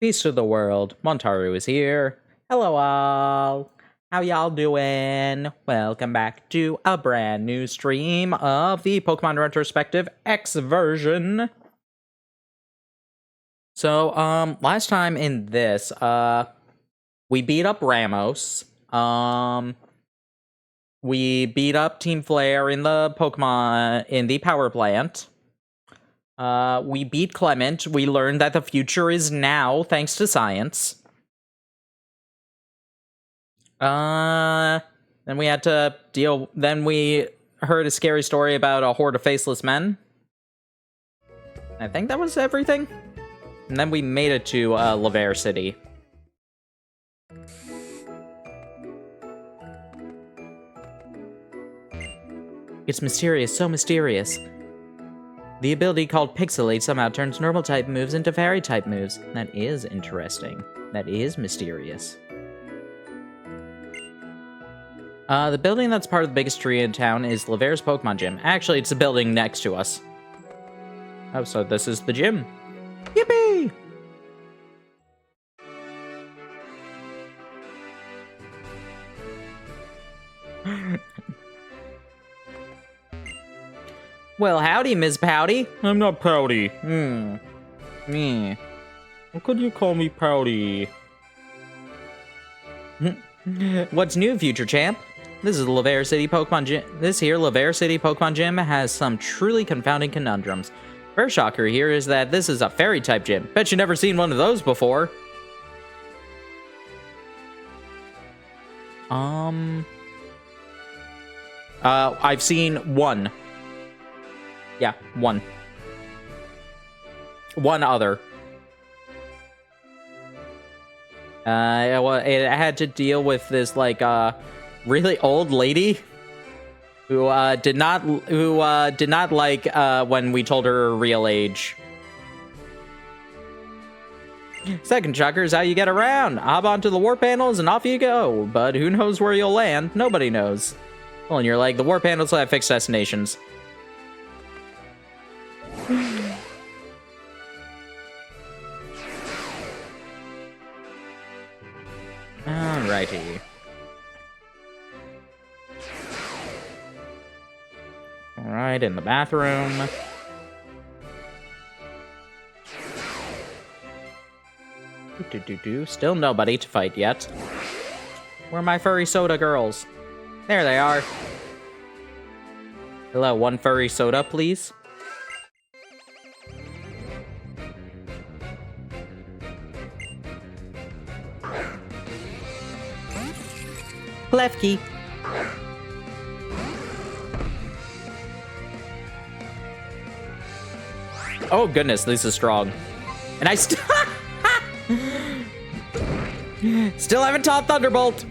Peace to the world. Montaru is here. Hello all. How y'all doing? Welcome back to a brand new stream of the Pokemon Retrospective X version. So, last time in this, we beat up Ramos. We beat up Team Flare in the power plant. We beat Clement. We learned that the future is now, thanks to science. Then we had to deal... Then we heard a scary story about a horde of faceless men. I think that was everything. And then we made it to, Laver City. It's mysterious, so mysterious. The ability called Pixelate somehow turns normal-type moves into fairy-type moves. That is interesting. That is mysterious. The building that's part of the biggest tree in town is Laver's Pokemon Gym. Actually, it's the building next to us. Oh, so this is the gym. Yippee! Well, howdy, Ms. Pouty. I'm not Pouty. Me. How could you call me Pouty? What's new, future champ? This is the Laver City Pokemon Gym. This here Laver City Pokemon Gym has some truly confounding conundrums. First shocker here is that this is a fairy-type gym. Bet you never seen one of those before. I've seen one. Yeah, one. One other. It had to deal with this, like, really old lady who did not like when we told her real age. Second shocker is how you get around. Hop onto the warp panels and off you go. But who knows where you'll land? Nobody knows. Well, and you're like, the warp panels have fixed destinations. Alrighty. Alright, in the bathroom. Still nobody to fight yet. Where are my furry soda girls? There they are. Hello, one furry soda, please. Klefki. Oh goodness, this is strong. And I still haven't taught Thunderbolt.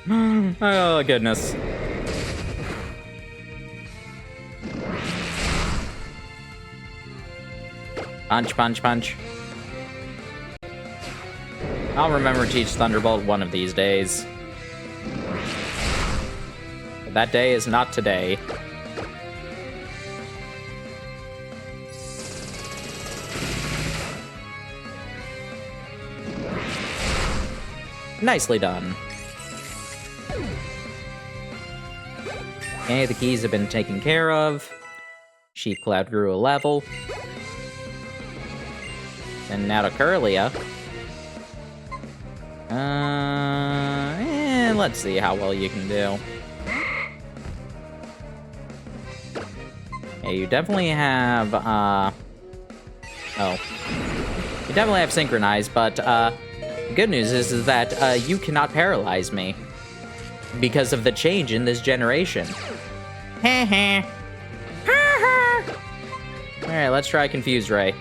Oh goodness. Punch, punch, punch. I'll remember to teach Thunderbolt one of these days. But that day is not today. Nicely done. Okay, the keys have been taken care of. Sheep Cloud grew a level. And now to Curlia. Let's see how well you can do. Yeah, you definitely have, oh. You definitely have Synchronize, but, the good news is that, you cannot paralyze me. Because of the change in this generation. Alright, let's try Confuse Ray.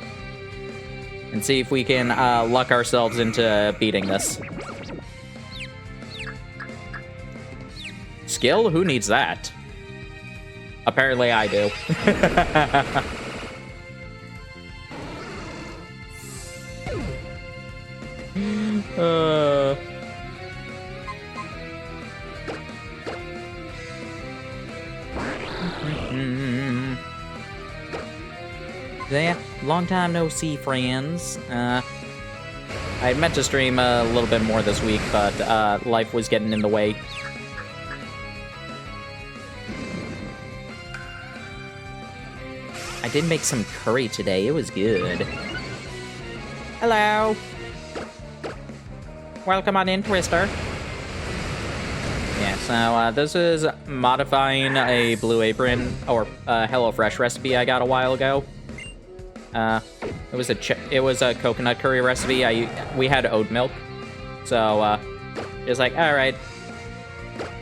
And see if we can luck ourselves into beating this. Skill? Who needs that? Apparently I do. Yeah, long time no see, friends. I meant to stream a little bit more this week, but life was getting in the way. I did make some curry today. It was good. Hello. Welcome on in, Twister. Yeah, so this is modifying a Blue Apron or HelloFresh recipe I got a while ago. It was a coconut curry recipe. We had oat milk, so just like, all right,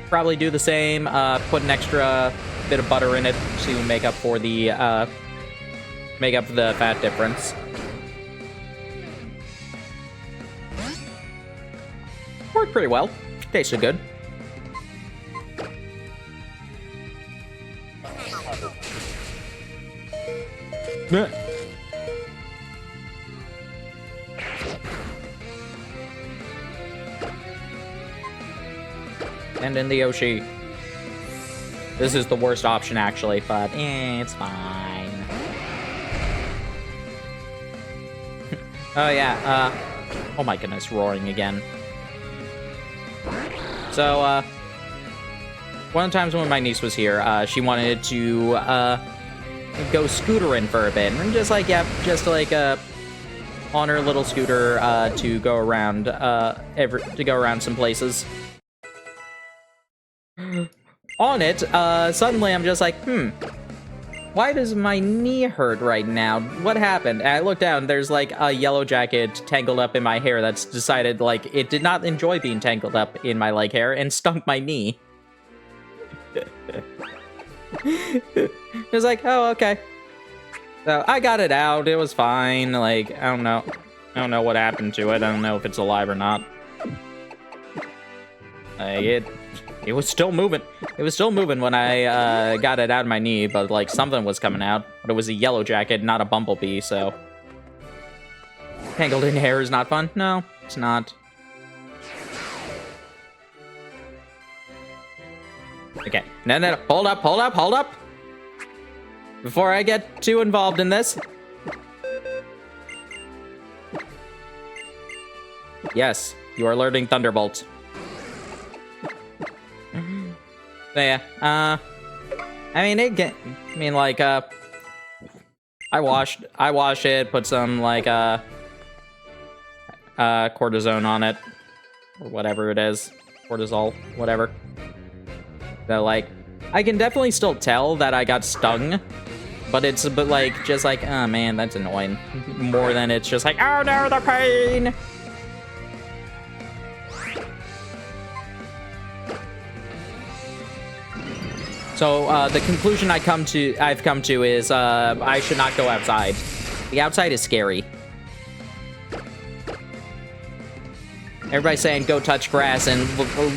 probably do the same. Put an extra bit of butter in it to make up for the fat difference. Worked pretty well. Tasted good. And in the Yoshi. This is the worst option, actually, but it's fine. Oh, yeah, oh my goodness, roaring again. So, one of the times when my niece was here, she wanted to, go scootering for a bit. And just like, yeah, just like, on her little scooter, to go around, some places. On it, suddenly I'm just like, why does my knee hurt right now? What happened? And I look down, there's like a yellow jacket tangled up in my hair that's decided like it did not enjoy being tangled up in my leg hair and stung my knee. It was like, oh, okay. So I got it out, it was fine, like, I don't know what happened to it, I don't know if it's alive or not. It was still moving. It was still moving when I got it out of my knee, but like something was coming out. But it was a yellow jacket, not a bumblebee, so. Tangled in hair is not fun? No, it's not. Okay, no, hold up. Before I get too involved in this. Yes, you are learning Thunderbolt. So yeah, I wash it, put some, like, cortisone on it, or whatever it is, cortisol, whatever. So, like, I can definitely still tell that I got stung, but just like, oh man, that's annoying, more than it's just like, oh no, the pain! So, the conclusion I've come to is, I should not go outside. The outside is scary. Everybody's saying go touch grass, and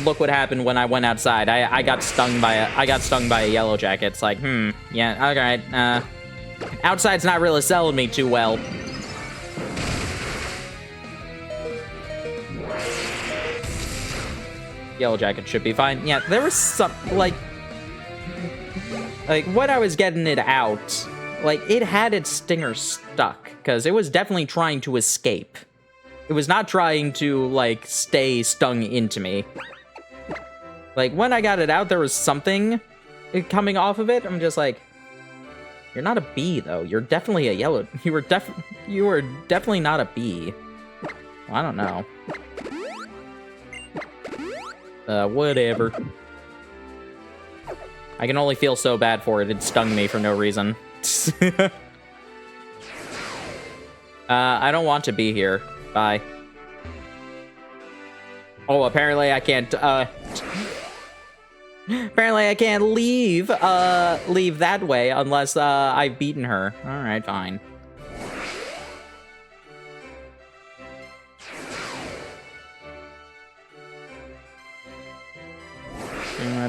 look what happened when I went outside. I got stung by a yellow jacket. It's like, yeah, alright, outside's not really selling me too well. Yellow jacket should be fine. Yeah, there was some, like, when I was getting it out, like, it had its stinger stuck, because it was definitely trying to escape. It was not trying to, like, stay stung into me. Like, when I got it out, there was something coming off of it. I'm just like, you're not a bee, though. You're definitely a yellow... You were definitely not a bee. Well, I don't know. Whatever. I can only feel so bad for it. It stung me for no reason. I don't want to be here. Bye. Oh, apparently I can't, apparently I can't leave that way unless, I've beaten her. Alright, fine.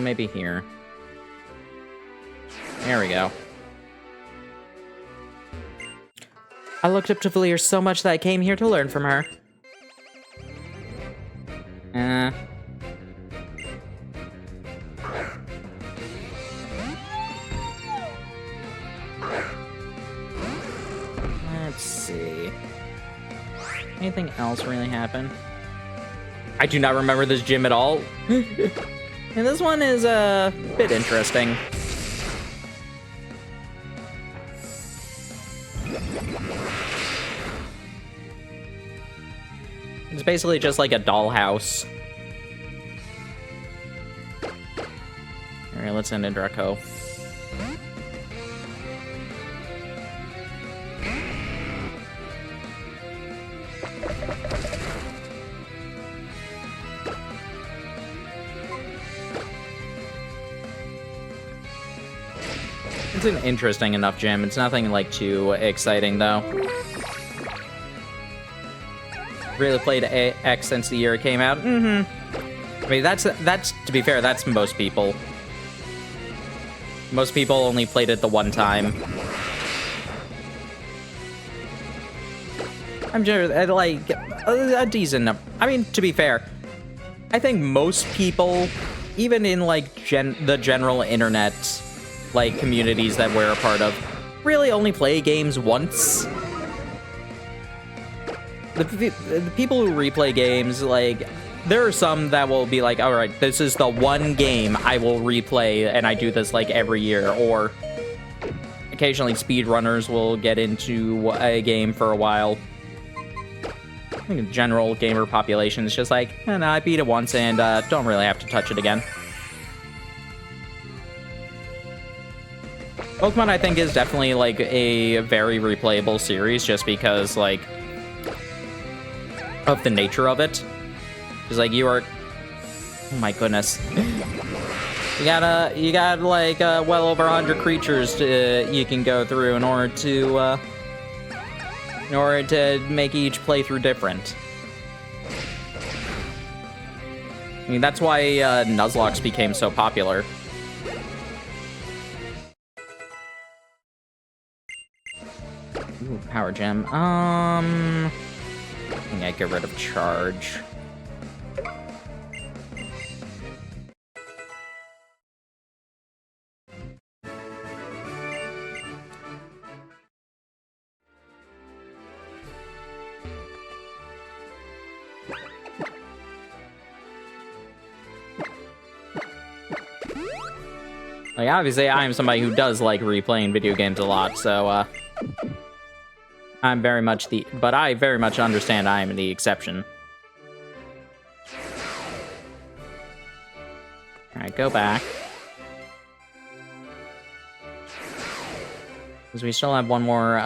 Maybe here. There we go. I looked up to Valir so much that I came here to learn from her. see. Anything else really happen? I do not remember this gym at all. And this one is a bit interesting. It's basically just like a dollhouse. Alright, let's end in Draco. It's an interesting enough gym. It's nothing like too exciting though. Really played X since the year it came out. I mean, that's to be fair, that's most people. Most people only played it the one time. I'm just like a decent number. I mean, to be fair, I think most people, even in like the general internet, like communities that we're a part of, really only play games once. The people who replay games, like, there are some that will be like, all right, this is the one game I will replay, and I do this like every year. Or occasionally speedrunners will get into a game for a while. I think the general gamer population is just like, no, I beat it once and don't really have to touch it again. Pokemon, I think, is definitely like a very replayable series just because, like, of the nature of it. Because, like, you are... Oh my goodness. You got like, well over 100 creatures you can go through in order to make each playthrough different. I mean, that's why Nuzlocke became so popular. Ooh, power gem. I think I get rid of charge. Like, obviously, I am somebody who does like replaying video games a lot, so, I'm very much but I very much understand I am the exception. Alright, go back. Because we still have one more,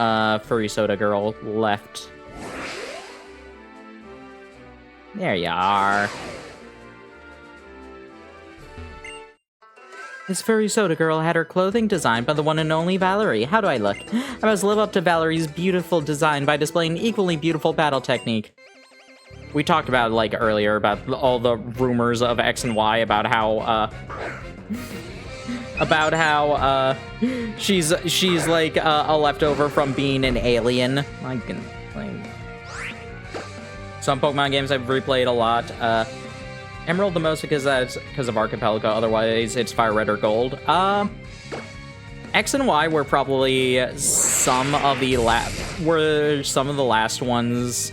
furry soda girl left. There you are. This furry soda girl had her clothing designed by the one and only Valerie. How do I look? I must live up to Valerie's beautiful design by displaying equally beautiful battle technique. We talked about, like, earlier about all the rumors of X and Y about how, she's like, a leftover from being an alien. Like, some Pokemon games I've replayed a lot, Emerald the most because of Archipelago, otherwise it's Fire Red or Gold. X and Y were probably some of the last ones.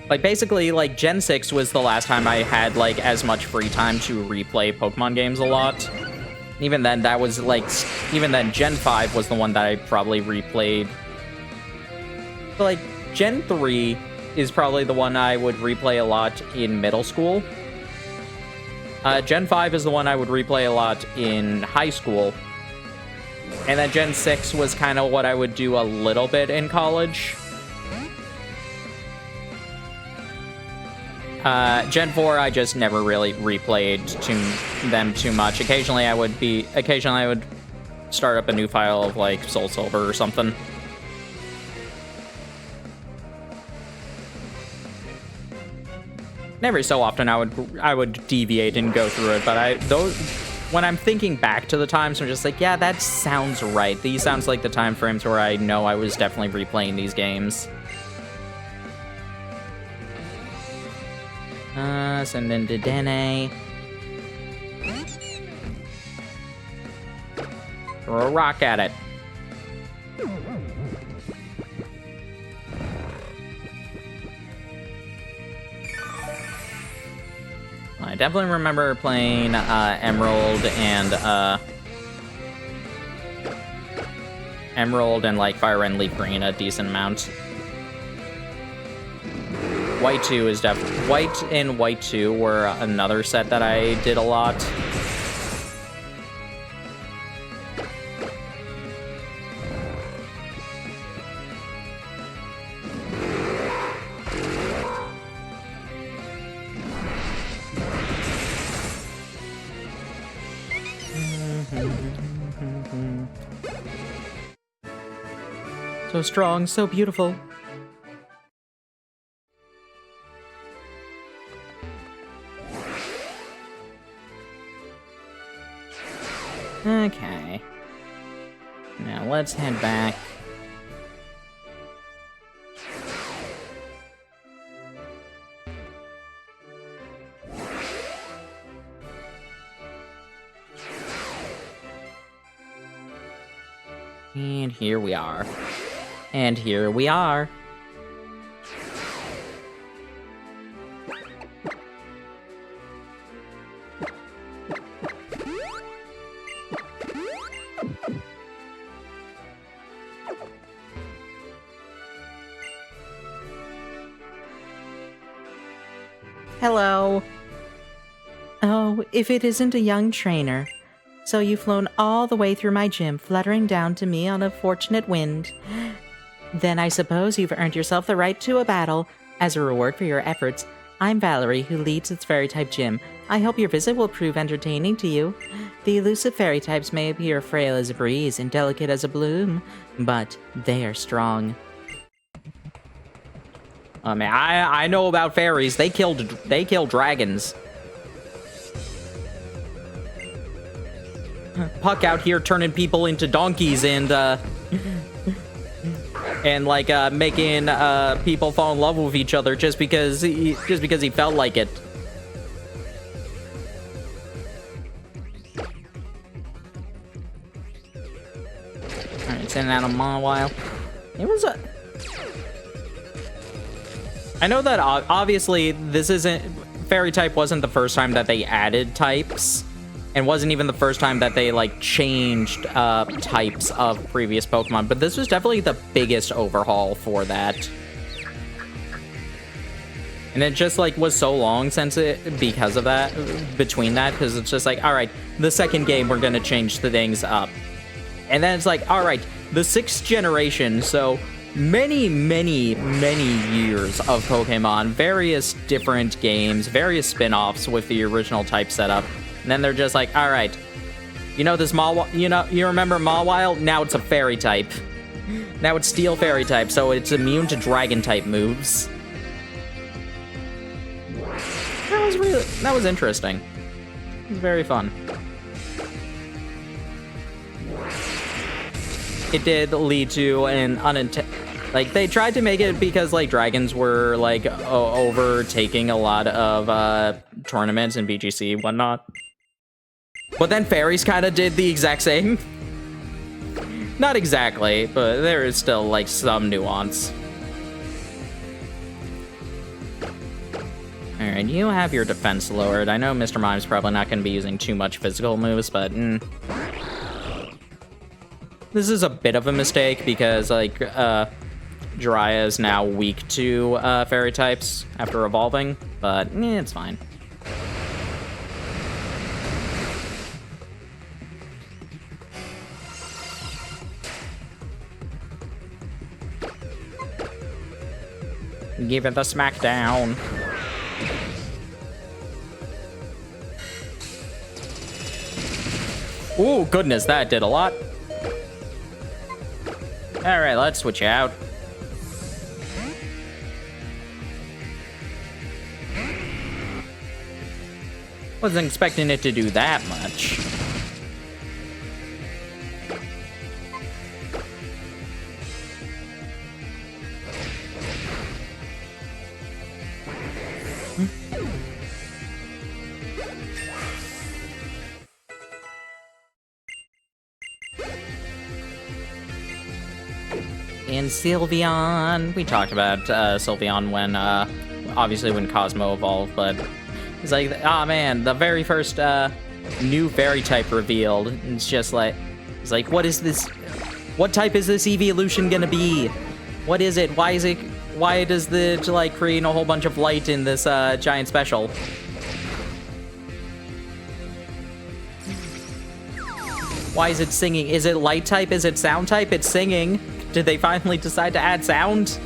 Like, basically, like, Gen 6 was the last time I had, like, as much free time to replay Pokemon games a lot. Even then, that was, like, even then, Gen 5 was the one that I probably replayed. But, like, Gen 3 is probably the one I would replay a lot in middle school. Gen 5 is the one I would replay a lot in high school. And then Gen 6 was kind of what I would do a little bit in college. Gen 4, I just never really replayed them too much. Occasionally I would start up a new file of, like, Soul Silver or something. And every so often I would deviate and go through it, but when I'm thinking back to the times, I'm just like, yeah, that sounds right. These sounds like the time frames where I know I was definitely replaying these games. Send in to Dene. Throw a rock at it. definitely remember playing Emerald and like Fire and Leaf Green a decent amount. White 2 is definitely... White and White 2 were another set that I did a lot. So strong, so beautiful. Okay. Now let's head back. And here we are. And here we are. Hello. Oh, if it isn't a young trainer. So you've flown all the way through my gym, fluttering down to me on a fortunate wind. Then I suppose you've earned yourself the right to a battle. As a reward for your efforts, I'm Valerie, who leads its fairy-type gym. I hope your visit will prove entertaining to you. The elusive fairy types may appear frail as a breeze and delicate as a bloom, but they are strong. I mean, I know about fairies. They kill dragons. Puck out here turning people into donkeys and like making people fall in love with each other just because he felt like it. All right, sending out a Mawile. It was a. I know that obviously this isn't fairy type wasn't the first time that they added types. And wasn't even the first time that they, like, changed types of previous Pokemon. But this was definitely the biggest overhaul for that. And it just, like, was so long since it, because of that, between that. Because it's just like, alright, the second game, we're gonna change the things up. And then it's like, alright, the 6th generation, so many, many, many years of Pokemon. Various different games, various spin-offs with the original type setup. And then they're just like, all right, you know this Mawile, you remember Mawile? Now it's a fairy type. Now it's steel fairy type, so it's immune to dragon type moves. That was interesting. It was very fun. It did lead to an like, they tried to make it because, like, dragons were, like, overtaking a lot of tournaments and VGC and whatnot. But then fairies kind of did the exact same. Not exactly, but there is still, like, some nuance. Alright, you have your defense lowered. I know Mr. Mime's probably not going to be using too much physical moves, but... This is a bit of a mistake because, like, Jiraiya is now weak to fairy types after evolving, but it's fine. Give it the smackdown. Ooh, goodness, that did a lot. Alright, let's switch out. Wasn't expecting it to do that much. And Sylveon. We talked about Sylveon when, obviously when Cosmo evolved, but It's like, ah, man, the very first new fairy type revealed. And it's just like, it's like, what is this? What type is this evolution gonna be? What is it? Why is it? Why does the like create a whole bunch of light in this giant special? Why is it singing? Is it light type? Is it sound type? It's singing. Did they finally decide to add sound?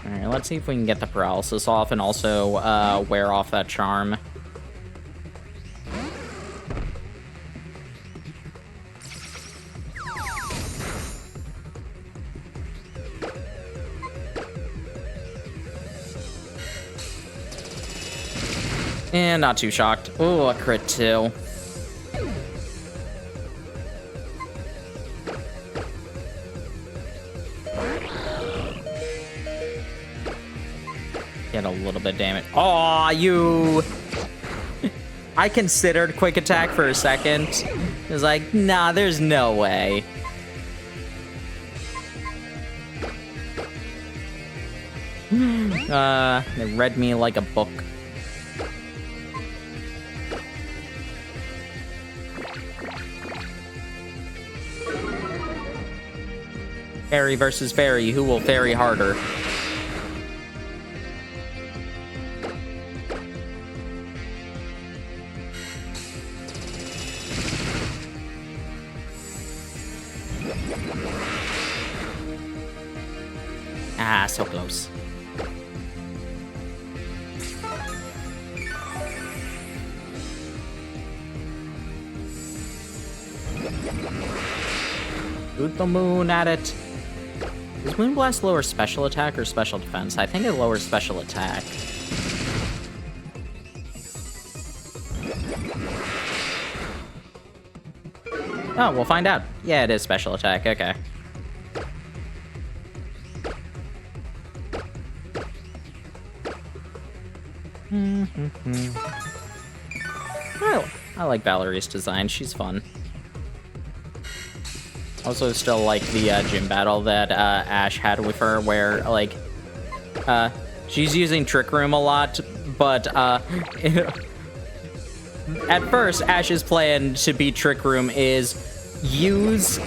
Alright, let's see if we can get the paralysis off and also wear off that charm. And not too shocked. Ooh, a crit too. Get a little bit damage. Aw, you! I considered quick attack for a second. It was like, nah, there's no way. They read me like a book. Fairy versus fairy, who will fairy harder? Ah, so close. Shoot the moon at it. Does Moonblast lower special attack or special defense? I think it lowers special attack. Oh, we'll find out. Yeah, it is special attack. Okay. I like Valerie's design. She's fun. Also, still like the gym battle that Ash had with her, where like she's using Trick Room a lot, but at first Ash's plan to beat Trick Room is use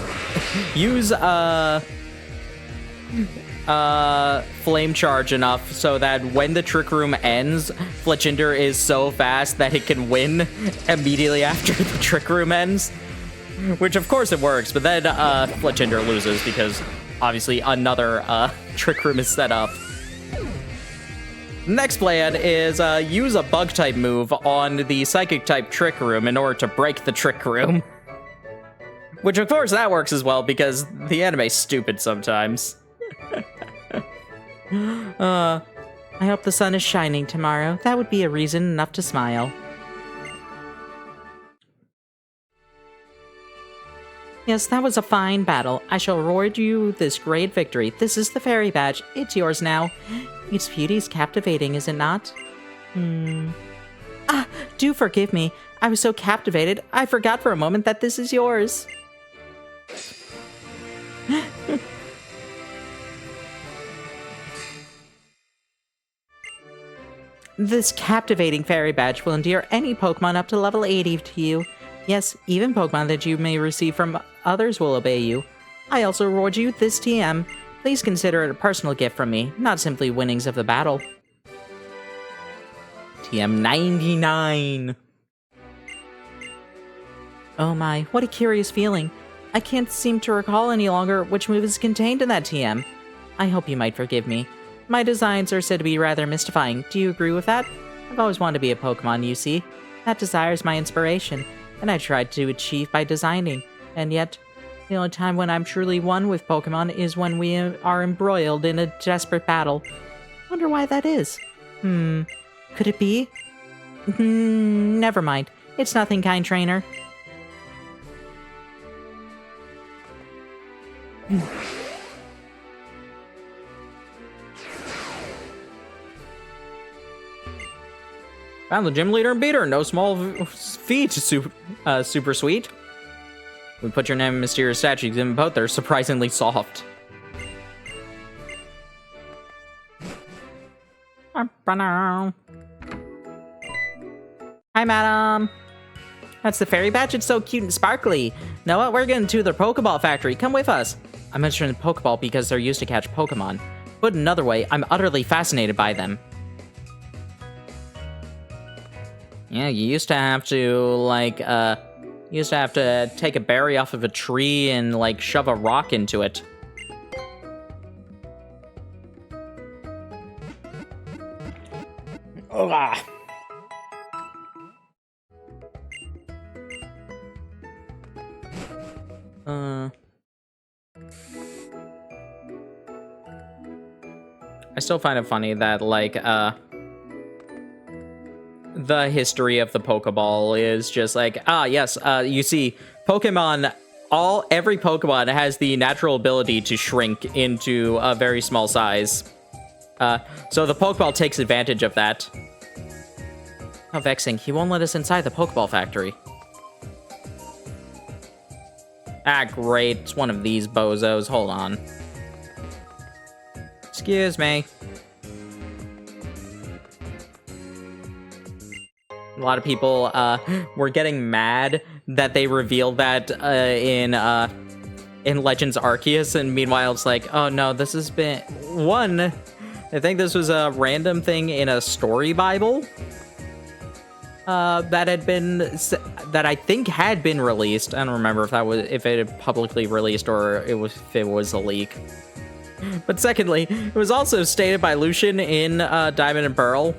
flame charge enough so that when the Trick Room ends, Fletchinder is so fast that it can win immediately after the Trick Room ends. Which, of course, it works, but then Fletchinder loses because, obviously, another Trick Room is set up. Next plan is use a Bug-type move on the Psychic-type Trick Room in order to break the Trick Room. Which, of course, that works as well, because the anime's stupid sometimes. I hope the sun is shining tomorrow. That would be a reason enough to smile. Yes, that was a fine battle. I shall reward you this great victory. This is the fairy badge. It's yours now. Its beauty is captivating, is it not? Ah, do forgive me. I was so captivated, I forgot for a moment that this is yours. This captivating fairy badge will endear any Pokemon up to level 80 to you. Yes, even Pokemon that you may receive from others will obey you. I also reward you this TM. Please consider it a personal gift from me, not simply winnings of the battle. TM 99. Oh my, what a curious feeling. I can't seem to recall any longer which move is contained in that TM. I hope you might forgive me. My designs are said to be rather mystifying. Do you agree with that? I've always wanted to be a Pokemon, you see. That desire is my inspiration, and I tried to achieve by designing. And yet, the only time when I'm truly one with Pokemon is when we are embroiled in a desperate battle. Wonder why that is. Could it be? Never mind. It's nothing, kind trainer. Found the gym leader and beat her. No small feat, super sweet. We put your name in mysterious statues in both. They're surprisingly soft. Hi, madam. That's the fairy badge. It's so cute and sparkly. Know what? We're going to the Pokeball factory. Come with us. I mentioned Pokeball because they're used to catch Pokemon. Put another way, I'm utterly fascinated by them. Yeah, you used to have to, like, take a berry off of a tree and, like, shove a rock into it. Ugh. I still find it funny that, like, the history of the Pokeball is just like, yes, you see, every Pokemon has the natural ability to shrink into a very small size. So the Pokeball takes advantage of that. How vexing, he won't let us inside the Pokeball factory. Ah, great, it's one of these bozos, hold on. Excuse me. A lot of people were getting mad that they revealed that in Legends Arceus, and meanwhile it's like, oh no, this has been I think this was a random thing in a story Bible that I think had been released. I don't remember if it had publicly released or if it was a leak. But secondly, it was also stated by Lucian in Diamond and Pearl.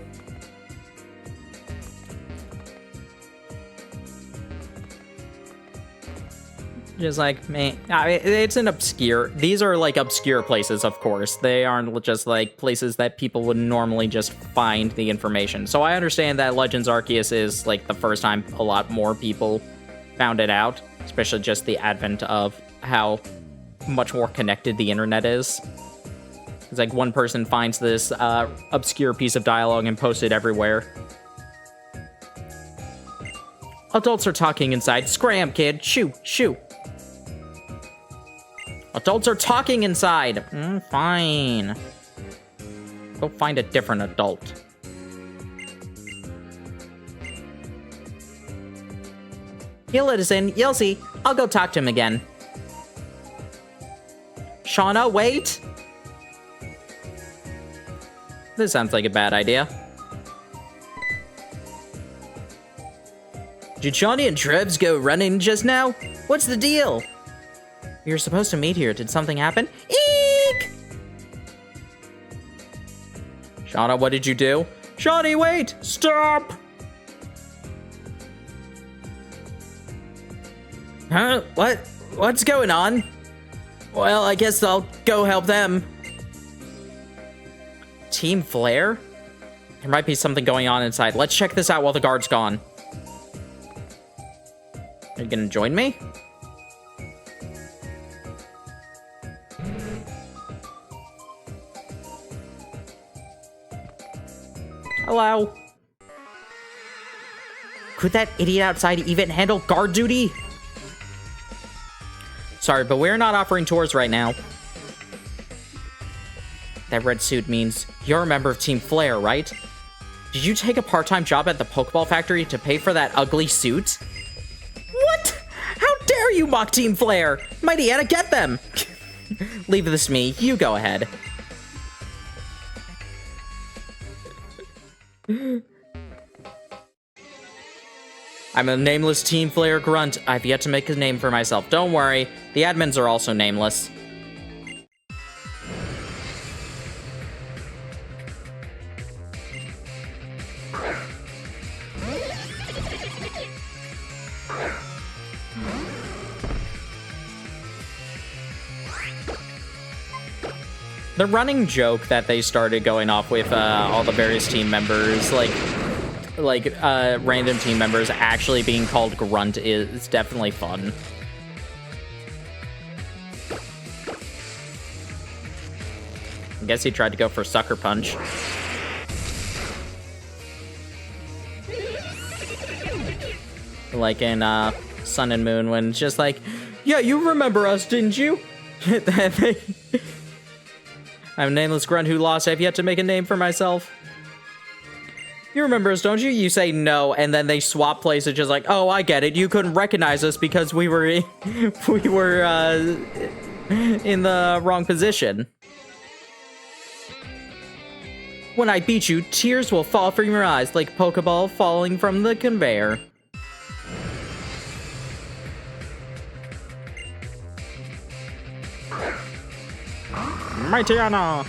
Just like, man, it's an obscure... These are, like, obscure places, of course. They aren't just, like, places that people would normally just find the information. So I understand that Legends Arceus is, like, the first time a lot more people found it out. Especially just the advent of how much more connected the internet is. It's like one person finds this obscure piece of dialogue and posts it everywhere. Adults are talking inside. Scram, kid. Shoo, shoo. Adults are talking inside. Fine. Go find a different adult. He'll let us in. You'll see. I'll go talk to him again. Shauna, wait. This sounds like a bad idea. Did Shawnee and Trebs go running just now? What's the deal? We were supposed to meet here. Did something happen? Eek! Shauna, what did you do? Shawnee, wait! Stop! Huh? What? What's going on? Well, I guess I'll go help them. Team Flare? There might be something going on inside. Let's check this out while the guard's gone. Are you gonna join me? Hello? Could that idiot outside even handle guard duty? Sorry, but we're not offering tours right now. That red suit means you're a member of Team Flare, right? Did you take a part-time job at the Pokeball factory to pay for that ugly suit? What? How dare you mock Team Flare? Mighty Anna, get them! Leave this to me. You go ahead. I'm a nameless Team Flare grunt. I've yet to make a name for myself. Don't worry, the admins are also nameless. The running joke that they started going off with all the various team members, like random team members actually being called Grunt is definitely fun. I guess he tried to go for Sucker Punch. like in Sun and Moon, when it's just like, yeah, you remember us, didn't you? I'm a nameless grunt who lost. I've yet to make a name for myself. You remember us, don't you? You say no, and then they swap places, just like, oh, I get it. You couldn't recognize us because we were in the wrong position. When I beat you, tears will fall from your eyes like Pokeball falling from the conveyor. Mightyana!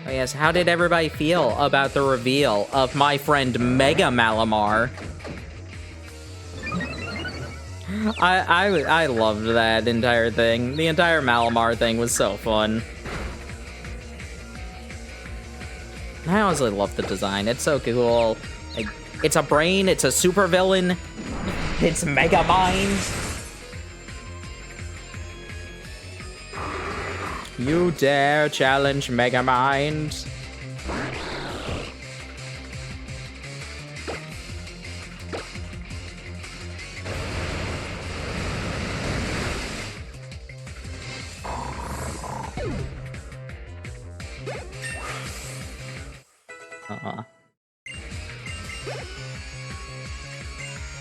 Oh yes, how did everybody feel about the reveal of my friend Mega Malamar? I loved that entire thing. The entire Malamar thing was so fun. I honestly love the design. It's so cool. Like, it's a brain, it's a supervillain, it's Mega Mind. You dare challenge Mega Mind?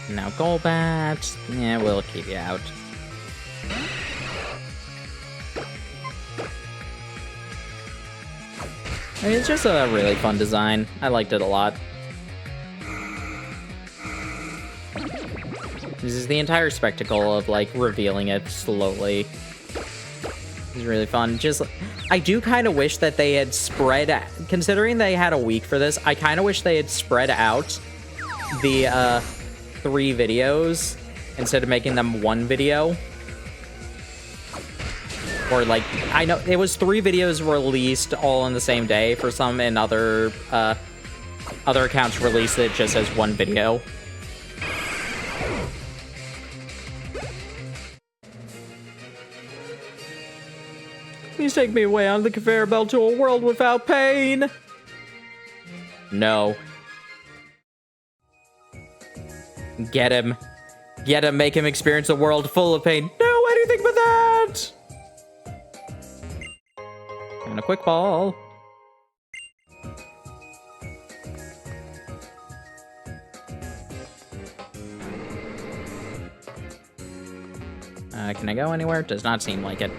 Now Golbat. Yeah, we'll keep you out. I mean, it's just a really fun design. I liked it a lot. This is the entire spectacle of, like, revealing it slowly. It's really fun. Just, I do kind of wish that they had spread, considering they had a week for this, I kind of wish they had spread out the, 3 videos instead of making them 1 video. Or, like, I know it was 3 videos released all in the same day for some, and other accounts released it just as 1 video. Please take me away on the conveyor belt to a world without pain. No. Get him. Get him, make him experience a world full of pain. No, anything but that! And a quick ball. Can I go anywhere? Does not seem like it.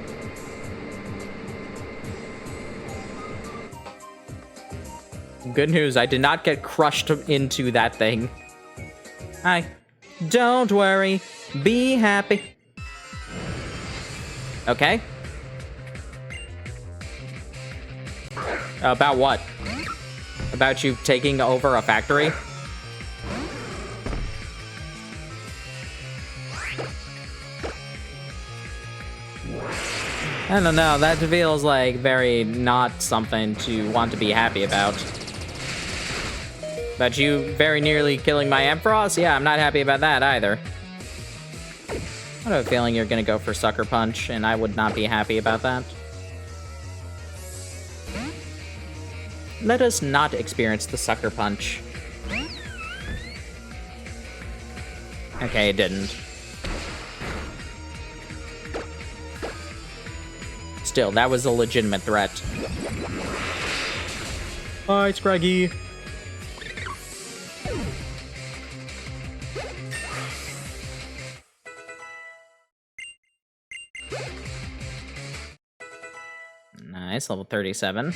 Good news, I did not get crushed into that thing. Hi. Don't worry. Be happy. Okay. About what? About you taking over a factory? I don't know, that feels like very not something to want to be happy about. About you very nearly killing my Ampharos? Yeah, I'm not happy about that either. I have a feeling you're gonna go for Sucker Punch, and I would not be happy about that. Let us not experience the Sucker Punch. Okay, it didn't. Still, that was a legitimate threat. Bye, Scraggy. Nice, level 37.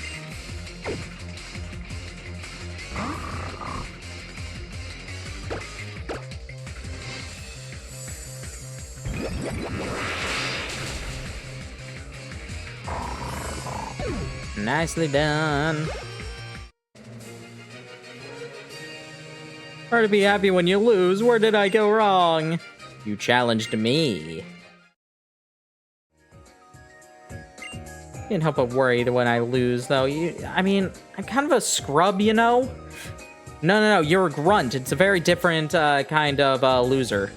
Nicely done. Hard to be happy when you lose. Where did I go wrong? You challenged me. Can't help but worry that when I lose, though. I mean, I'm kind of a scrub, you know? No, you're a grunt. It's a very different kind of loser.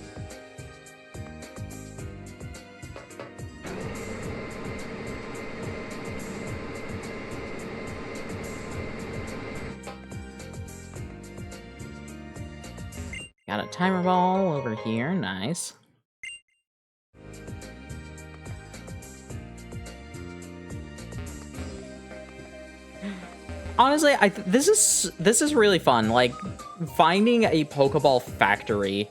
Got a timer ball over here. Nice. Honestly, this is really fun. Like, finding a Pokeball factory,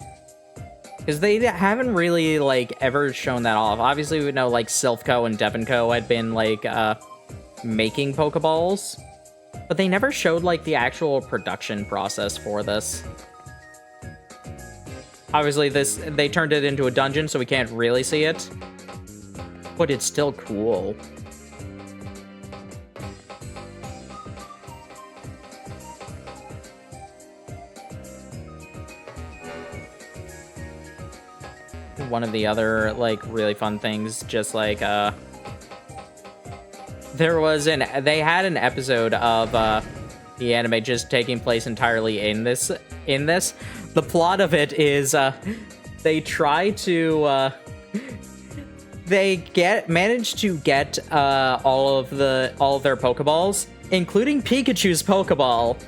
because they haven't really like ever shown that off. Obviously, we know like Silphco and Devinco had been like making Pokeballs, but they never showed like the actual production process for this. Obviously, they turned it into a dungeon, so we can't really see it, but it's still cool. One of the other like really fun things, just like they had an episode of the anime just taking place entirely in this. The plot of it is they try to manage to get all of their Pokeballs, including Pikachu's Pokeball.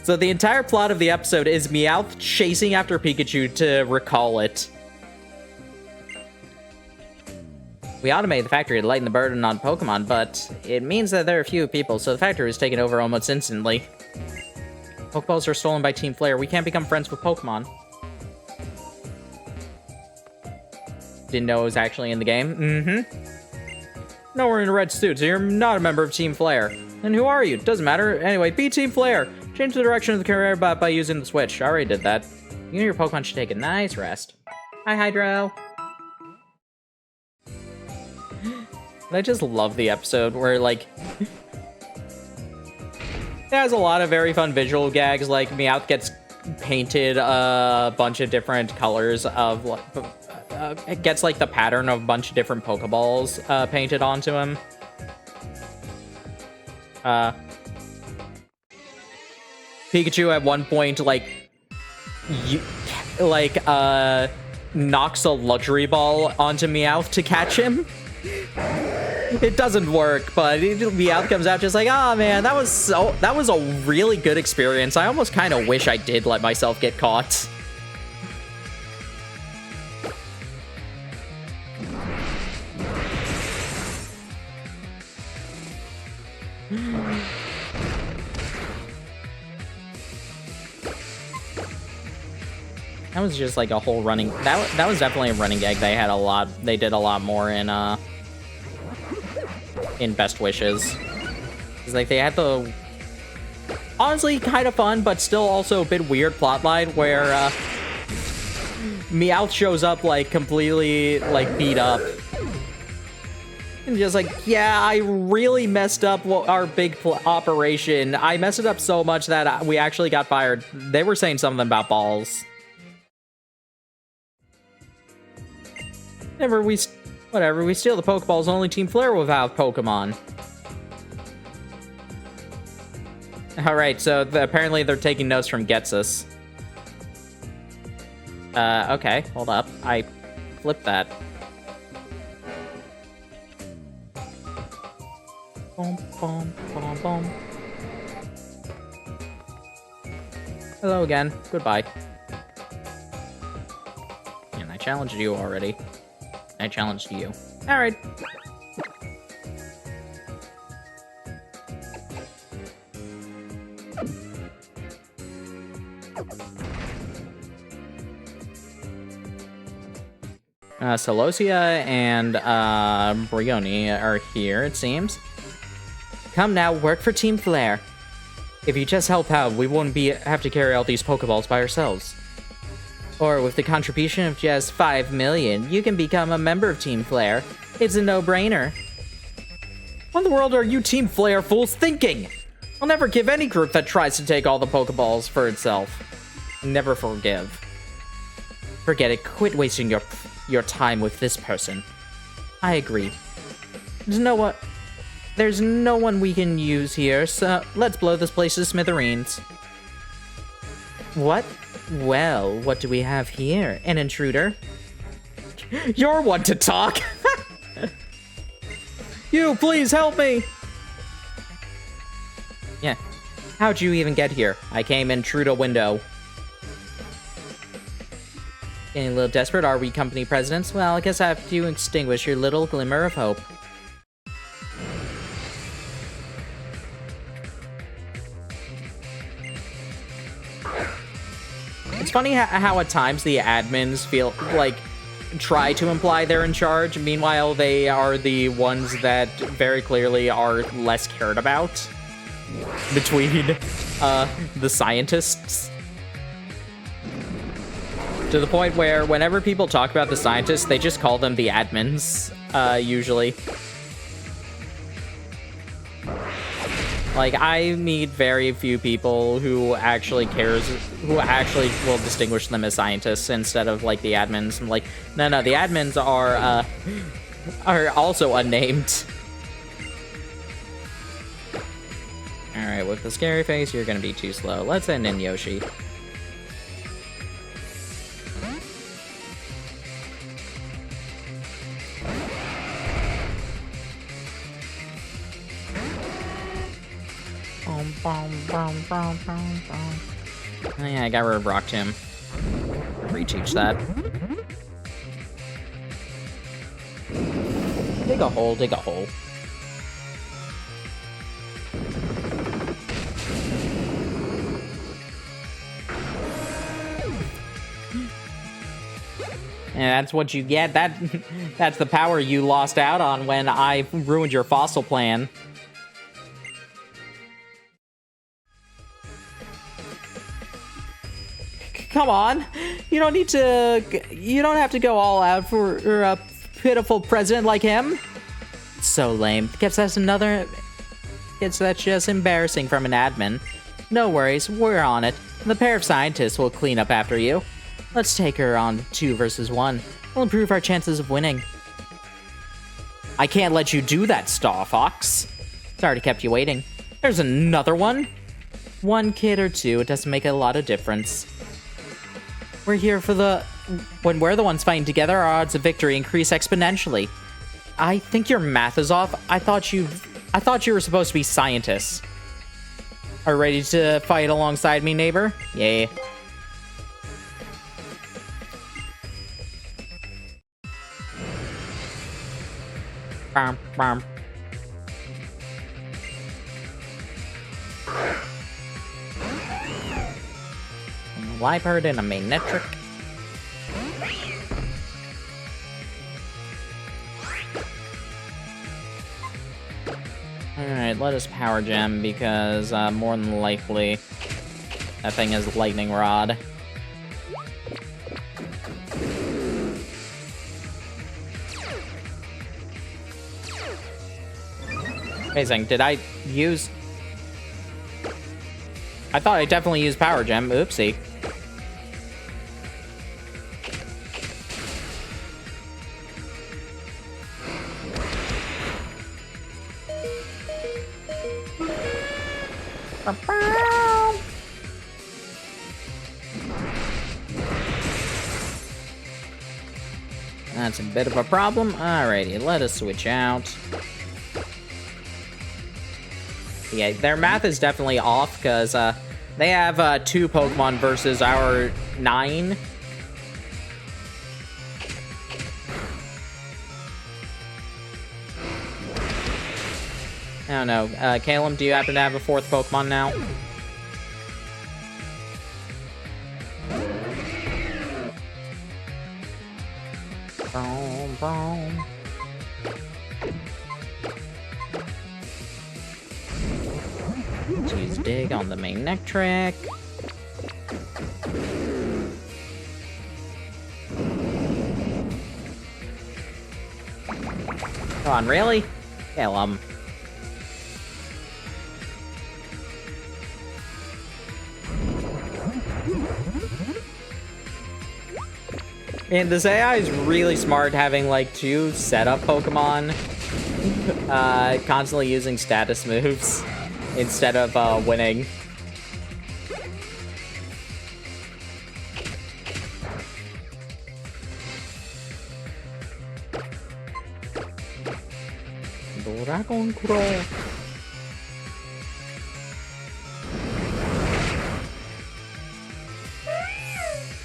So the entire plot of the episode is Meowth chasing after Pikachu to recall it. We automated the factory to lighten the burden on Pokemon, but it means that there are few people, so the factory was taken over almost instantly. Pokeballs are stolen by Team Flare. We can't become friends with Pokemon. Didn't know it was actually in the game. Mm-hmm. No, we're in a red suit, so you're not a member of Team Flare. And who are you? Doesn't matter. Anyway, be Team Flare. Change the direction of the carrier bot by using the switch. I already did that. You and your Pokemon should take a nice rest. Hi, Hydro. I just love the episode where, like, it has a lot of very fun visual gags, like Meowth gets painted a bunch of different colors of, it gets, like, the pattern of a bunch of different Pokeballs painted onto him. Pikachu at one point, knocks a luxury ball onto Meowth to catch him. It doesn't work, but Meowth comes out just like, ah, man, that was a really good experience. I almost kind of wish I did let myself get caught. That was just like a whole running. That was definitely a running gag. They did a lot more in Best Wishes. It's like they had the honestly kind of fun, but still also a bit weird plotline where Meowth shows up like completely like beat up. And just like, yeah, I really messed up our big operation. I messed it up so much that we actually got fired. They were saying something about balls. Whatever, we steal the Pokeballs, only Team Flare will have Pokemon. Alright, so apparently they're taking notes from Getsus. Okay, hold up. I flipped that. Boom, boom, boom, boom. Hello again. Goodbye. And I challenged you already. I challenged you. Alright. Celosia and Brioni are here, it seems. Come now, work for Team Flare. If you just help out, we won't have to carry all these Pokeballs by ourselves. Or with the contribution of just 5 million, you can become a member of Team Flare. It's a no-brainer. What in the world are you Team Flare fools thinking? I'll never give any group that tries to take all the Pokeballs for itself. Never forgive. Forget it, quit wasting your time with this person. I agree. There's no one we can use here, so let's blow this place to smithereens. What? Well, what do we have here? An intruder? You're one to talk! You, please help me! Yeah. How'd you even get here? I came in through the window. Getting a little desperate, are we, company presidents? Well, I guess I have to extinguish your little glimmer of hope. It's funny how at times the admins feel like try to imply they're in charge. Meanwhile, they are the ones that very clearly are less cared about between the scientists. To the point where whenever people talk about the scientists, they just call them the admins, usually. Like, I meet very few people who actually will distinguish them as scientists instead of, like, the admins. I'm like, no, the admins are also unnamed. Alright, with the scary face, you're gonna be too slow. Let's end in Yoshi. Oh yeah, I got rid of Rock Tomb. Reteach that. Dig a hole, dig a hole. And that's what you get. That's the power you lost out on when I ruined your fossil plan. Come on, you don't have to go all out for a pitiful president like him. So lame. Guess that's just embarrassing from an admin. No worries, we're on it. The pair of scientists will clean up after you. Let's take her on 2 versus 1. We'll improve our chances of winning. I can't let you do that, Star Fox. Sorry to kept you waiting. There's another one. 1 kid or 2, it doesn't make a lot of difference. We're here for when we're the ones fighting together, our odds of victory increase exponentially. I think your math is off. I thought you were supposed to be scientists. Are you ready to fight alongside me, neighbor? Yeah. Bam, bam. Liebherr and a magnetric. Alright, let us power gem because more than likely that thing is lightning rod. Amazing. Did I use... I thought I definitely used power gem. Oopsie. That's a bit of a problem. Alrighty, let us switch out. Yeah, their math is definitely off, because they have 2 Pokemon versus our 9. I don't know. Caleb, do you happen to have a 4th Pokemon now? Boom, boom. Let's use Dig on the magnetric. Come on, really? Caleb. And this AI is really smart, having like 2 setup Pokemon, constantly using status moves instead of winning. Dragon Claw.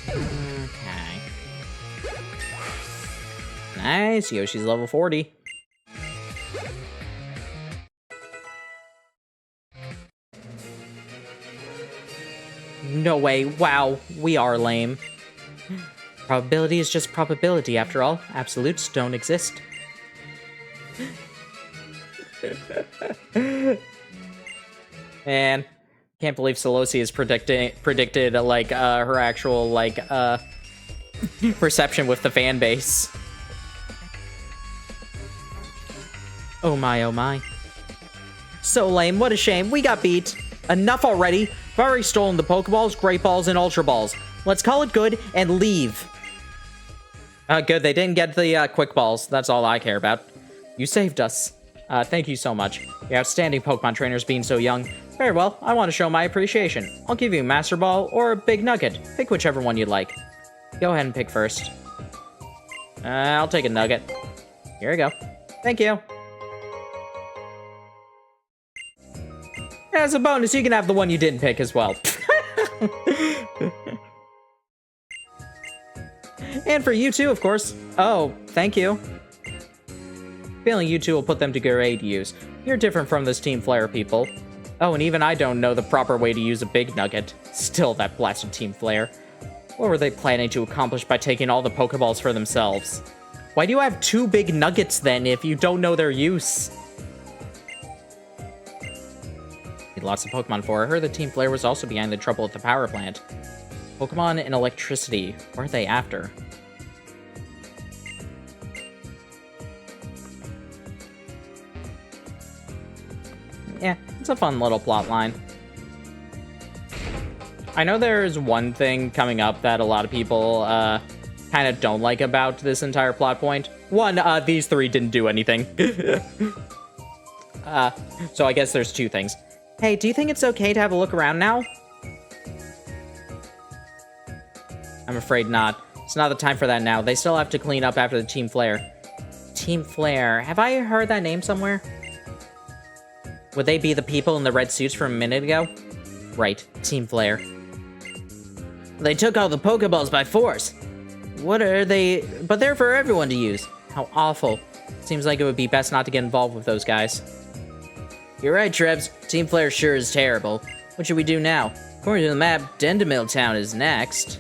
Okay. Nice, Yoshi's level 40. No way, wow, we are lame. Probability is just probability, after all. Absolutes don't exist. Man, can't believe Solosi is predicted like her actual like perception with the fan base. Oh my, oh my. So lame, what a shame. We got beat. Enough already. I've already stolen the Pokeballs, Great Balls, and Ultra Balls. Let's call it good and leave. Good, they didn't get the Quick Balls. That's all I care about. You saved us. Thank you so much. The outstanding Pokemon trainers being so young. Very well, I want to show my appreciation. I'll give you a Master Ball or a Big Nugget. Pick whichever one you'd like. Go ahead and pick first. I'll take a Nugget. Here we go. Thank you. As a bonus, you can have the one you didn't pick as well. And for you too, of course. Oh, thank you. Feeling you two will put them to great use. You're different from those Team Flare people. Oh, and even I don't know the proper way to use a Big Nugget. Still, that blasted Team Flare. What were they planning to accomplish by taking all the Pokeballs for themselves? Why do you have 2 Big Nuggets then if you don't know their use? Need lots of Pokemon for her. I heard the Team Flare was also behind the trouble at the power plant. Pokemon and electricity. What are they after? Yeah, it's a fun little plot line. I know there's one thing coming up that a lot of people kind of don't like about this entire plot point. One, these 3 didn't do anything. So I guess there's 2 things. Hey, do you think it's okay to have a look around now? I'm afraid not. It's not the time for that now. They still have to clean up after the Team Flare. Team Flare. Have I heard that name somewhere? Would they be the people in the red suits from a minute ago? Right, Team Flare. They took all the Pokeballs by force. What are they? But they're for everyone to use. How awful. Seems like it would be best not to get involved with those guys. You're right, Trebs. Team Flare sure is terrible. What should we do now? According to the map, Dendemil Town is next.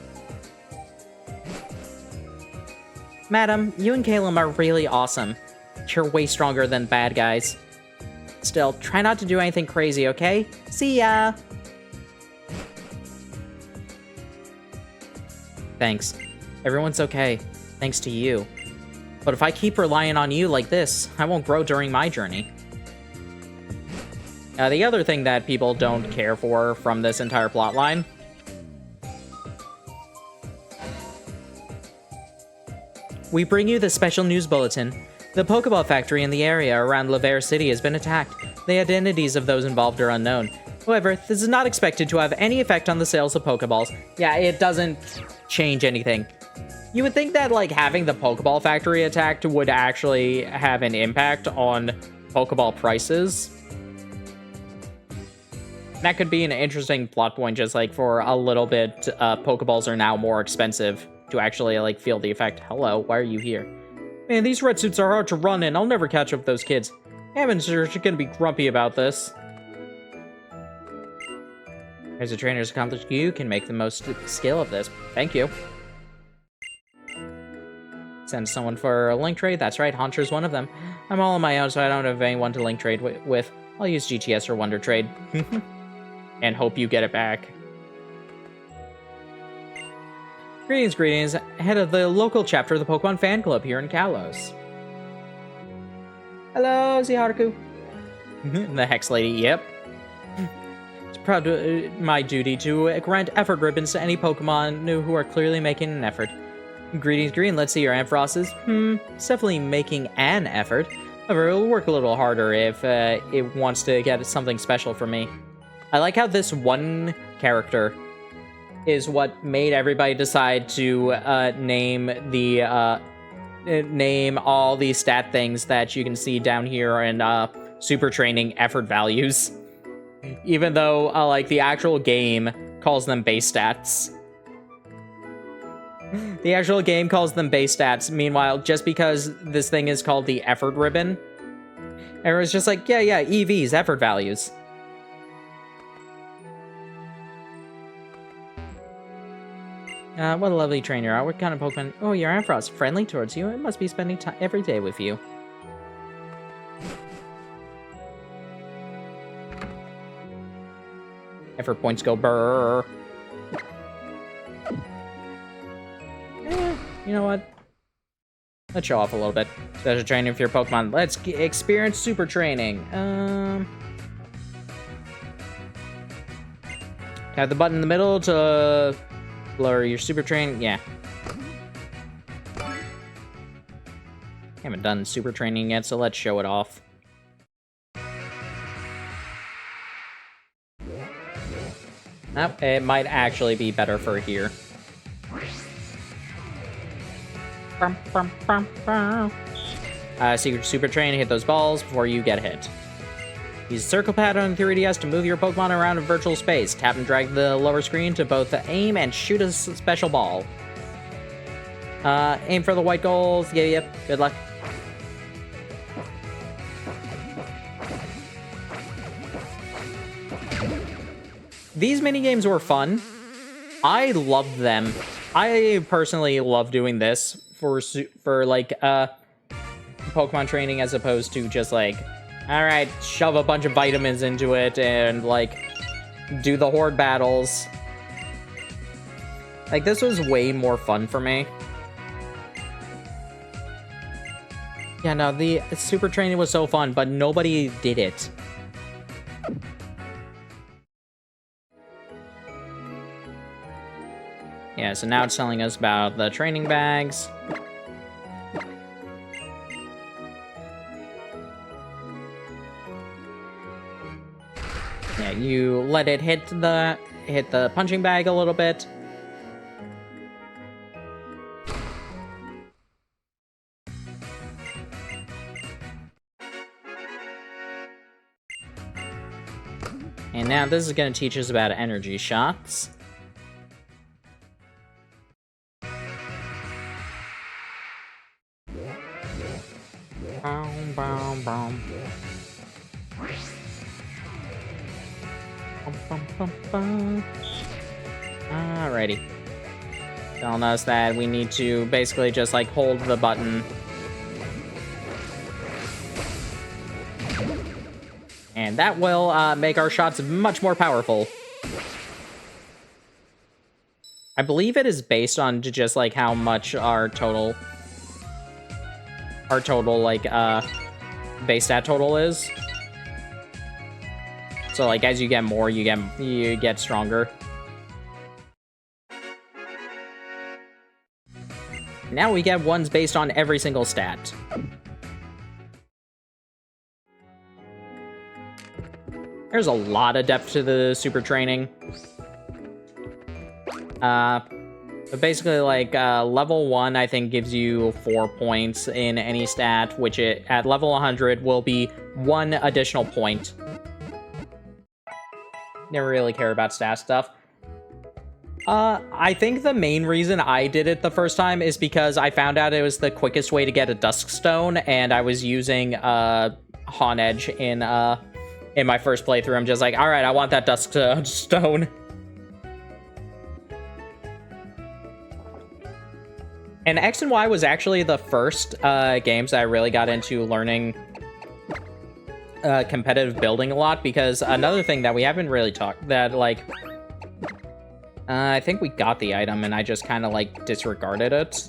Madam, you and Caleb are really awesome. You're way stronger than bad guys. Still, try not to do anything crazy, okay? See ya! Thanks. Everyone's okay. Thanks to you. But if I keep relying on you like this, I won't grow during my journey. The other thing that people don't care for from this entire plotline... We bring you the special news bulletin. The Pokeball factory in the area around Laver City has been attacked. The identities of those involved are unknown. However, this is not expected to have any effect on the sales of Pokeballs. Yeah, it doesn't change anything. You would think that, like, having the Pokeball factory attacked would actually have an impact on Pokeball prices. That could be an interesting plot point, just, like, for a little bit, Pokeballs are now more expensive to actually, like, feel the effect. Hello, why are you here? Man, these red suits are hard to run in. I'll never catch up with those kids. Haven's gonna be grumpy about this. As a trainer's accomplished, you can make the most skill of this. Thank you. Send someone for a link trade? That's right, Haunter's one of them. I'm all on my own, so I don't have anyone to link trade with. I'll use GTS or Wonder Trade. And hope you get it back. Greetings, greetings. Head of the local chapter of the Pokemon Fan Club here in Kalos. Hello, Ziharuku. The Hex Lady, yep. It's proud to, my duty to grant effort ribbons to any Pokemon who are clearly making an effort. Greetings, Green. Let's see your Amphrosis. It's definitely making an effort. However, it'll work a little harder if it wants to get something special from me. I like how this one character is what made everybody decide to name the name all the stat things that you can see down here in super training effort values. Even though, like, the actual game calls them base stats. The actual game calls them base stats. Meanwhile, just because this thing is called the effort ribbon, everyone's just like, yeah, EVs, effort values. What a lovely trainer you are. What kind of Pokemon? Oh, your Ampharos. Friendly towards you. It must be spending time every day with you. Effort points go brrr. You know what? Let's show off a little bit. Special training for your Pokemon. Let's experience super training. Have the button in the middle to lower your super training. Yeah. Haven't done super training yet, so let's show it off. Nope, it might actually be better for here. Secret super train, hit those balls before you get hit. Use the circle pad on the 3DS to move your Pokemon around in virtual space. Tap and drag the lower screen to both aim and shoot a special ball. Aim for the white goals. Yep. Good luck. These minigames were fun. I loved them. I personally love doing this for like Pokemon training as opposed to just like, all right, shove a bunch of vitamins into it and like do the horde battles. Like, this was way more fun for me. Yeah, no, the super training was so fun, but nobody did it. Yeah, so now it's telling us about the training bags. Yeah, you let it hit the punching bag a little bit. And now this is going to teach us about energy shots. Alrighty. Telling us that we need to basically just like hold the button. And that will make our shots much more powerful. I believe it is based on just like how much our total like base stat total is. So like as you get more, you get stronger. Now we get ones based on every single stat. There's a lot of depth to the super training. But basically, like, level 1, I think, gives you 4 points in any stat, which at level 100 will be 1 additional point. Never really care about stat stuff. I think the main reason I did it the first time is because I found out it was the quickest way to get a Dusk Stone, and I was using, Hawn Edge in my first playthrough. I'm just like, alright, I want that Dusk Stone. And X and Y was actually the first games that I really got into learning competitive building a lot, because another thing that we haven't really talked, that, like, I think we got the item and I just kind of, like, disregarded it,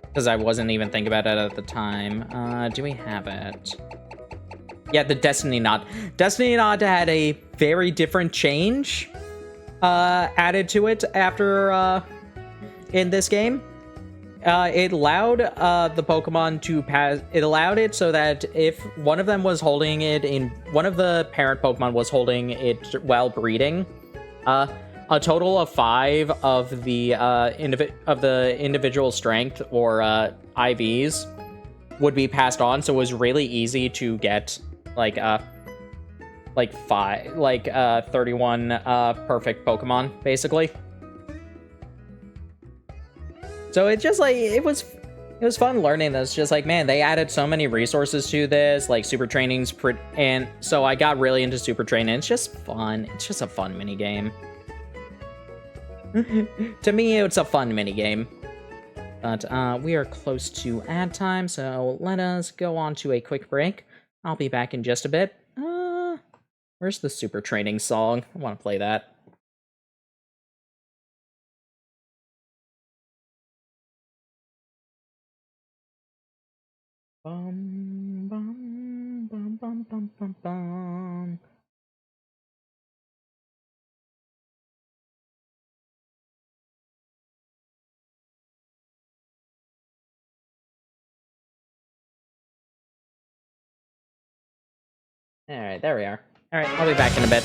because I wasn't even thinking about it at the time. Do we have it? Yeah, the Destiny Knot. Destiny Knot had a very different change added to it after, in this game. It allowed the Pokemon to pass. It allowed it so that if one of them was holding it in, one of the parent Pokemon was holding it while breeding, a total of 5 of the individual strength or IVs would be passed on, so it was really easy to get like 31 perfect Pokemon basically. So it just like it was fun learning this. Just like, man, they added so many resources to this, like super trainings, and so I got really into super training. It's just fun. It's just a fun mini game. To me, it's a fun mini game. But we are close to ad time, so let us go on to a quick break. I'll be back in just a bit. Where's the super training song? I want to play that. Bum, bum, bum, bum, bum, bum, bum. Alright, there we are. Alright, I'll be back in a bit.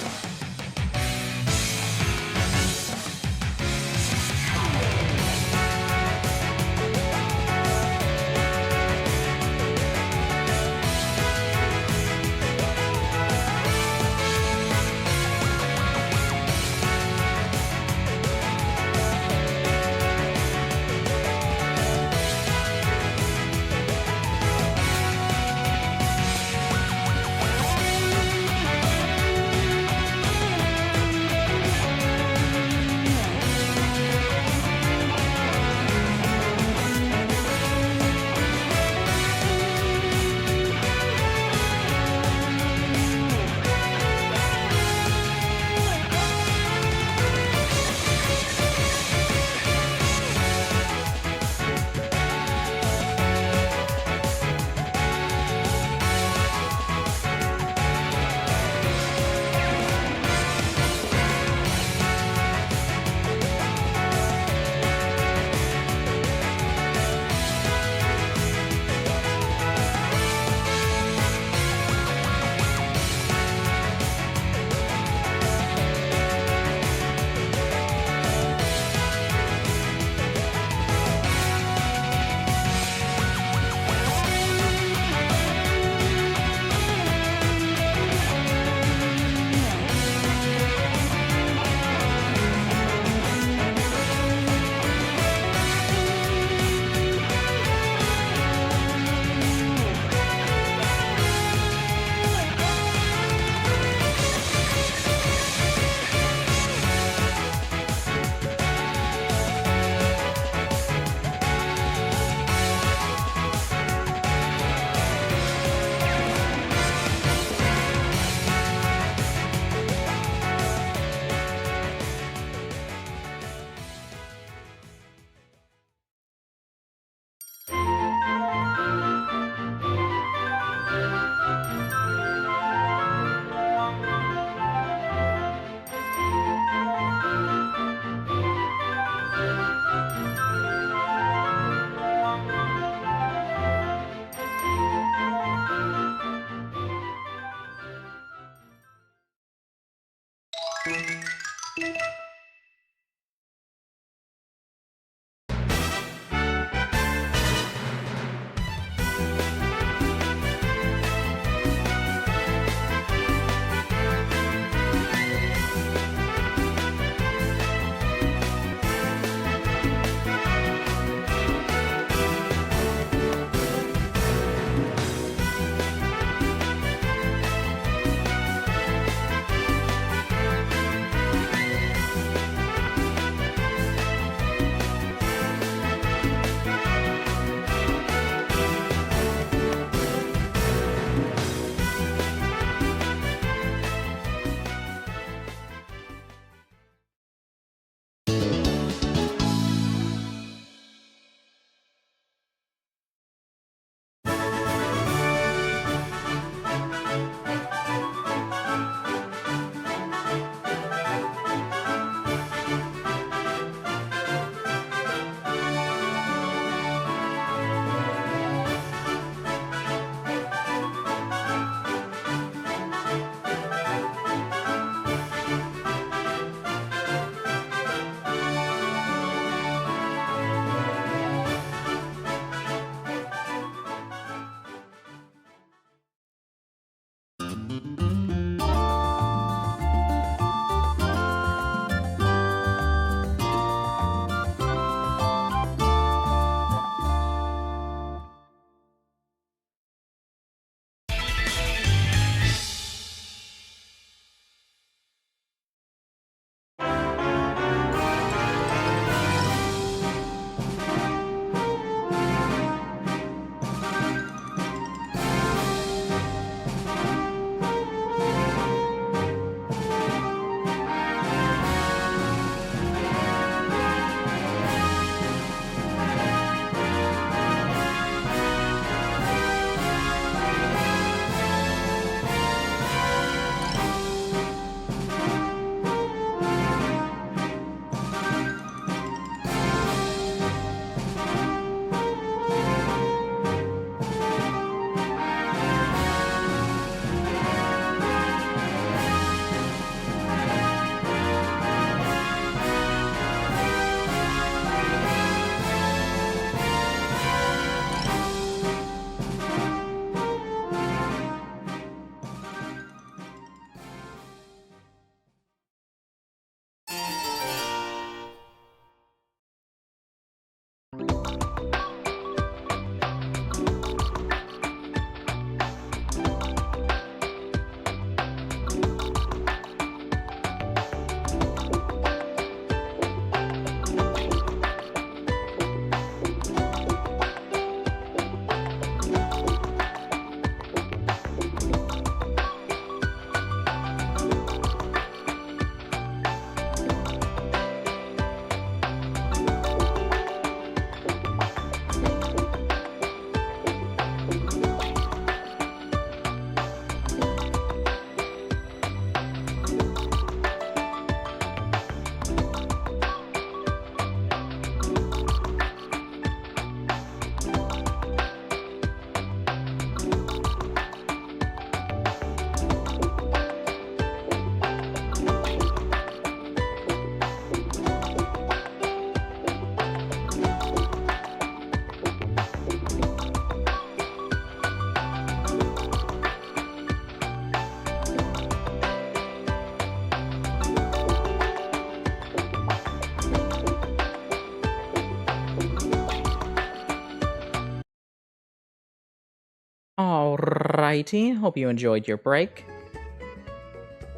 Alrighty, hope you enjoyed your break.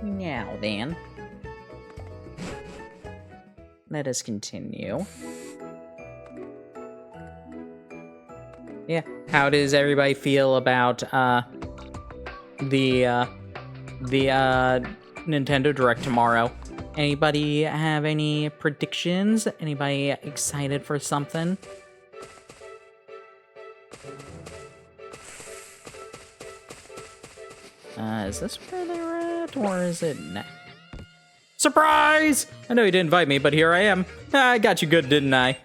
Now then, let us continue. Yeah, how does everybody feel about the Nintendo Direct tomorrow? Anybody have any predictions? Anybody excited for something? Is this where they're at, or is it Surprise! I know you didn't invite me, but here I am. I got you good, didn't I?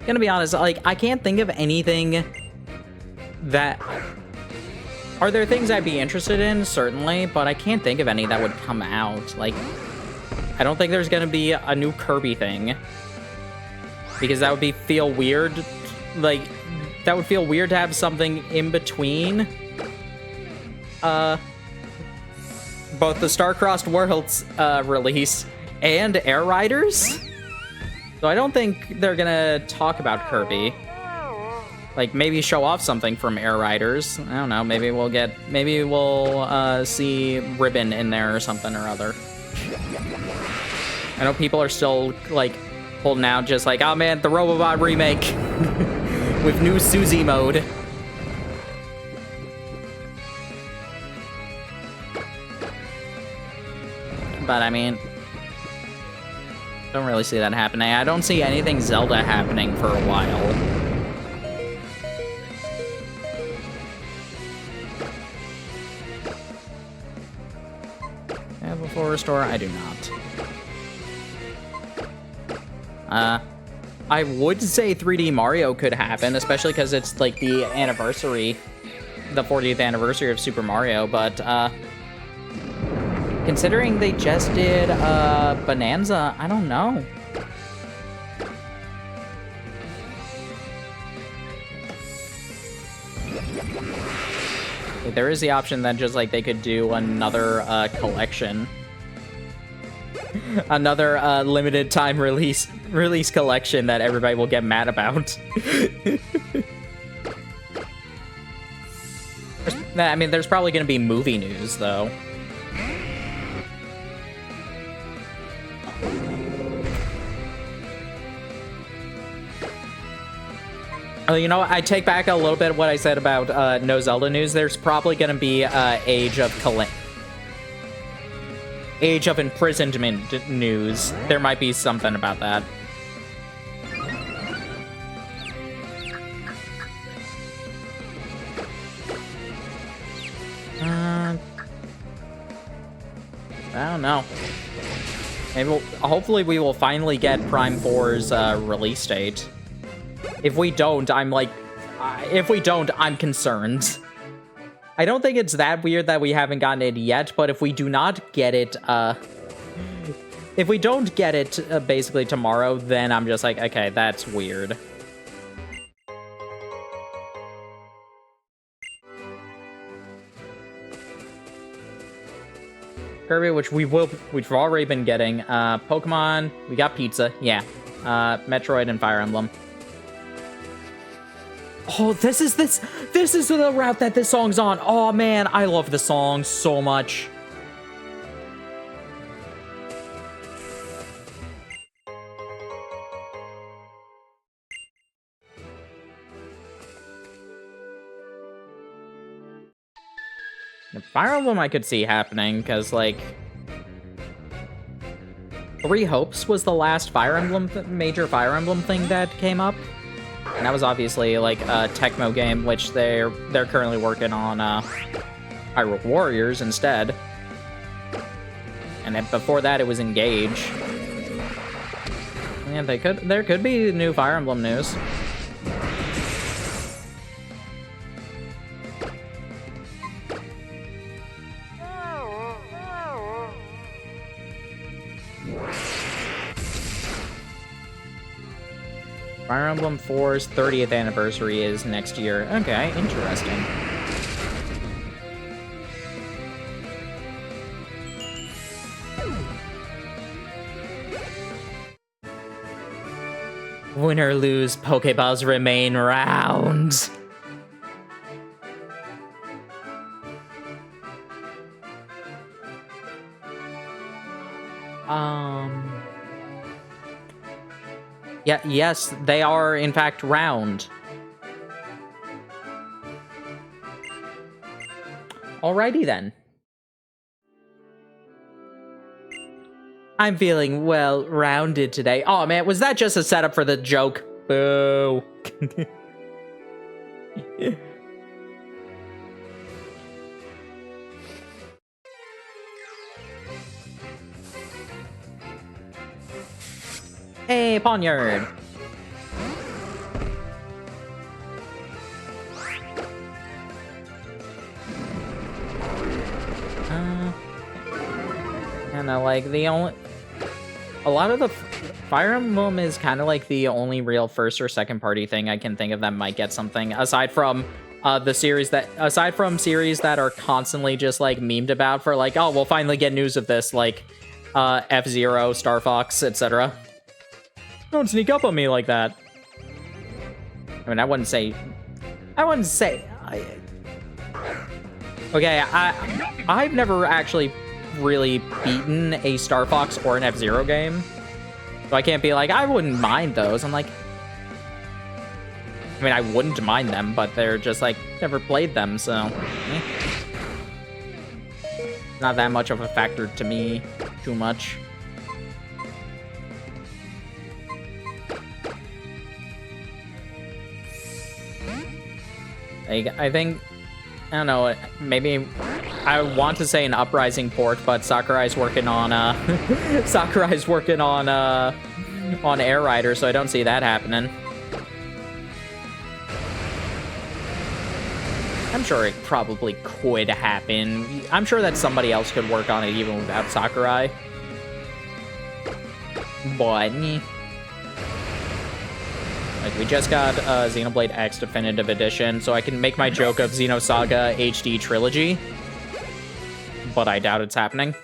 Gonna be honest, like, I can't think of anything that... Are there things I'd be interested in? Certainly, but I can't think of any that would come out. Like, I don't think there's gonna be a new Kirby thing. Because that would feel weird. Like, that would feel weird to have something in between... both the Star-Crossed Worlds release and Air Riders. So I don't think they're gonna talk about Kirby. Like, maybe show off something from Air Riders. I don't know, maybe we'll see Ribbon in there or something or other. I know people are still, like, holding out just like, oh man, the Robobot remake with new Suzy mode. But, I mean, don't really see that happening. I don't see anything Zelda happening for a while. Have a full restore? I do not. I would say 3D Mario could happen, especially because it's, like, the anniversary, the 40th anniversary of Super Mario, but, considering they just did Bonanza, I don't know. There is the option that just like they could do another collection. Another limited time release collection that everybody will get mad about. I mean, there's probably going to be movie news, though. You know, I take back a little bit of what I said about no Zelda news. There's probably going to be Age of Imprisonment news. There might be something about that. I don't know. Maybe hopefully we will finally get Prime 4's release date. If we don't, I'm concerned. I don't think it's that weird that we haven't gotten it yet, but if we do not get it, if we don't get it basically tomorrow, then I'm just like, okay, that's weird. Kirby, which we've already been getting. Pokemon, we got Pizza, yeah. Metroid and Fire Emblem. Oh, this is the route that this song's on. Oh man, I love the song so much. Fire Emblem I could see happening, because, like... Three Hopes was the last Fire Emblem, major Fire Emblem thing that came up. And that was obviously, like, a Tecmo game, which they're currently working on, Hyrule Warriors instead. And then before that, it was Engage. Yeah, there could be new Fire Emblem news. Fire Emblem 4's 30th anniversary is next year. Okay, interesting. Win or lose, Pokeballs remain round. Yeah, yes, they are in fact round. Alrighty then. I'm feeling well rounded today. Oh man, was that just a setup for the joke? Boo. Hey, Poniard. And like the only, a lot of the Fire Emblem is kind of like the only real first or second party thing I can think of that might get something aside from series that are constantly just like memed about for like, oh, we'll finally get news of this, like F-Zero, Star Fox, etc. Don't sneak up on me like that. I mean, I wouldn't say. Okay, I've never actually really beaten a Star Fox or an F-Zero game, so I can't be like, I wouldn't mind those. I'm like, I mean, I wouldn't mind them, but they're just like, never played them, so not that much of a factor to me, too much. I think, I don't know, maybe I want to say an Uprising port, but Sakurai's working on Air Rider, so I don't see that happening. I'm sure it probably could happen. I'm sure that somebody else could work on it even without Sakurai. But like, we just got Xenoblade X Definitive Edition, so I can make my joke of Xenosaga HD Trilogy. But I doubt it's happening.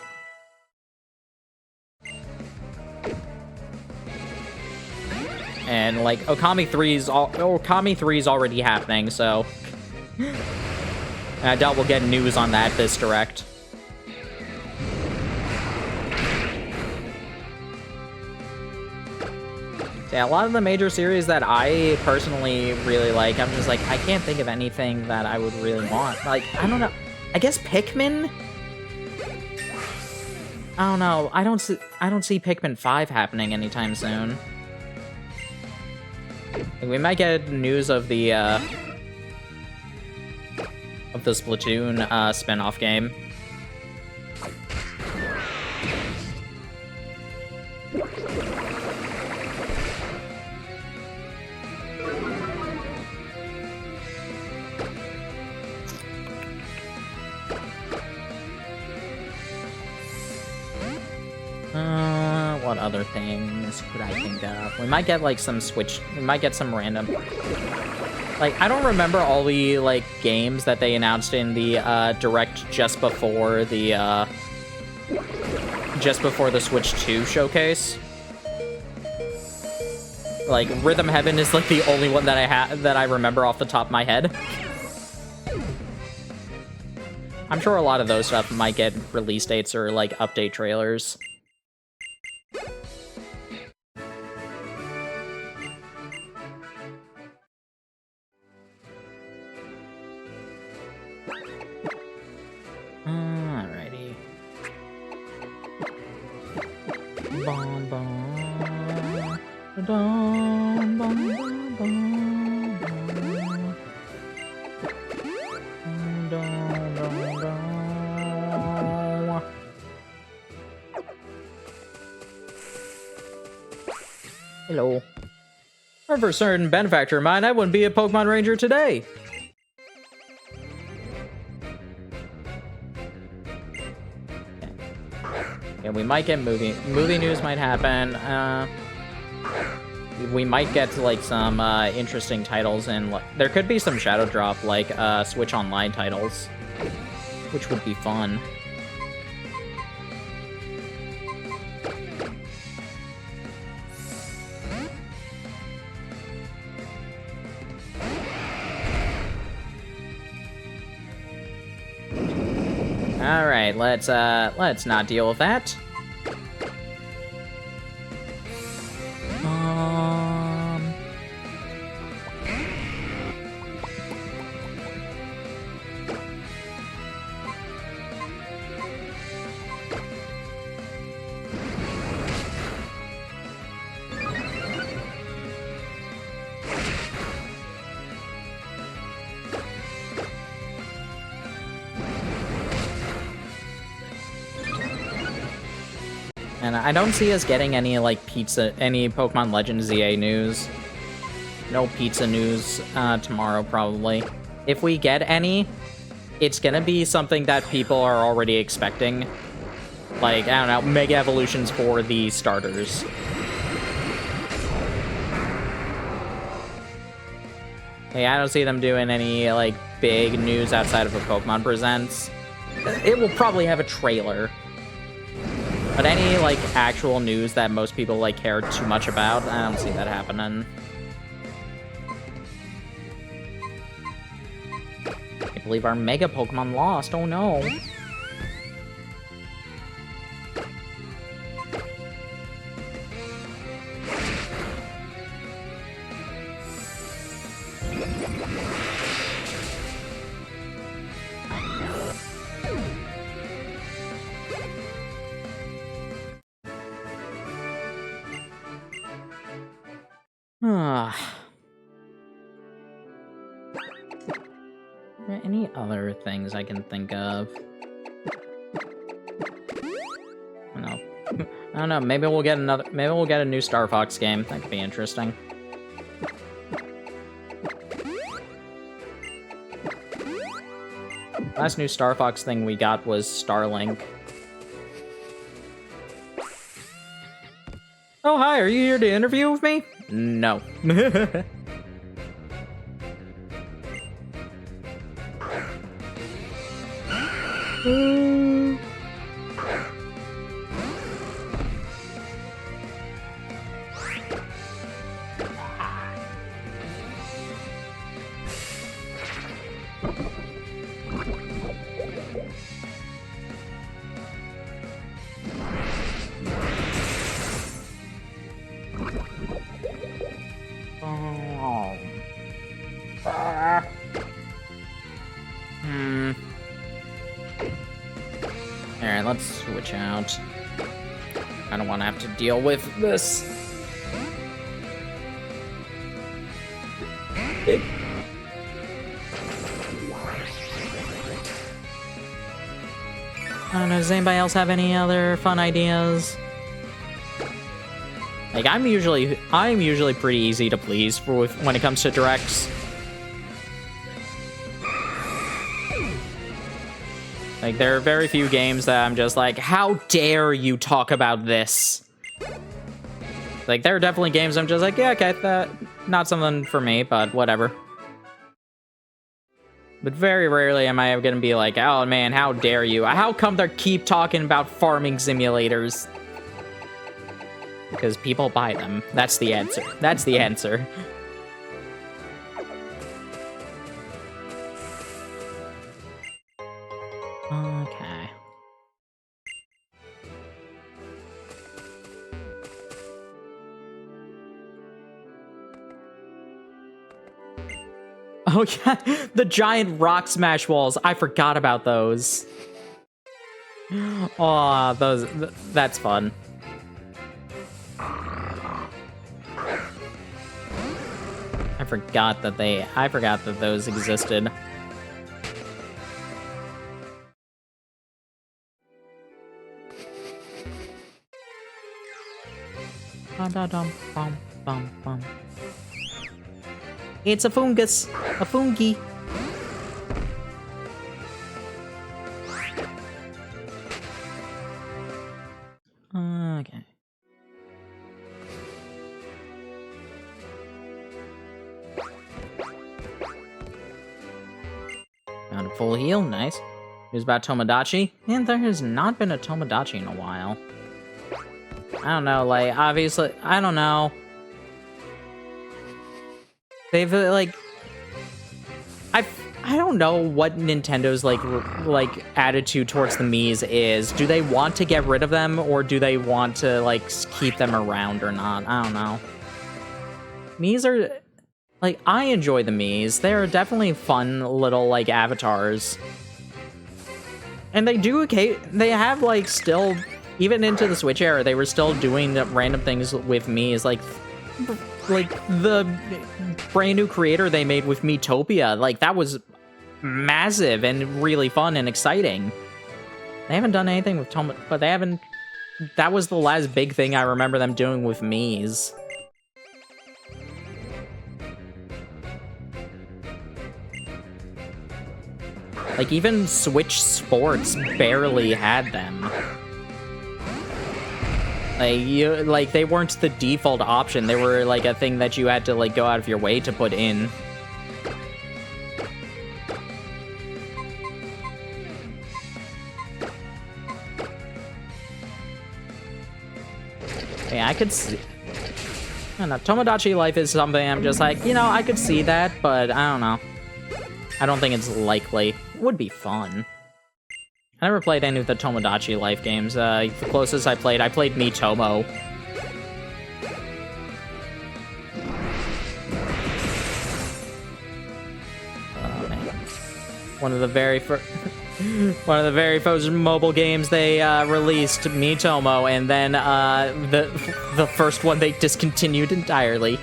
And, like, Okami 3's already happening, so... I doubt we'll get news on that this direct. Yeah, a lot of the major series that I personally really like, I'm just like, I can't think of anything that I would really want. Like, I don't know. I guess Pikmin? I don't know. I don't see Pikmin 5 happening anytime soon. We might get news of the Splatoon spin-off game. What other things could I think of? We might get like some Switch. We might get some random. Like, I don't remember all the like games that they announced in the direct just before the Switch 2 showcase. Like, Rhythm Heaven is like the only one that I remember off the top of my head. I'm sure a lot of those stuff might get release dates or like update trailers. Alrighty. Bom, bom. Dum, bum, bum, bum, bum. Dum, dum, dum. Hello. Or for a certain benefactor of mine, I wouldn't be a Pokemon Ranger today. Yeah, we might get movie news might happen. We might get to like some interesting titles, and there could be some Shadow Drop like Switch Online titles, which would be fun. All right, let's not deal with that. And I don't see us getting any, like, any Pokemon Legends ZA news. No pizza news tomorrow, probably. If we get any, it's gonna be something that people are already expecting. Like, I don't know, Mega Evolutions for the starters. Hey, I don't see them doing any, like, big news outside of a Pokemon Presents. It will probably have a trailer. But any, like, actual news that most people, like, care too much about, I don't see that happening. I believe our Mega Pokemon lost, oh no. Any other things I can think of? I don't know. Maybe we'll get another. Maybe we'll get a new Star Fox game. That could be interesting. Last new Star Fox thing we got was Starlink. Oh, hi, are you here to interview with me? No. Alright, let's switch out. I don't want to have to deal with this. I don't know, does anybody else have any other fun ideas? Like, I'm usually pretty easy to please when it comes to directs. Like, there are very few games that I'm just like, how dare you talk about this? Like, there are definitely games I'm just like, yeah, okay, that not something for me, but whatever. But very rarely am I gonna be like, oh man, how dare you? How come they keep talking about farming simulators? Because people buy them. That's the answer. That's the answer. Okay. Oh yeah, the giant rock smash walls. I forgot about those. Oh, that's fun. I forgot that those existed. It's a fungus. A fungi. Okay. Found a full heal, nice. Here's about Tomodachi. And there has not been a Tomodachi in a while. I don't know, like, obviously, I don't know. They've, like... I don't know what Nintendo's, like, attitude towards the Miis is. Do they want to get rid of them, or do they want to, like, keep them around or not? I don't know. Miis are... Like, I enjoy the Miis. They're definitely fun little, like, avatars. And they do, they have, like, still... Even into the Switch era, they were still doing random things with Miis, like the brand new creator they made with Miitopia. Like, that was massive and really fun and exciting. They haven't done anything with but they haven't that was the last big thing I remember them doing with Mii's. Like, even Switch Sports barely had them. Like, they weren't the default option. They were, like, a thing that you had to, like, go out of your way to put in. Yeah, I could see... I don't know, Tomodachi Life is something I'm just like, you know, I could see that, but I don't know. I don't think it's likely. It would be fun. I never played any of the Tomodachi Life games. The closest I played Miitomo. Oh, man. One of the very first mobile games they released, Miitomo, and then the first one they discontinued entirely.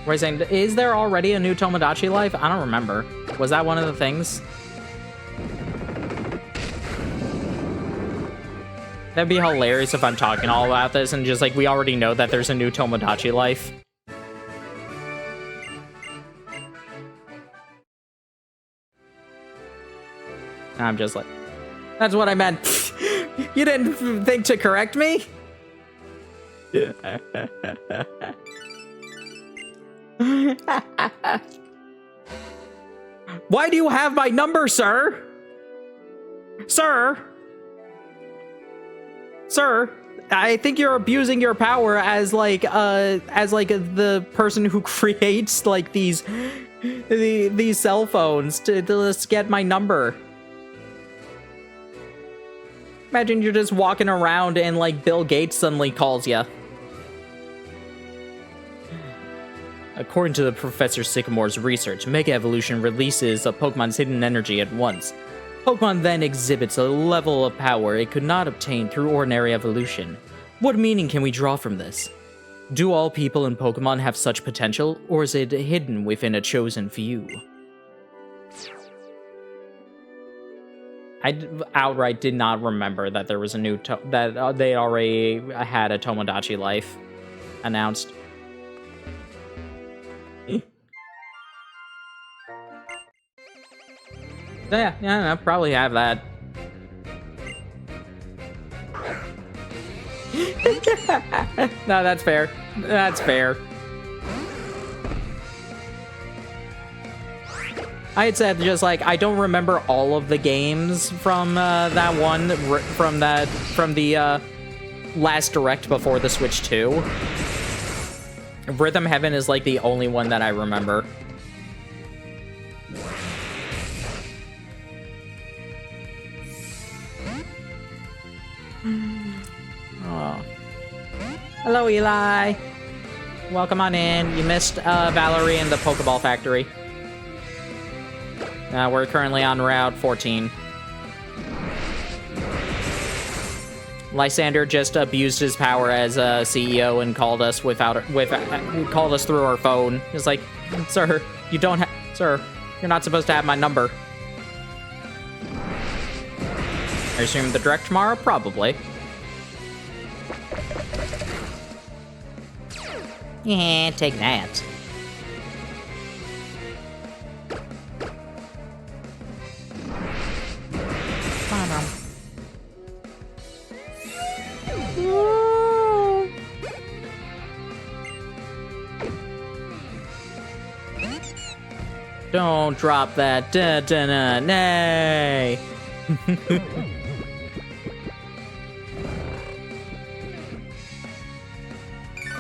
We're saying, is there already a new Tomodachi Life? I don't remember. Was that one of the things? That'd be hilarious if I'm talking all about this and just like, we already know that there's a new Tomodachi Life. I'm just like, that's what I meant. You didn't think to correct me? Why do you have my number, sir? Sir? Sir, I think you're abusing your power as the person who creates like these cell phones to just get my number. Imagine you're just walking around and like Bill Gates suddenly calls you. According to the Professor Sycamore's research, Mega Evolution releases a Pokemon's hidden energy at once. Pokemon then exhibits a level of power it could not obtain through ordinary evolution. What meaning can we draw from this? Do all people in Pokemon have such potential, or is it hidden within a chosen few? I outright did not remember that there was a new that they already had a Tomodachi Life announced. Yeah, I probably have that. No, that's fair. That's fair. I had said just like I don't remember all of the games from that one from the last direct before the Switch 2. Rhythm Heaven is like the only one that I remember. Oh. Hello, Eli. Welcome on in. You missed Valerie in the Pokeball Factory. We're currently on Route 14. Lysander just abused his power as a CEO and called us called us through our phone. It's like, sir, sir, you're not supposed to have my number. I assume the direct tomorrow? Probably. Yeah, take that. Don't drop that. Nay.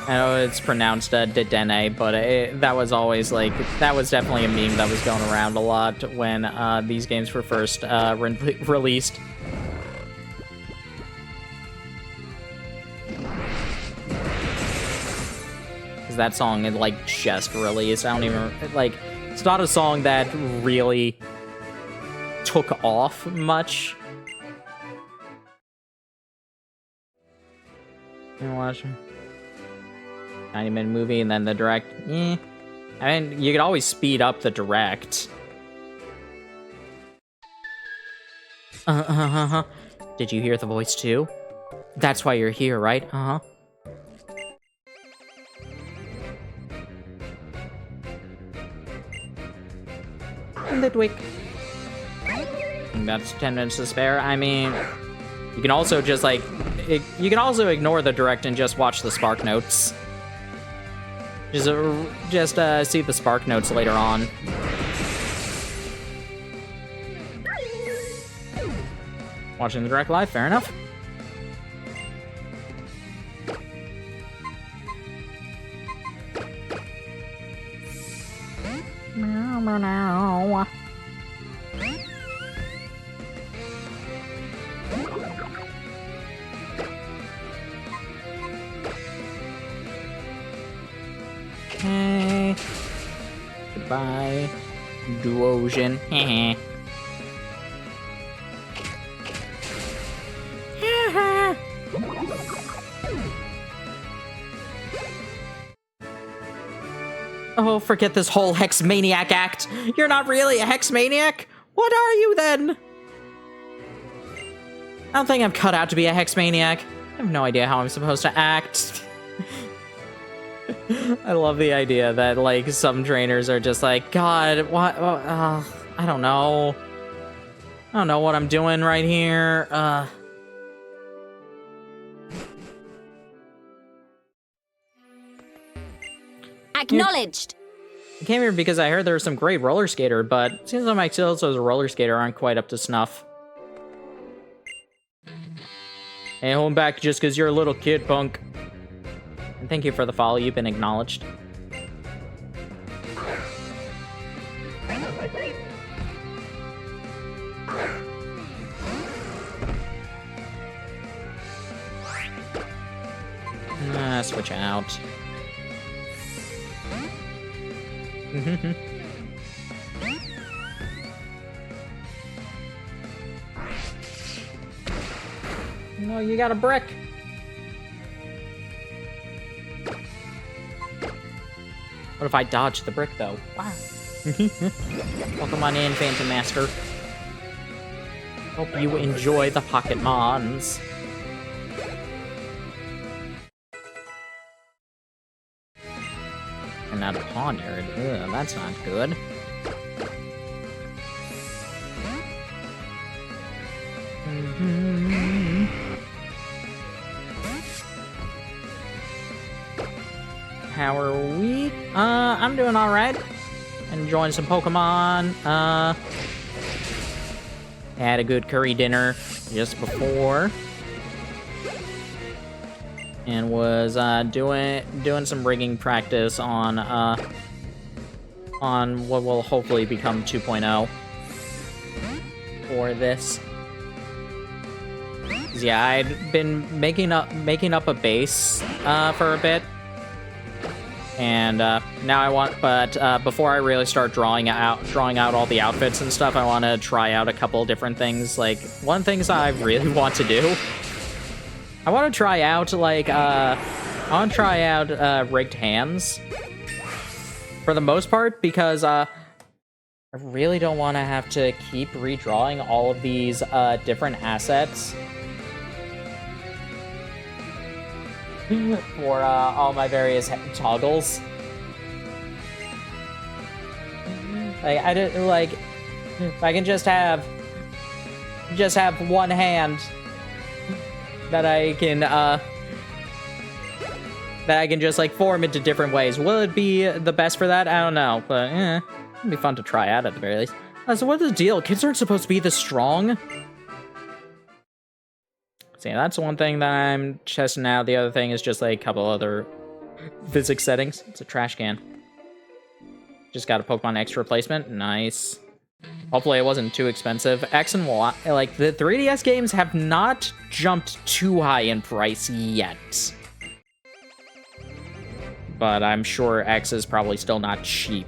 I know it's pronounced Dedenne, but that was always like, that was definitely a meme that was going around a lot when these games were first released. Because that song had like just released. I don't even, like, It's not a song that really took off much. You watch 90-minute movie and then the direct. I mean, you could always speed up the direct. Did you hear the voice too? That's why you're here, right? Lidwick. That's 10 minutes to spare. I mean, you can also just like, you can also ignore the direct and just watch the Spark Notes. Just see the Spark Notes later on. Watching the direct live, fair enough. Okay. Goodbye, Duosion. Oh, forget this whole Hex Maniac act. You're not really a Hex Maniac? What are you then? I don't think I'm cut out to be a Hex Maniac. I have no idea how I'm supposed to act. I love the idea that, like, some trainers are just like, God, what? I don't know. I don't know what I'm doing right here. Acknowledged. I came here because I heard there was some great roller skater, but it seems like my skills as a roller skater aren't quite up to snuff. Hey, hold him back just because you're a little kid, punk. And thank you for the follow. You've been acknowledged. Switch out. No, you got a brick. What if I dodge the brick, though? Wow. Welcome on in, Phantom Master. Hope you enjoy the Pocket Mons. And not a poniard. Ugh, that's not good. How are we? I'm doing alright. Enjoying some Pokemon. Had a good curry dinner just before. And was doing some rigging practice on what will hopefully become 2.0 for this. Yeah, I'd been making up a base for a bit. And now I want, but before I really start drawing out all the outfits and stuff, I want to try out a couple different things. Like, one of the things I really want to do, I want to try out rigged hands for the most part, because I really don't want to have to keep redrawing all of these different assets for all my various toggles. Like, I didn't like, if I can just have one hand that I can just like form into different ways. Will it be the best for that? I don't know, but it'd be fun to try out at the very least. So what's the deal? Kids aren't supposed to be this strong. See, that's one thing that I'm testing out. The other thing is just like a couple other physics settings. It's a trash can. Just got a Pokemon X replacement. Nice. Hopefully it wasn't too expensive. X and Y, like, the 3DS games have not jumped too high in price yet. But I'm sure X is probably still not cheap.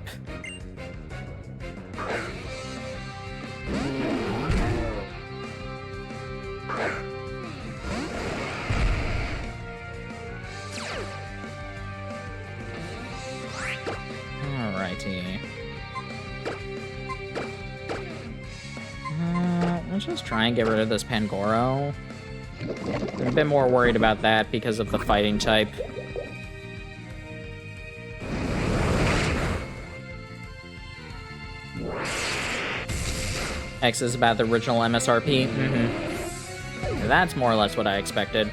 MIT. Let's just try and get rid of this Pangoro. I'm a bit more worried about that because of the fighting type. X is about the original MSRP. That's more or less what I expected.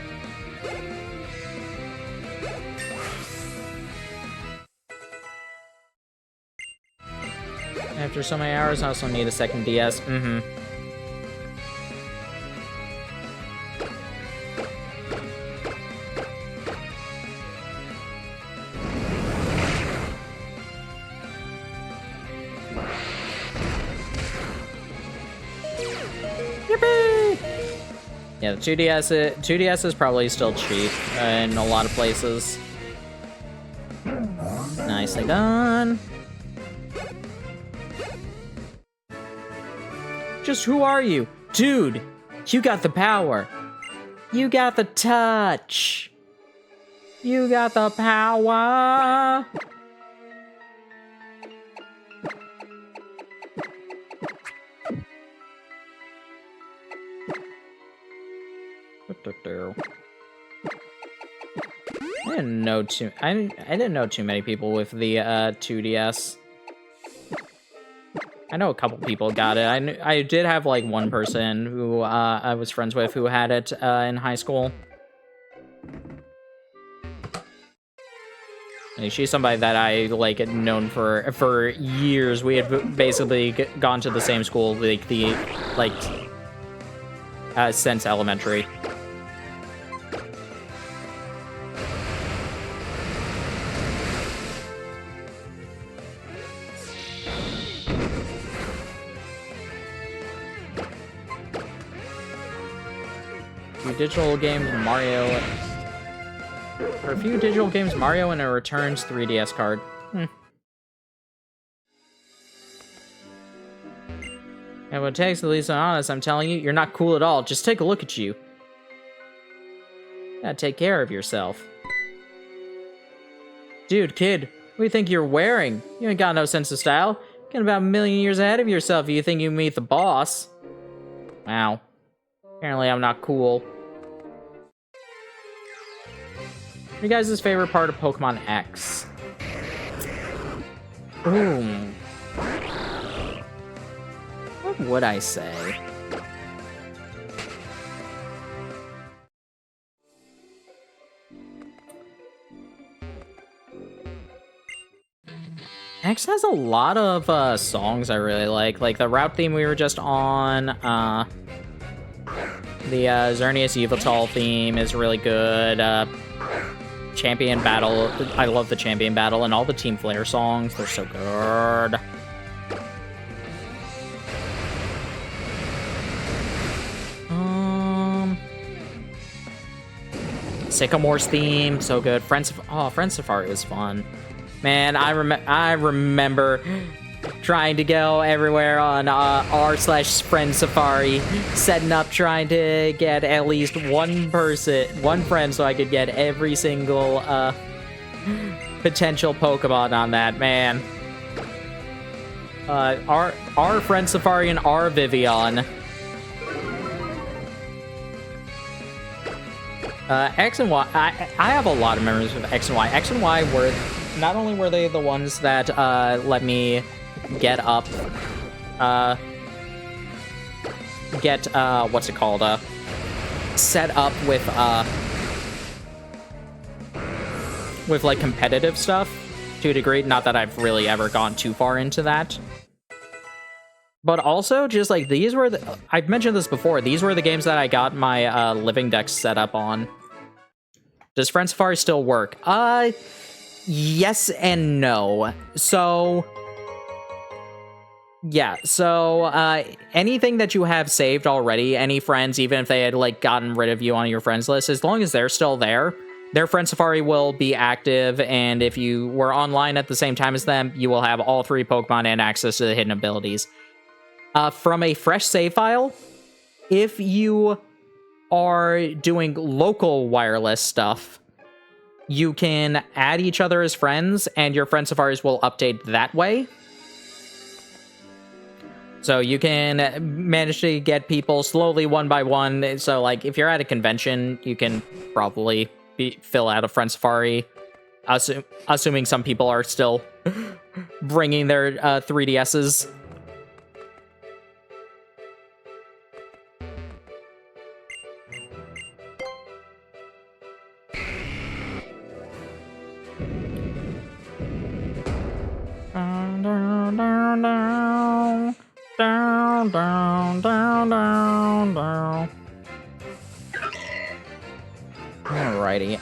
After so many hours, I also need a second DS. Yeah, the 2DS is probably still cheap in a lot of places. Nicely done. Just who are you? Dude, you got the power. You got the touch. You got the power. I didn't know too many people with the 2DS. I know a couple people got it. I did have like one person who I was friends with who had it in high school. And she's somebody that I like known for years. We had basically gone to the same school since elementary. Digital games Mario. For a few digital games Mario and it returns 3DS card. And what takes, at least I'm honest, I'm telling you, you're not cool at all. Just take a look at you. Gotta take care of yourself. Dude, kid, what do you think you're wearing? You ain't got no sense of style. Getting about a million years ahead of yourself if you think you can meet the boss. Wow. Apparently I'm not cool. What are you guys' favorite part of Pokemon X? Ooh. What would I say? X has a lot of songs I really like the route theme we were just on. The Xerneas Yveltal theme is really good. Champion Battle, I love the Champion Battle, and all the Team Flare songs, they're so good. Sycamore's theme, so good. Friends Safari is fun. Man, I remember trying to go everywhere on r/Friend Safari, setting up trying to get at least one friend so I could get every single potential Pokemon on that, man. Our Friend Safari and our Vivian. X and Y, I have a lot of memories with X and Y. X and Y were, not only were they the ones that let me get up, what's it called, set up with like competitive stuff to a degree. Not that I've really ever gone too far into that. But also, just like, these were I've mentioned this before, these were the games that I got my Living Dex set up on. Does Friend Safari still work? Yes and no. So, yeah, so anything that you have saved already, any friends, even if they had like gotten rid of you on your friends list, as long as they're still there, their Friend Safari will be active, and if you were online at the same time as them, you will have all 3 Pokemon and access to the hidden abilities. From a fresh save file, if you are doing local wireless stuff, you can add each other as friends, and your friend safaris will update that way. So you can manage to get people slowly one by one. So, like, if you're at a convention, you can probably fill out a friend safari, assuming some people are still bringing their 3DSs. Down. Alrighty.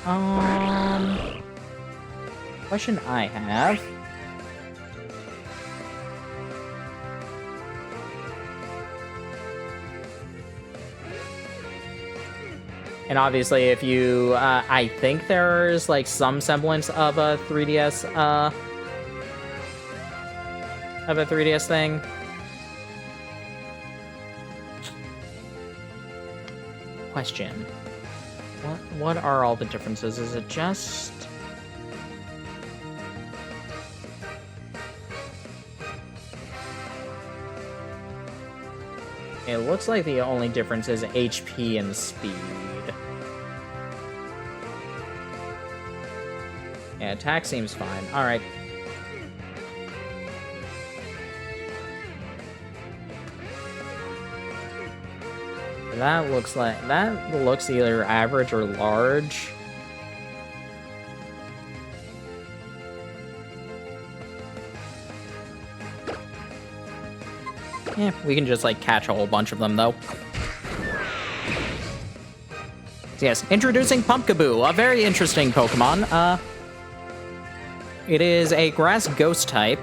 Question I have. And obviously, if you, I think there's like some semblance of a 3DS, thing. Question. What are all the differences? Is it just... It looks like the only difference is HP and speed. Yeah, attack seems fine. Alright. That looks either average or large. Yeah, we can just like catch a whole bunch of them though. So yes, introducing Pumpkaboo, a very interesting Pokemon. It is a grass ghost type.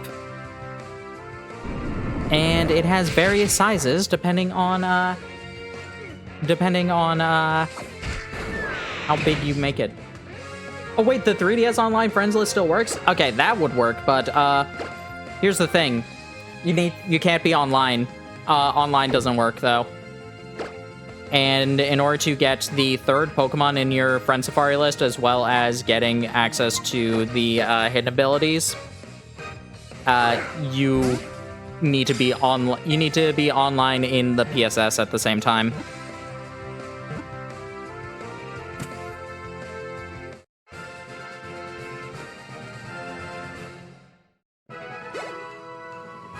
And it has various sizes depending on how big you make it. Oh wait, the 3DS Online Friends list still works? Okay, that would work, but here's the thing. You can't be online. Online doesn't work though. And in order to get the third Pokemon in your Friend Safari list, as well as getting access to the hidden abilities, you need to be online in the PSS at the same time.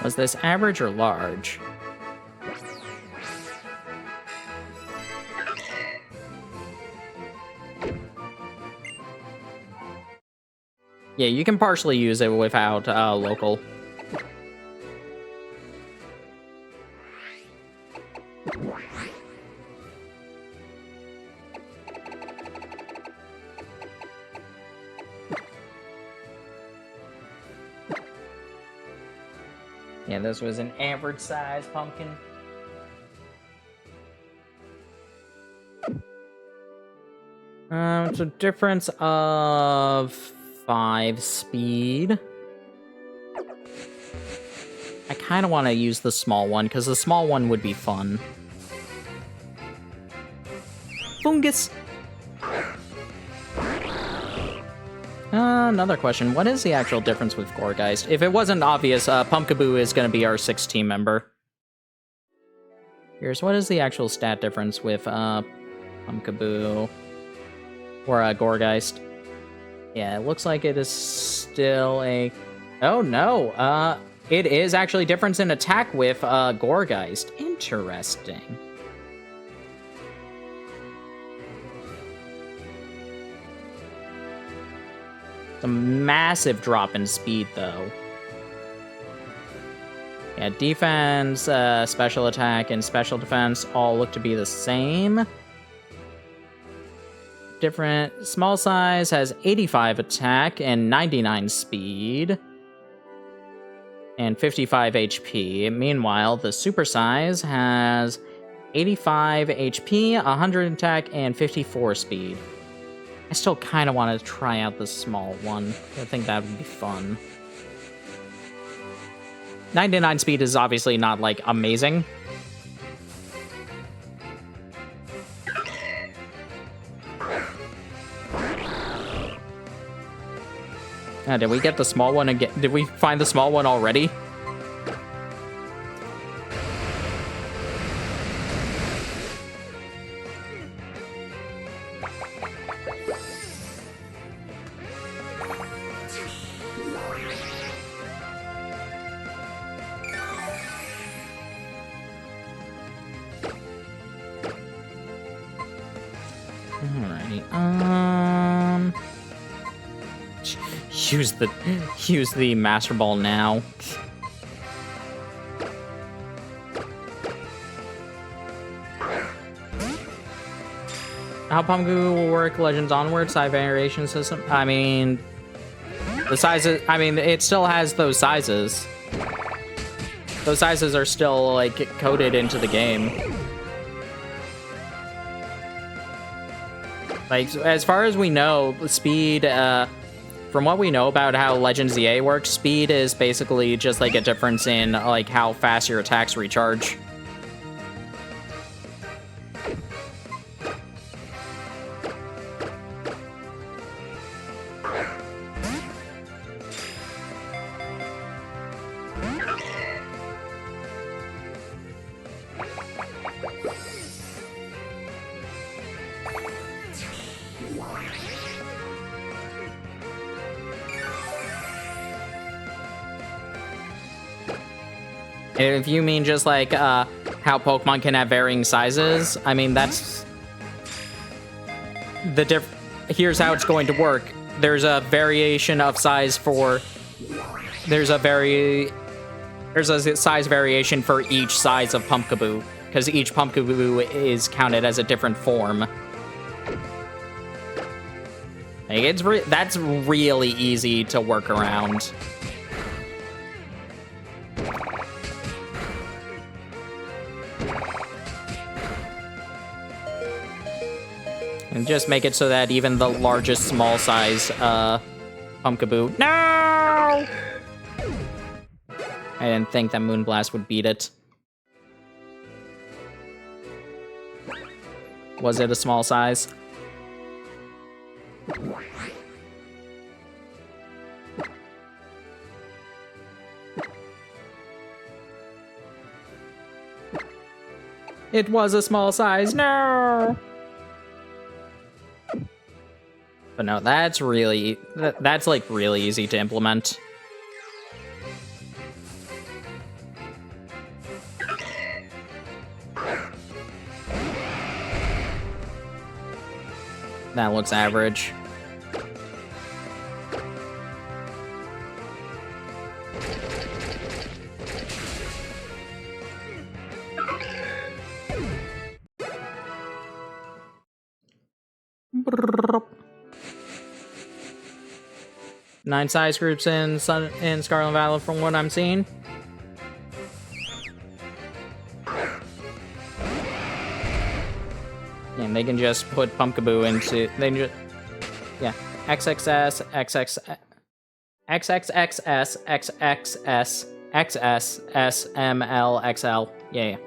Was this average or large? Yeah, you can partially use it without local. Yeah, this was an average size pumpkin. It's a difference of 5 speed. I kind of want to use the small one, because the small one would be fun. Fungus! Another question. What is the actual difference with Gourgeist? If it wasn't obvious, Pumpkaboo is going to be our 6th team member. Here's what is the actual stat difference with Pumpkaboo or Gourgeist. Yeah, it looks like it is still a... Oh, no. It is actually difference in attack with Gourgeist. Interesting. It's a massive drop in speed, though. Yeah, defense, special attack, and special defense all look to be the same. Different. Small size has 85 attack and 99 speed. And 55 HP. Meanwhile, the super size has 85 HP, 100 attack, and 54 speed. I still kind of want to try out the small one. I think that would be fun. 99 speed is obviously not, like, amazing. Did we get the small one again? Did we find the small one already? Alrighty, use the Master Ball now. How Pumpkin will work Legends Onward side variation system? I mean, the sizes. I mean, it still has those sizes. Those sizes are still like coded into the game. Like, as far as we know, speed, from what we know about how Legends ZA works, speed is basically just like a difference in like how fast your attacks recharge. If you mean just like how Pokemon can have varying sizes, I mean that's the here's how it's going to work. There's a variation of size for there's a size variation for each size of Pumpkaboo, because each Pumpkaboo is counted as a different form. Like that's really easy to work around. And just make it so that even the largest small size Pumpkaboo. No! I didn't think that Moonblast would beat it. Was it a small size? It was a small size. No! But no, that's really, that's like really easy to implement. That looks average. Nine size groups in Scarlet Valley from what I'm seeing. And they can just put Pumpkaboo into, they just, yeah, XXS, XX, XXXS, XXS, XS, SML, XL, yeah.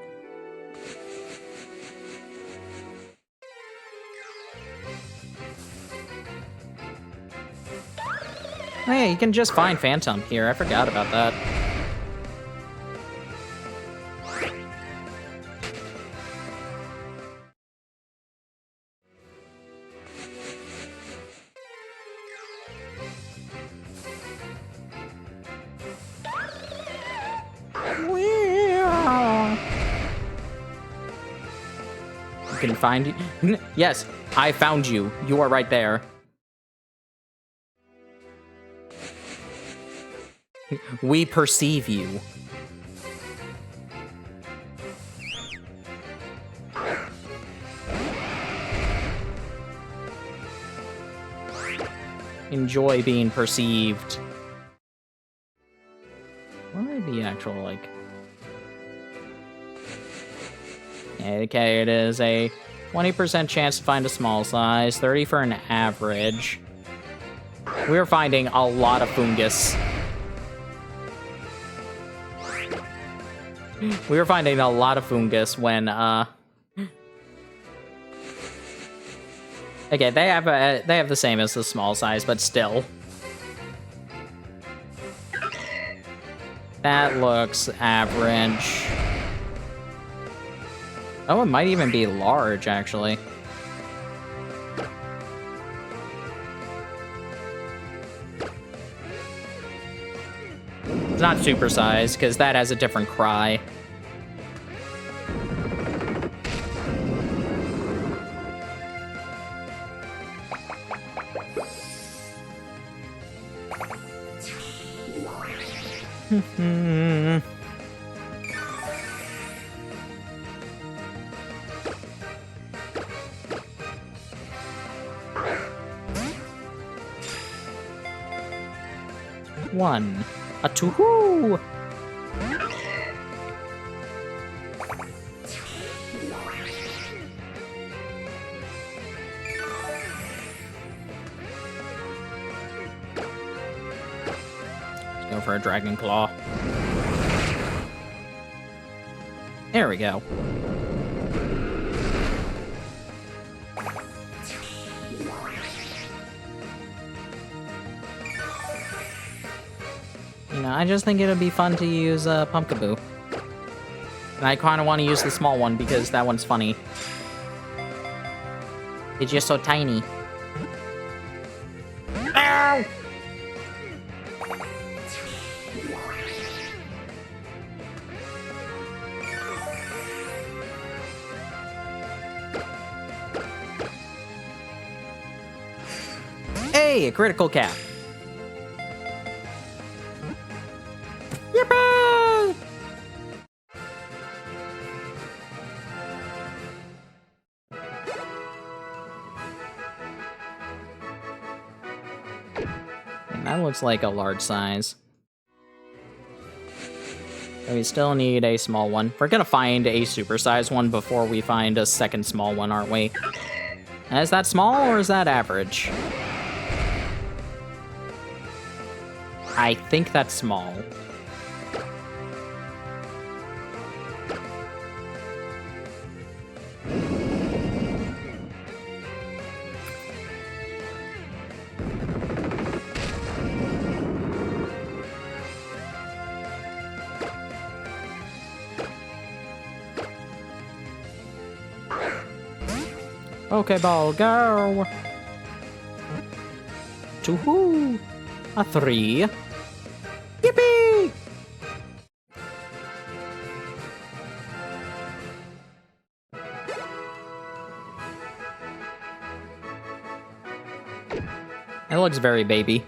Oh yeah, you can just find Phantom here. I forgot about that. You can find you. Yes, I found you. You are right there. We perceive you. Enjoy being perceived. What would be actual, like... Okay, it is a 20% chance to find a small size, 30 for an average. We're finding a lot of fungus. We were finding a lot of fungus when, okay, they have the same as the small size, but still. That looks average. Oh, it might even be large, actually. It's not supersized, because that has a different cry. One. A two-hoo! Let's go for a Dragon Claw. There we go. You know, I just think it'd be fun to use Pumpkaboo. And I kind of want to use the small one because that one's funny. It's just so tiny. Ow! Hey, a critical cap. Yippee! And that looks like a large size. So we still need a small one. We're gonna find a supersized one before we find a second small one, aren't we? Is that small or is that average? I think that's small. Pokeball, go! Two-hoo! A 3. Yippee! It looks very baby.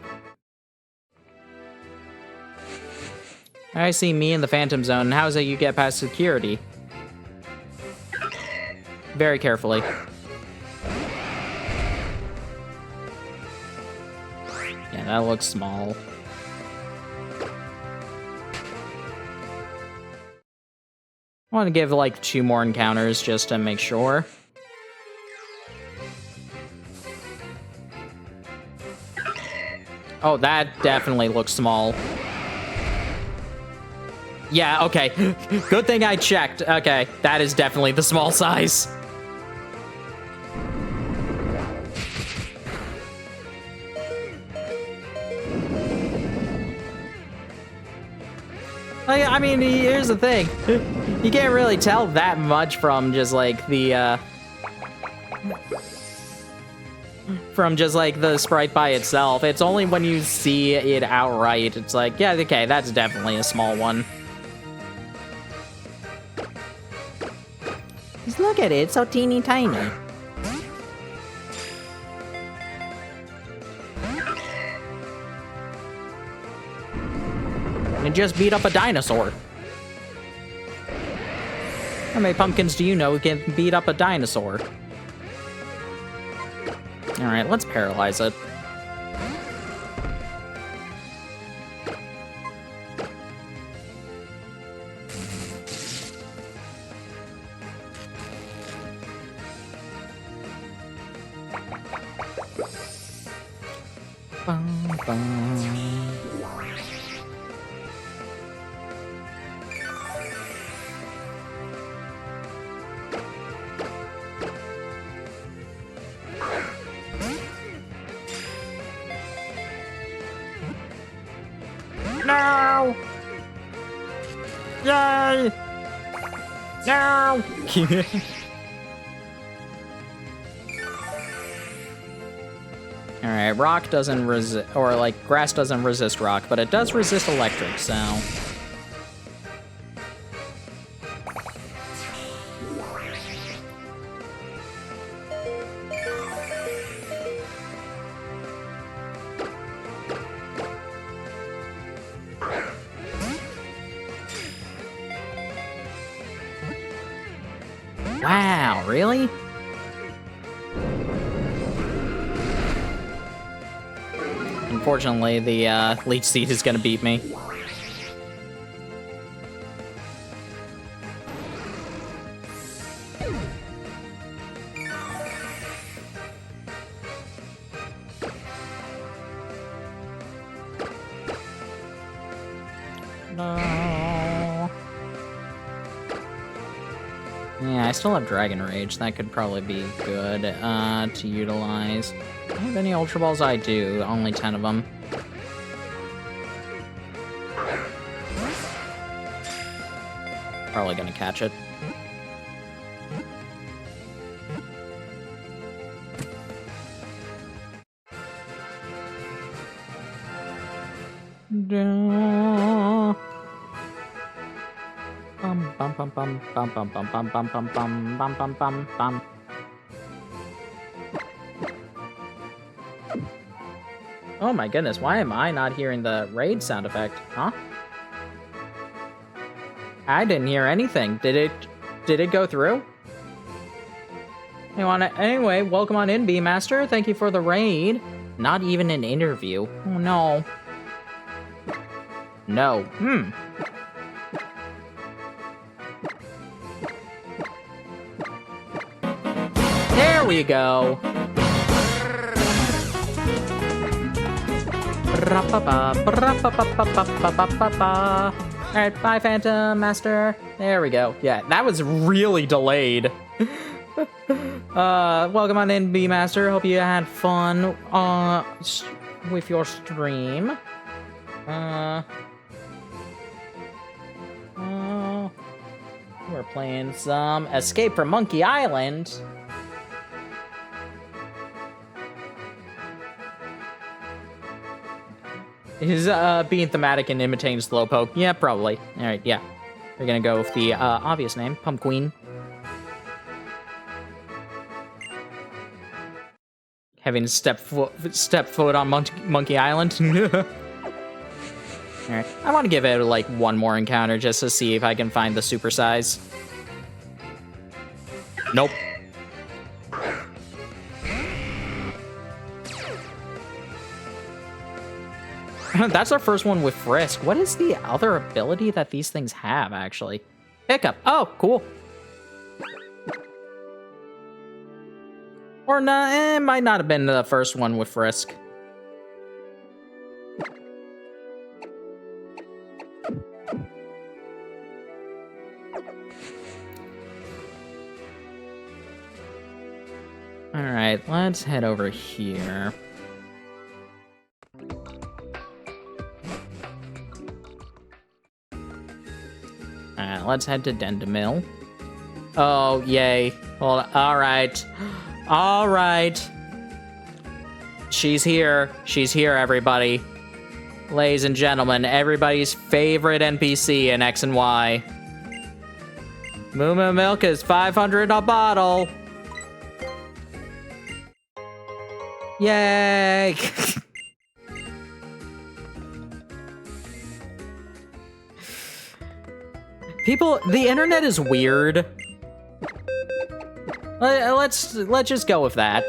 I see me in the Phantom Zone. How is it you get past security? Very carefully. Yeah, that looks small. I want to give like 2 more encounters just to make sure. Oh, that definitely looks small. Yeah, okay. Good thing I checked. Okay, that is definitely the small size. I mean, here's the thing. You can't really tell that much from just like the sprite by itself. It's only when you see it outright, it's like, yeah, okay, that's definitely a small one. Just look at it, it's so teeny tiny. And just beat up a dinosaur. How many pumpkins do you know can beat up a dinosaur? Alright, let's paralyze it. Bum, bum. No! Yay! No! Alright, rock doesn't resist, or like, grass doesn't resist rock, but it does resist electric, so... Wow, really? Unfortunately, the leech seed is gonna beat me. No. Yeah, I still have Dragon Rage. That could probably be good to utilize. Do I have any Ultra Balls? I do. Only 10 of them. Probably gonna catch it. Bum bum bum bum bum bum bum bum bum bum bum bum bum bum bum. Oh my goodness, why am I not hearing the raid sound effect? Huh? I didn't hear anything. Did it go through? Anyway, welcome on in, Beemaster. Thank you for the raid. Not even an interview. Oh no. No. There we go. Alright, bye, Phantom Master. There we go. Yeah, that was really delayed. Welcome on in, Beemaster. Hope you had fun with your stream. We're playing some Escape from Monkey Island. Is being thematic and imitating Slowpoke? Yeah, probably. Alright, yeah. We're gonna go with the obvious name, Pumpqueen. Having step foot on Monkey Island. Alright, I want to give it like one more encounter just to see if I can find the supersize. Nope. That's our first one with Frisk. What is the other ability that these things have, actually? Pickup. Oh, cool. Or not, it might not have been the first one with Frisk. Alright, let's head over here. Alright, let's head to Dendemil. Oh, yay. Hold on. Alright. Alright. She's here. She's here, everybody. Ladies and gentlemen, everybody's favorite NPC in X and Y. Moo Moo Milk is 500 a bottle. Yay! People, the internet is weird. Let's just go with that.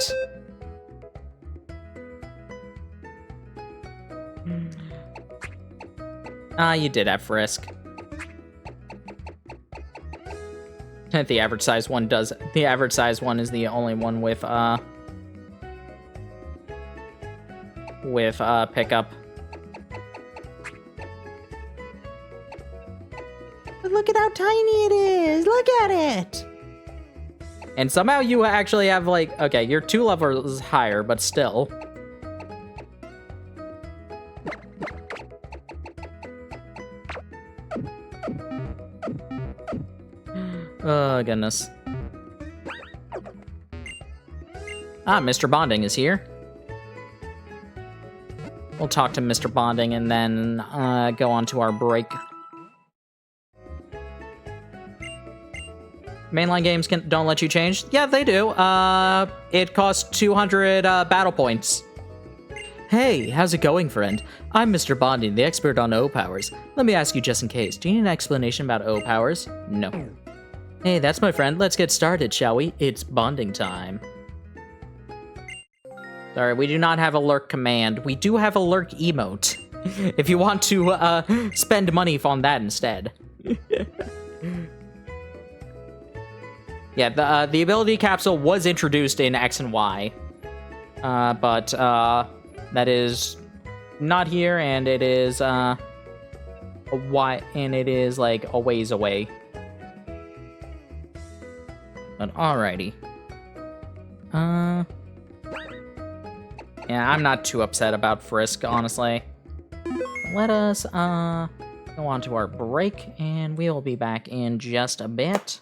You did have Frisk. The average size one does. The average size one is the only one with pickup. But look at how tiny it is. Look at it. And somehow you actually have like, okay, you're 2 levels higher, but still. Oh, goodness. Ah, Mr. Bonding is here. We'll talk to Mr. Bonding and then go on to our break. Mainline games don't let you change? Yeah, they do. It costs 200 battle points. Hey, how's it going, friend? I'm Mr. Bonding, the expert on O powers. Let me ask you just in case, do you need an explanation about O powers? No. Hey, that's my friend. Let's get started, shall we? It's bonding time. Sorry, we do not have a lurk command. We do have a lurk emote. If you want to spend money on that instead. Yeah, the ability capsule was introduced in X and Y. But that is not here, and it is a like a ways away. But alrighty. Yeah, I'm not too upset about Frisk, honestly. Let us go on to our break, and we will be back in just a bit.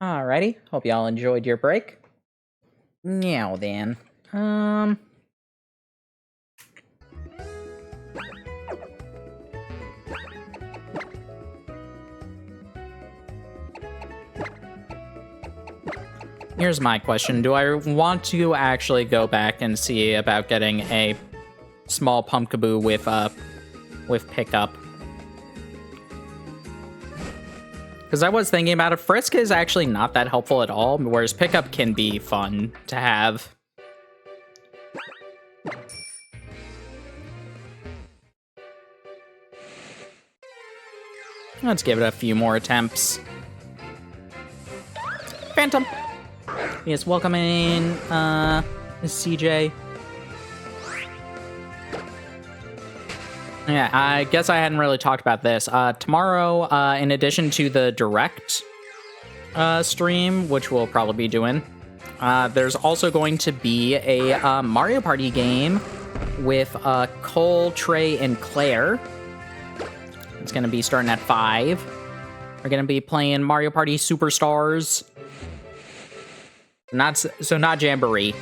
Alrighty, hope y'all enjoyed your break. Now then, here's my question. Do I want to actually go back and see about getting a small Pumpkaboo with pickup? Because I was thinking about it, Frisk is actually not that helpful at all, whereas pickup can be fun to have. Let's give it a few more attempts. Phantom! Yes, welcome in, CJ. Yeah, I guess I hadn't really talked about this. Tomorrow, in addition to the direct stream, which we'll probably be doing, there's also going to be a Mario Party game with Cole, Trey, and Claire. It's going to be starting at 5. We're going to be playing Mario Party Superstars. Not Jamboree.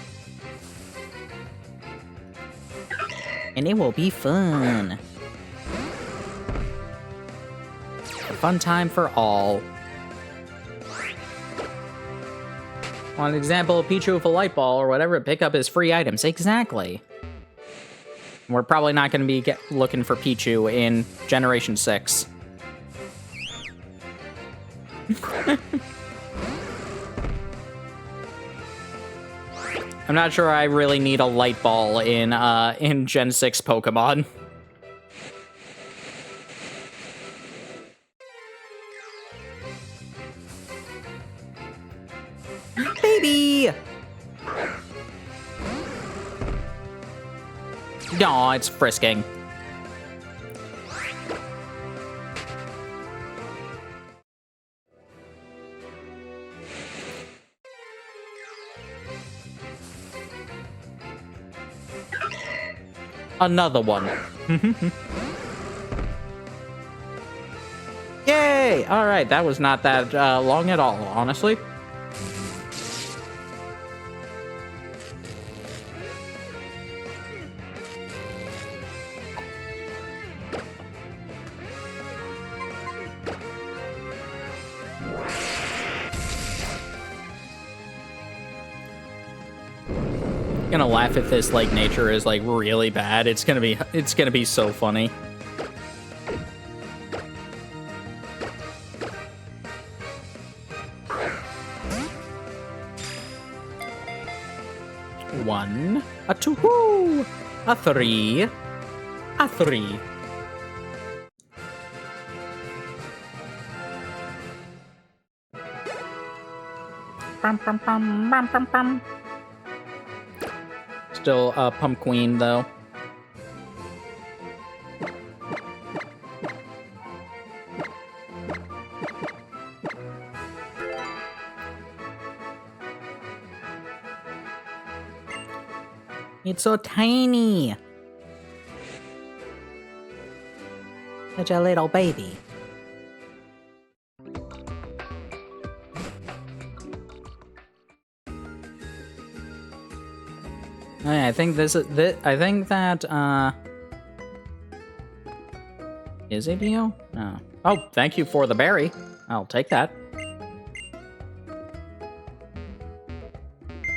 And it will be fun. A fun time for all. On an example, Pichu with a light ball or whatever, pick up his free items. Exactly. We're probably not going to be looking for Pichu in Generation 6. I'm not sure I really need a light ball in Gen 6 Pokemon. Baby! Aw, it's frisking. Another one. Yay! Alright, that was not that long at all, honestly. Gonna laugh if this like nature is like really bad. It's gonna be so funny. One, a two, a three, a three. Bum, bum, bum, bum, bum, bum. Still Pump Queen, though. It's so tiny. Such a little baby. I think I think that, is it Dio? No. Oh, thank you for the berry. I'll take that.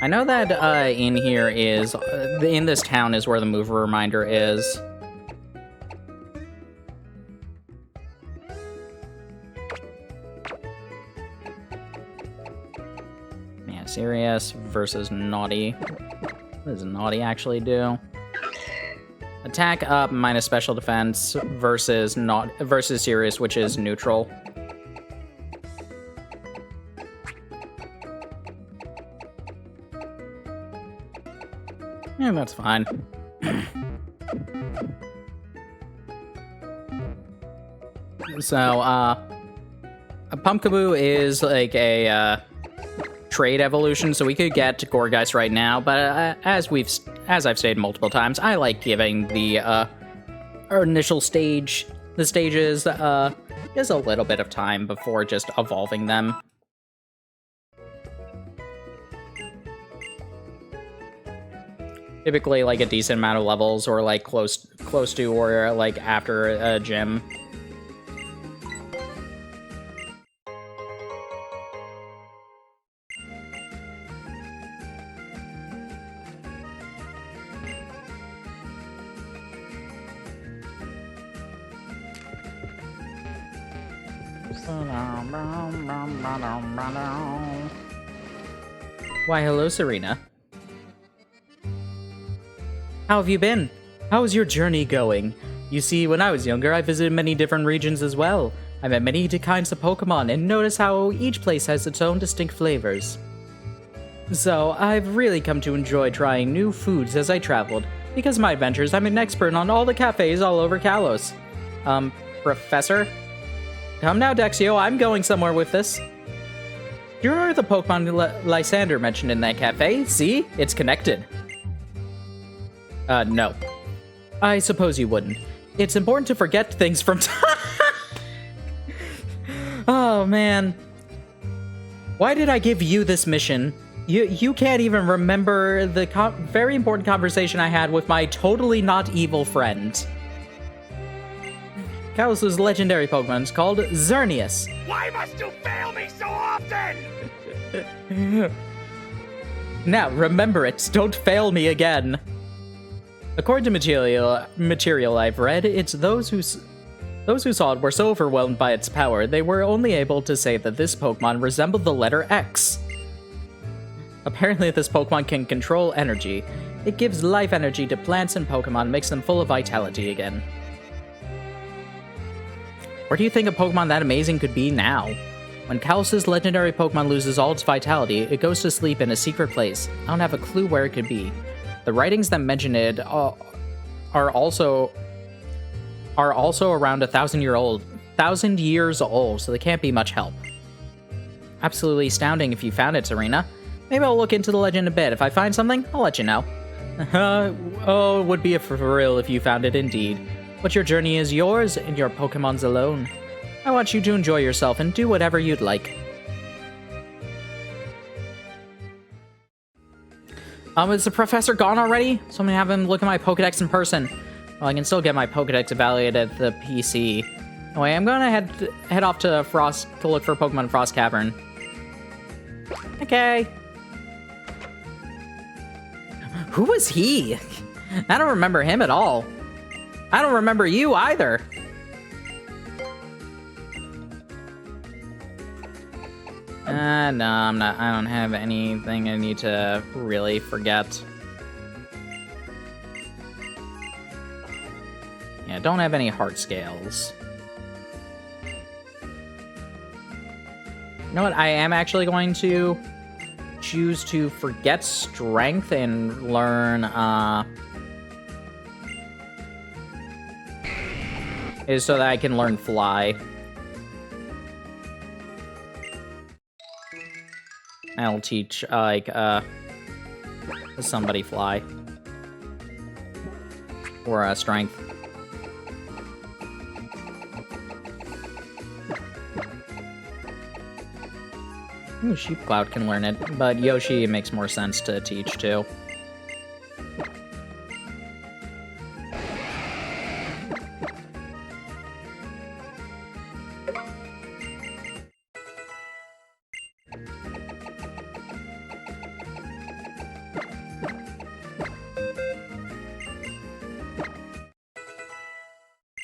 I know that, in here is, in this town is where the mover reminder is. Yeah, Serious versus Naughty. What does Naughty actually do? Attack up minus special defense versus Serious, which is neutral. Yeah, that's fine. So, a Pumpkaboo is like a trade evolution, so we could get Gorgeist right now, but as I've stated multiple times, I like giving the our initial stages just a little bit of time before just evolving them. Typically, like, a decent amount of levels, or, like, close to, or, like, after a gym. Why, hello, Serena. How have you been? How is your journey going? You see, when I was younger, I visited many different regions as well. I met many kinds of Pokemon, and noticed how each place has its own distinct flavors. So, I've really come to enjoy trying new foods as I traveled. Because of my adventures, I'm an expert on all the cafes all over Kalos. Professor? Come now, Dexio, I'm going somewhere with this. Do you remember the Pokemon Lysander mentioned in that cafe? See? It's connected. No. I suppose you wouldn't. It's important to forget things from time. Oh, man. Why did I give you this mission? You can't even remember the very important conversation I had with my totally not evil friend. Kalos' legendary Pokemon is called Xerneas. Why must you fail me so often? Now, remember it. Don't fail me again. According to material I've read, it's those who saw it were so overwhelmed by its power, they were only able to say that this Pokemon resembled the letter X. Apparently, this Pokemon can control energy. It gives life energy to plants and Pokemon, makes them full of vitality again. Where do you think a Pokemon that amazing could be now? When Kalos' legendary Pokemon loses all its vitality, it goes to sleep in a secret place. I don't have a clue where it could be. The writings that mention it are also around 1,000 years old, so they can't be much help. Absolutely astounding if you found it, Serena. Maybe I'll look into the legend a bit. If I find something, I'll let you know. Oh, it would be a thrill if you found it indeed. But your journey is yours, and your Pokemon's alone. I want you to enjoy yourself and do whatever you'd like. Is the professor gone already? So I'm gonna have him look at my Pokedex in person. Well, I can still get my Pokedex evaluated at the PC. Anyway, I'm gonna head off to Frost to look for Pokemon Frost Cavern. Okay. Who was he? I don't remember him at all. I don't remember you either. No, I'm not. I don't have anything I need to really forget. Yeah, don't have any heart scales. You know what? I am actually going to choose to forget strength and learn, is so that I can learn fly. I'll teach, somebody fly. Or, strength. Ooh, Sheepcloud can learn it, but Yoshi makes more sense to teach, too.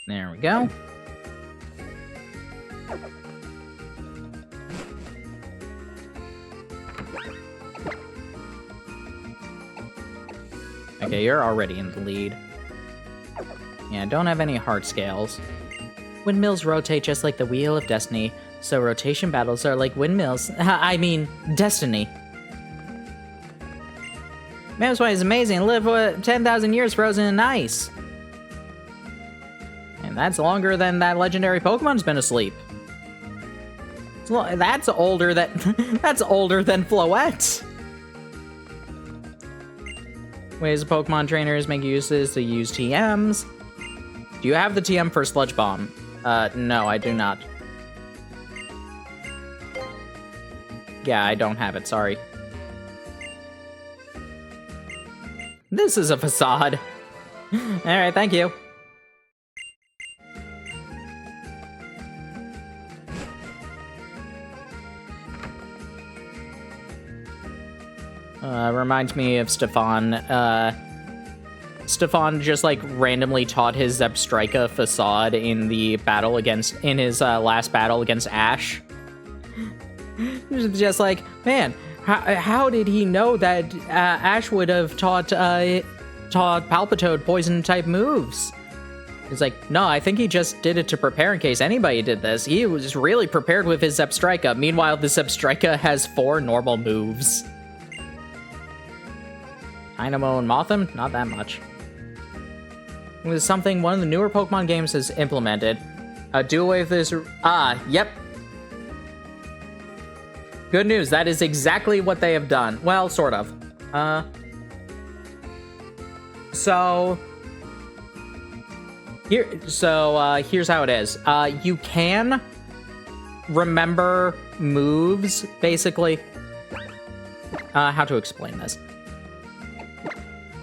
There we go. Okay, you're already in the lead. Yeah, don't have any heart scales. Windmills rotate just like the Wheel of Destiny, so rotation battles are like windmills. I mean, destiny. Man, that's why it's amazing. Live 10,000 years frozen in ice. And that's longer than that legendary Pokemon's been asleep. That's older than that's older than Floette. Ways Pokemon trainers make uses to use TMs. Do you have the TM for Sludge Bomb? No, I do not. Yeah, I don't have it, sorry. This is a facade. Alright, thank you. Reminds me of Stefan. Stefan just like randomly taught his Zebstrika facade in the battle in his last battle against Ash. Just like, man, how did he know that Ash would have taught Palpitoad poison type moves? He's like, no, I think he just did it to prepare in case anybody did this. He was really prepared with his Zebstrika. Meanwhile, the Zebstrika has 4 normal moves. Dynamo and Mothim? Not that much. It was something one of the newer Pokemon games has implemented. Do away with this... yep. Good news, that is exactly what they have done. Well, sort of. Here's how it is. You can remember moves, basically. How to explain this?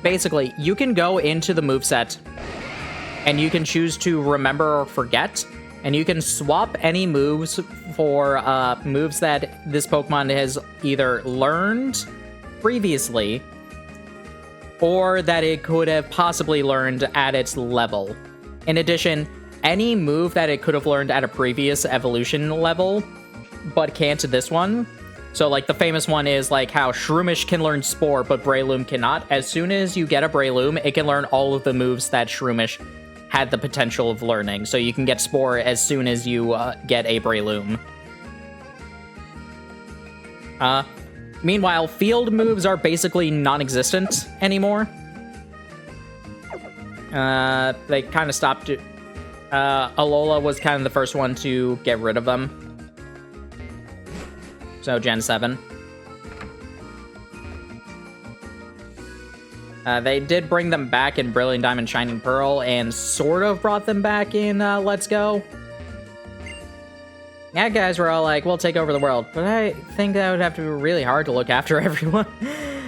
Basically, you can go into the moveset, and you can choose to remember or forget, and you can swap any moves for moves that this Pokemon has either learned previously, or that it could have possibly learned at its level. In addition, any move that it could have learned at a previous evolution level, but can't to this one. So, like, the famous one is, like, how Shroomish can learn Spore, but Breloom cannot. As soon as you get a Breloom, it can learn all of the moves that Shroomish had the potential of learning. So you can get Spore as soon as you get a Breloom. Meanwhile, field moves are basically non-existent anymore. They kind of stopped... Alola was kind of the first one to get rid of them. So, Gen 7. They did bring them back in Brilliant Diamond Shining Pearl, and sort of brought them back in Let's Go. Yeah, guys were all like, we'll take over the world. But I think that would have to be really hard to look after everyone.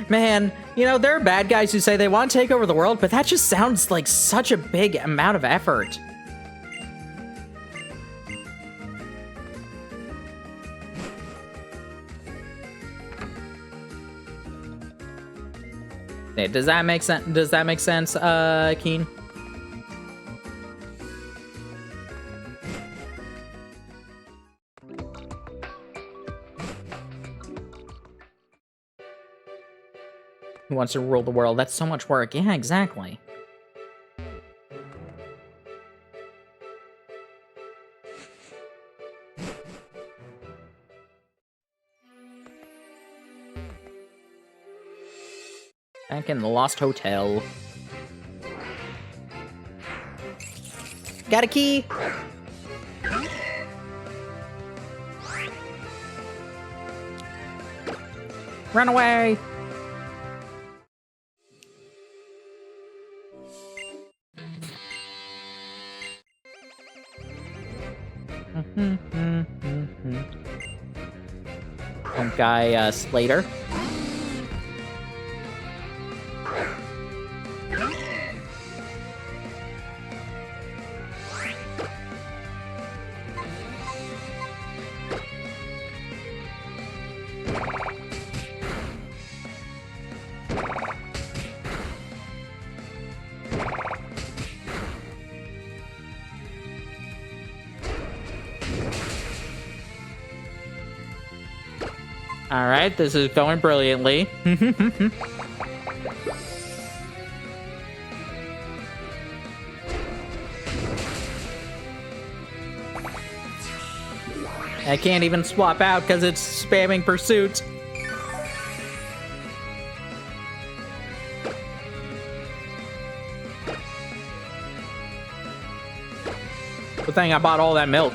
Man, you know, there are bad guys who say they want to take over the world, but that just sounds like such a big amount of effort. Hey, does that make sense? Does that make sense, Keen? Who wants to rule the world? That's so much work. Yeah, exactly. Back in the Lost Hotel. Got a key! Run away! Punk guy, Slater. Alright, this is going brilliantly. I can't even swap out because it's spamming pursuit. Good thing I bought all that milk.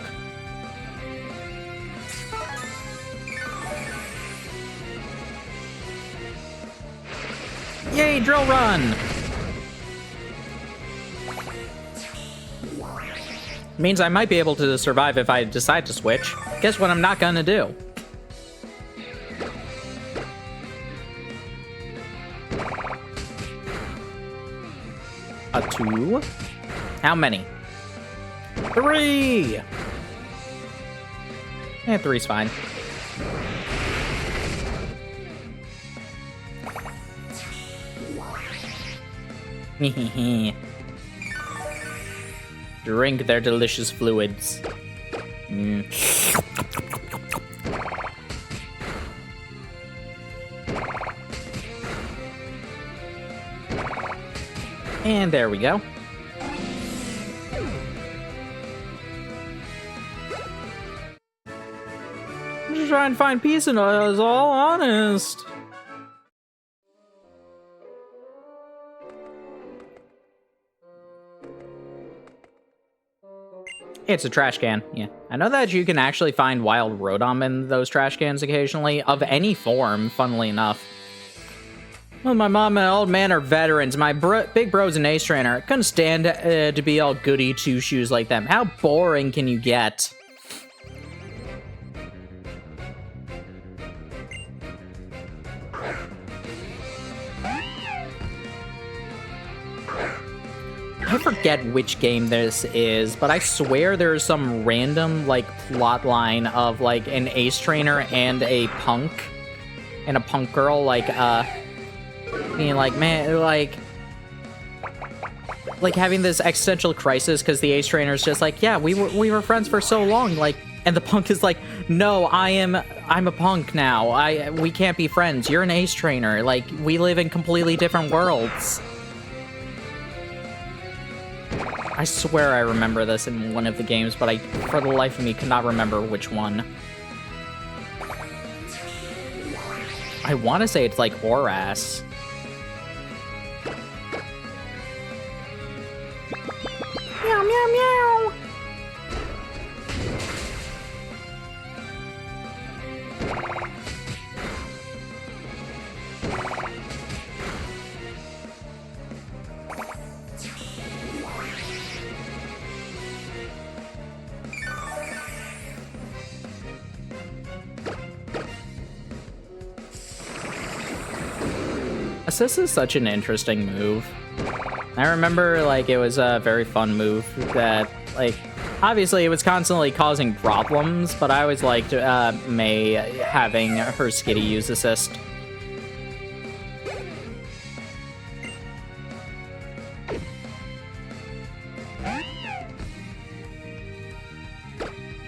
Yay, drill run! Means I might be able to survive if I decide to switch. Guess what I'm not gonna do? A 2. How many? 3! Yeah, 3's fine. Drink their delicious fluids. And there we go. I'm just trying to find peace in us, all honest. It's a trash can, yeah. I know that you can actually find wild Rotom in those trash cans occasionally, of any form, funnily enough. Well, my mom and old man are veterans. My big bro's an ace trainer. I couldn't stand to be all goody two-shoes like them. How boring can you get? I forget which game this is, but I swear there's some random, like, plot line of, like, an ace trainer and a punk girl, like, being like, man, like having this existential crisis because the ace trainer's just like, yeah, we were friends for so long, like, and the punk is like, no, I'm a punk now. We can't be friends. You're an ace trainer. Like, we live in completely different worlds. I swear I remember this in one of the games, but I, for the life of me, cannot remember which one. I want to say it's like Oras. Meow, meow, meow! Assist is such an interesting move. I remember, like, it was a very fun move that, like, obviously it was constantly causing problems, but I always liked May having her Skitty use assist.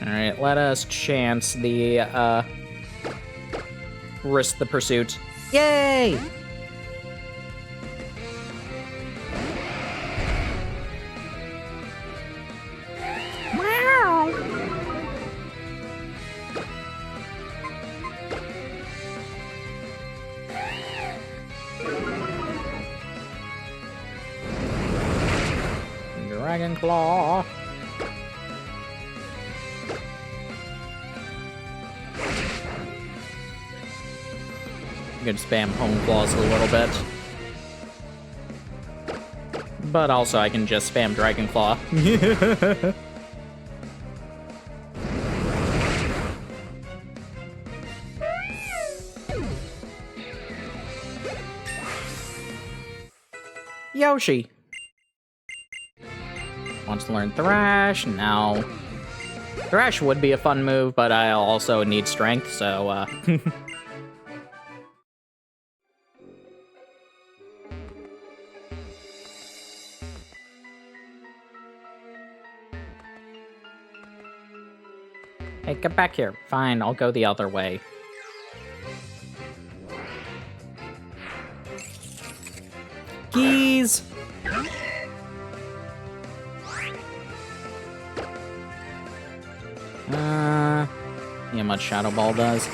Alright, let us chance the, risk the pursuit. Yay! Dragon Claw. You can spam Home Claws a little bit. But also I can just spam Dragon Claw. Yoshi wants to learn Thrash. Now, Thrash would be a fun move, but I also need strength, so, Hey, get back here. Fine, I'll go the other way. Keys! See how much Shadow Ball does.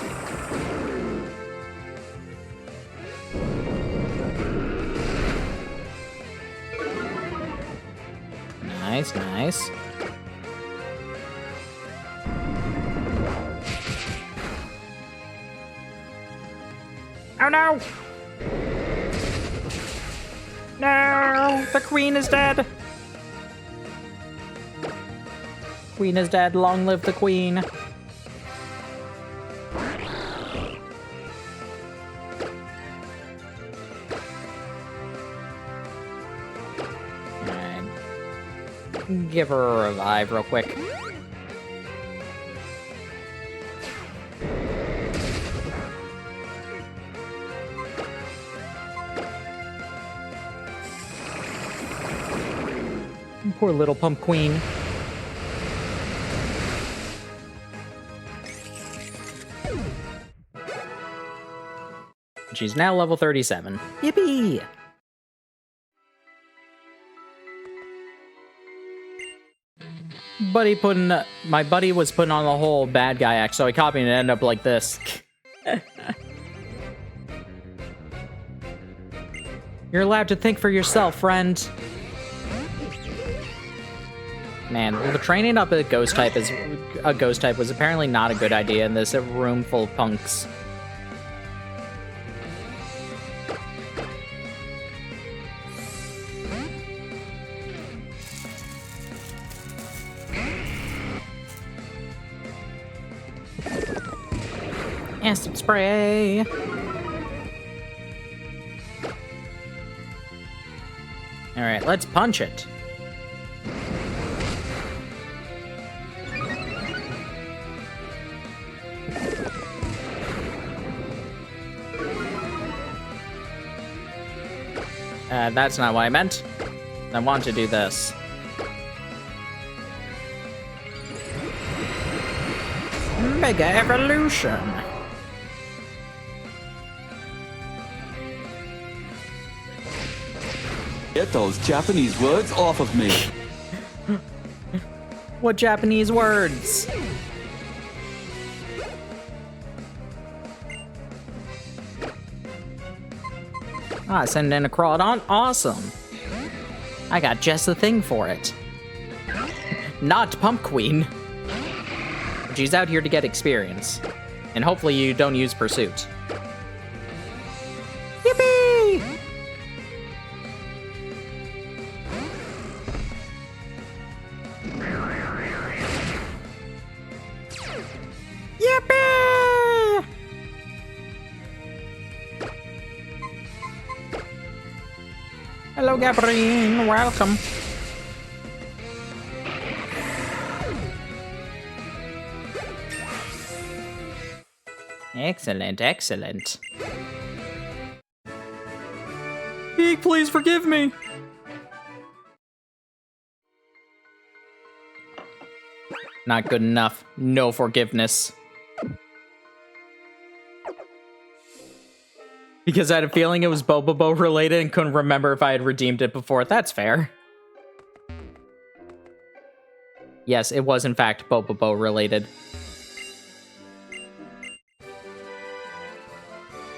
Nice, nice. Oh no! No! The queen is dead! Queen is dead, long live the queen. Alright. Give her a revive real quick. Poor little pump queen. She's now level 37. Yippee! My buddy was putting on the whole bad guy act, so I copied and it ended up like this. You're allowed to think for yourself, friend. Man, the training up a ghost type was apparently not a good idea in this room full of punks. Acid spray. All right, let's punch it. That's not what I meant. I want to do this. Mega Evolution! Get those Japanese words off of me. What Japanese words? Ah, send in a Crawdon? Awesome. I got just the thing for it. Not Pump Queen. She's out here to get experience. And hopefully you don't use Pursuit. Yippee! Yippee! Hello, Gabrielle. Welcome. Excellent, excellent. Eek, please forgive me. Not good enough. No forgiveness. Because I had a feeling it was Bobobo related and couldn't remember if I had redeemed it before. That's fair. Yes, it was in fact Bobobo related.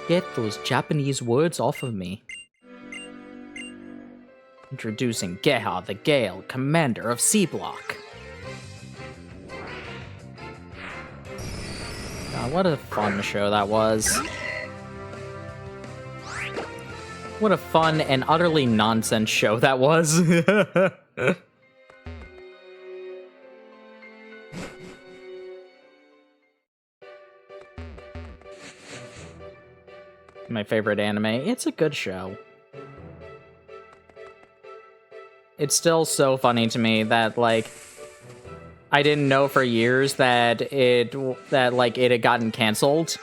Get those Japanese words off of me. Introducing Geha the Gale, commander of C-Block. God, what a fun show that was. What a fun and utterly nonsense show that was. My favorite anime. It's a good show. It's still so funny to me that, like, I didn't know for years that it had gotten canceled.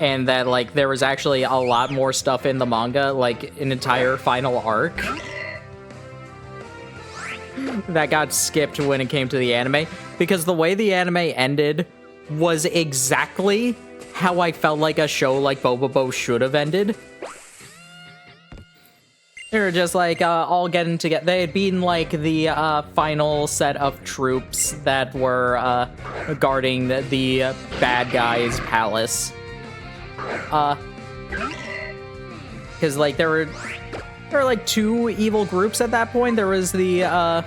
And that, like, there was actually a lot more stuff in the manga, like, an entire final arc that got skipped when it came to the anime. Because the way the anime ended was exactly how I felt like a show like Bobobo should have ended. They were just like all getting together. They had been like the final set of troops that were guarding the bad guy's palace. Because like there were like two evil groups at that point. There was the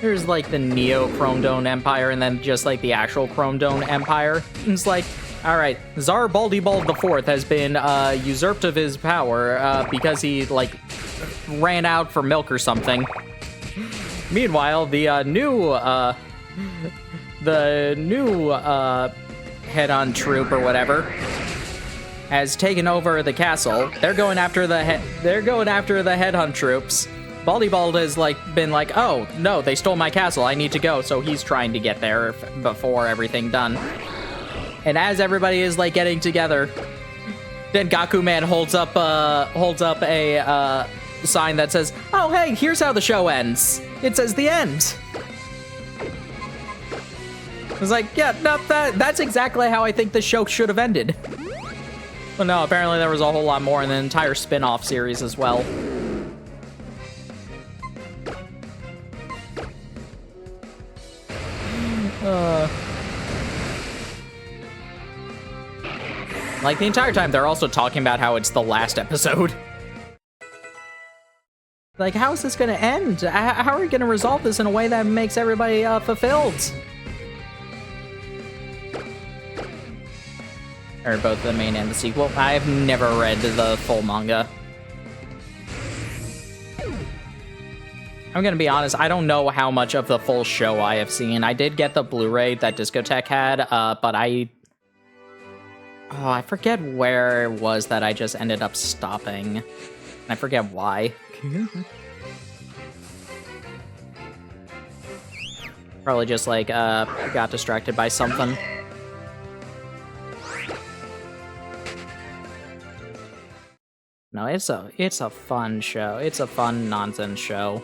there's like the Neo Chrome Dome Empire, and then just like the actual Chrome Dome Empire. And it's like, all right, Tsar Baldybald IV has been usurped of his power because he like ran out for milk or something. Meanwhile, the new head-on troop or whatever has taken over the castle. They're going after the headhunt troops. Baldybald has been like, oh no, they stole my castle. I need to go. So he's trying to get there before everything done. And as everybody is getting together, then Gakuman holds up a sign that says, "Oh hey, here's how the show ends." It says the end. I was like, yeah, no, that's exactly how I think the show should have ended. But no, apparently there was a whole lot more in the entire spin-off series as well. The entire time, they're also talking about how it's the last episode. How is this gonna end? How are we gonna resolve this in a way that makes everybody fulfilled? Or both the main and the sequel. I've never read the full manga. I'm gonna be honest, I don't know how much of the full show I have seen. I did get the Blu-ray that Discotech had, but I forget where it was that I just ended up stopping. I forget why. Probably just got distracted by something. No, it's a fun show. It's a fun nonsense show.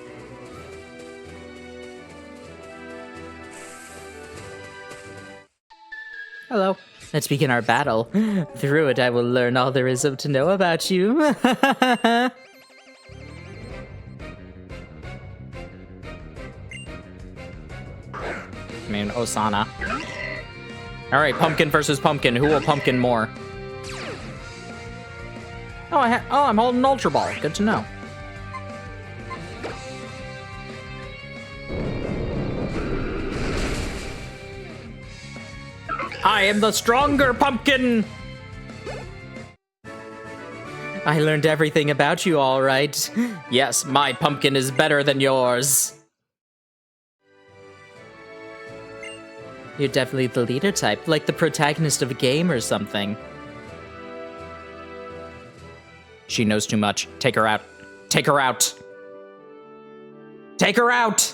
Hello. Let's begin our battle. Through it, I will learn all there is to know about you. I mean, Osana. Alright, pumpkin versus pumpkin. Who will pumpkin more? Oh, I'm holding an Ultra Ball. Good to know. I am the stronger pumpkin! I learned everything about you, all right. Yes, my pumpkin is better than yours. You're definitely the leader type, like the protagonist of a game or something. She knows too much. Take her out. Take her out. Take her out!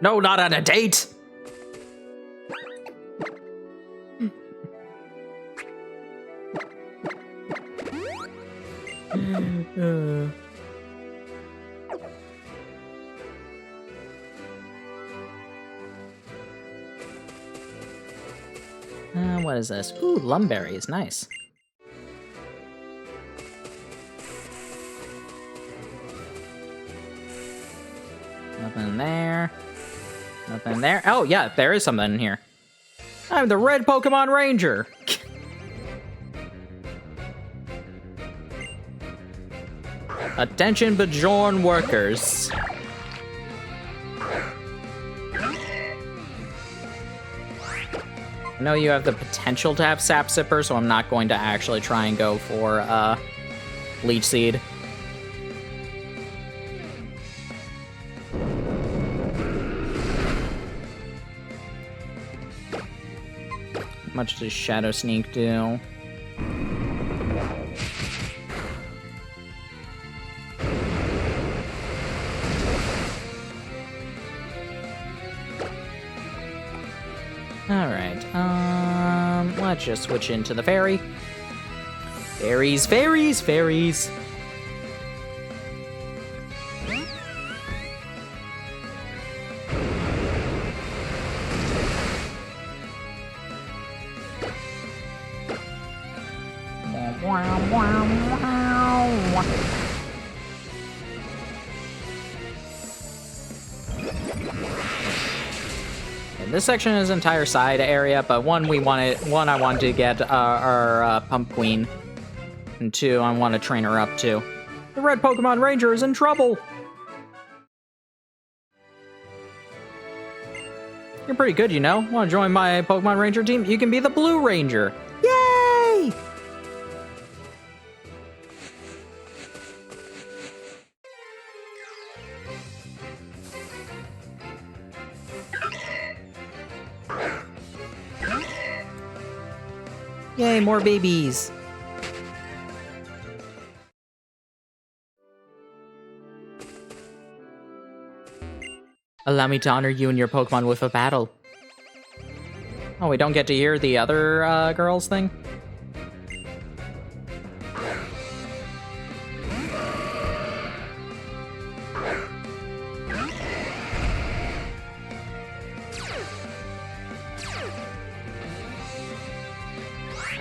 No, not on a date! What is this? Ooh, lumberry is nice. Nothing there. Nothing there. Oh, yeah, there is something in here. I'm the red Pokemon Ranger. Attention, Bajorn workers. I know you have the potential to have Sap Sipper, so I'm not going to actually try and go for Leech Seed. How much does Shadow Sneak do? Alright, let's just switch into the fairy. Fairies, fairies, fairies! This section is entire side area, but one I wanted to get our Pump Queen, and two, I want to train her up too. The red Pokemon Ranger is in trouble! You're pretty good, you know. Want to join my Pokemon Ranger team? You can be the Blue Ranger. Yay! Yay, more babies! Allow me to honor you and your Pokemon with a battle. Oh, we don't get to hear the other girls thing?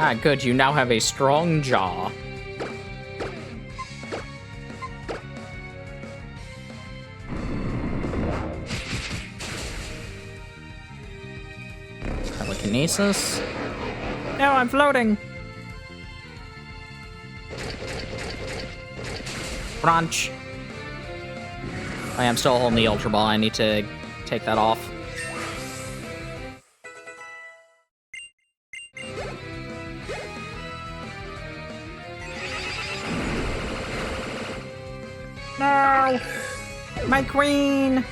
Ah, good, you now have a strong jaw. Telekinesis. No, I'm floating! Crunch. Oh, yeah, I'm still holding the Ultra Ball. I need to take that off. No! My queen!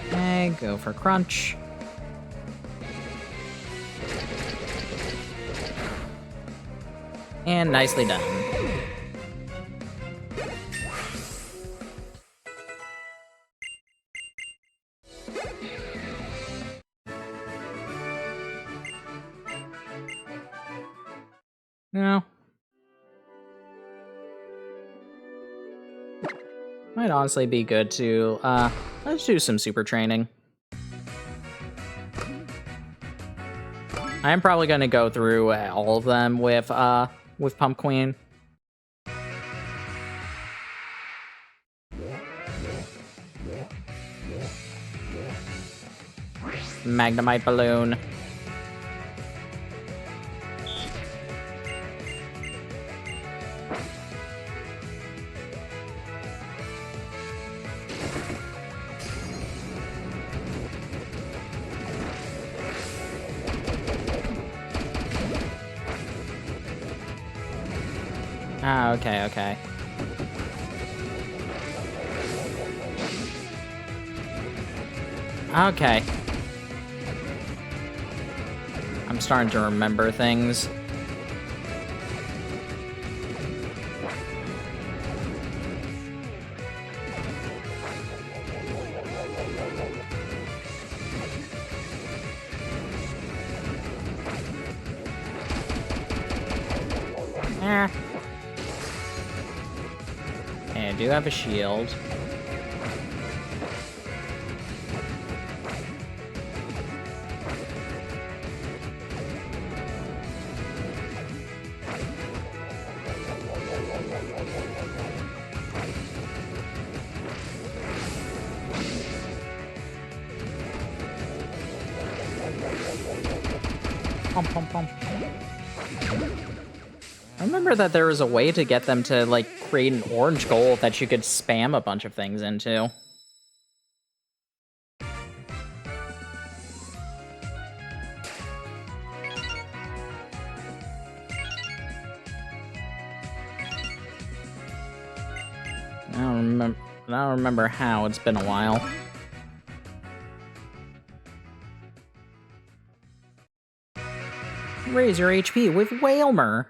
Okay, go for crunch. And nicely done. No. Might honestly be good to, let's do some super training. I'm probably gonna go through all of them with Pump Queen. Magnemite Balloon. Ah, okay, okay. Okay. I'm starting to remember things. Eh. Okay, I do have a shield. Pom, pom, pom. I remember that there was a way to get them to, like, create an orange goal that you could spam a bunch of things into. I don't remember how. It's been a while. Raise your HP with Wailmer.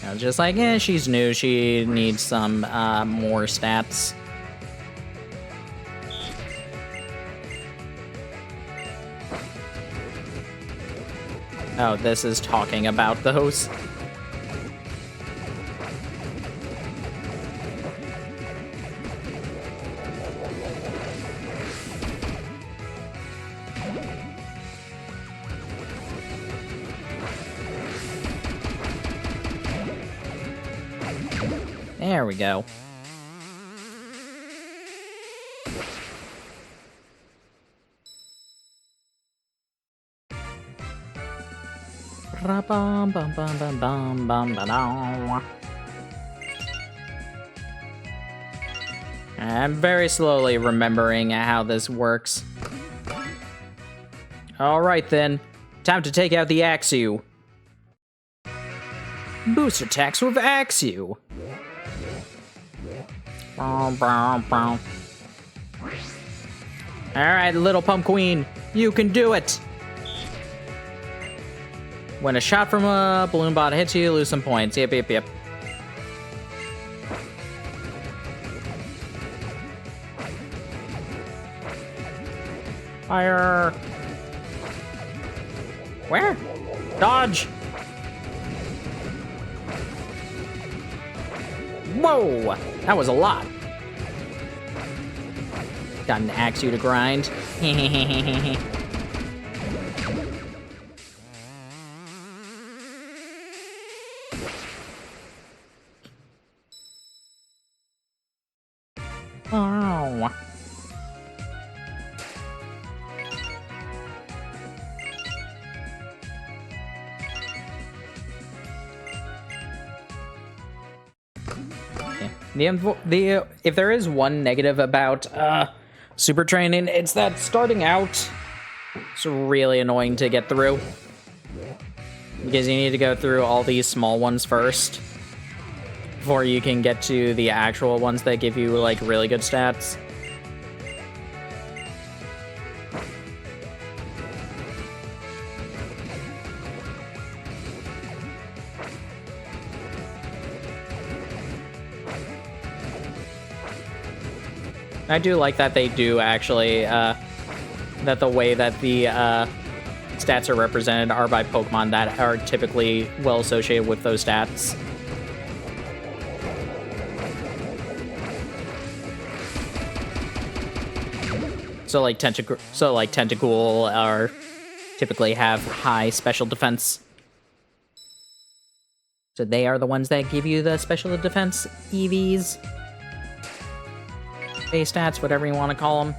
I was just like, she's new. She needs some more stats. Oh, this is talking about those. There we go. I'm very slowly remembering how this works. Alright then, time to take out the Axew. Boost attacks with Axew. Alright, little pump queen, you can do it! When a shot from a balloon bot hits you, lose some points. Yep. Fire! Where? Dodge! Whoa! That was a lot. Got an Axew to grind. Oh. If there is one negative about super training, it's that starting out, it's really annoying to get through. Because you need to go through all these small ones first before you can get to the actual ones that give you, like, really good stats. I do like that they do actually, that the way that the stats are represented are by Pokemon that are typically well associated with those stats. So like Tentacool are typically have high special defense. So they are the ones that give you the special defense EVs. Base stats, whatever you want to call them.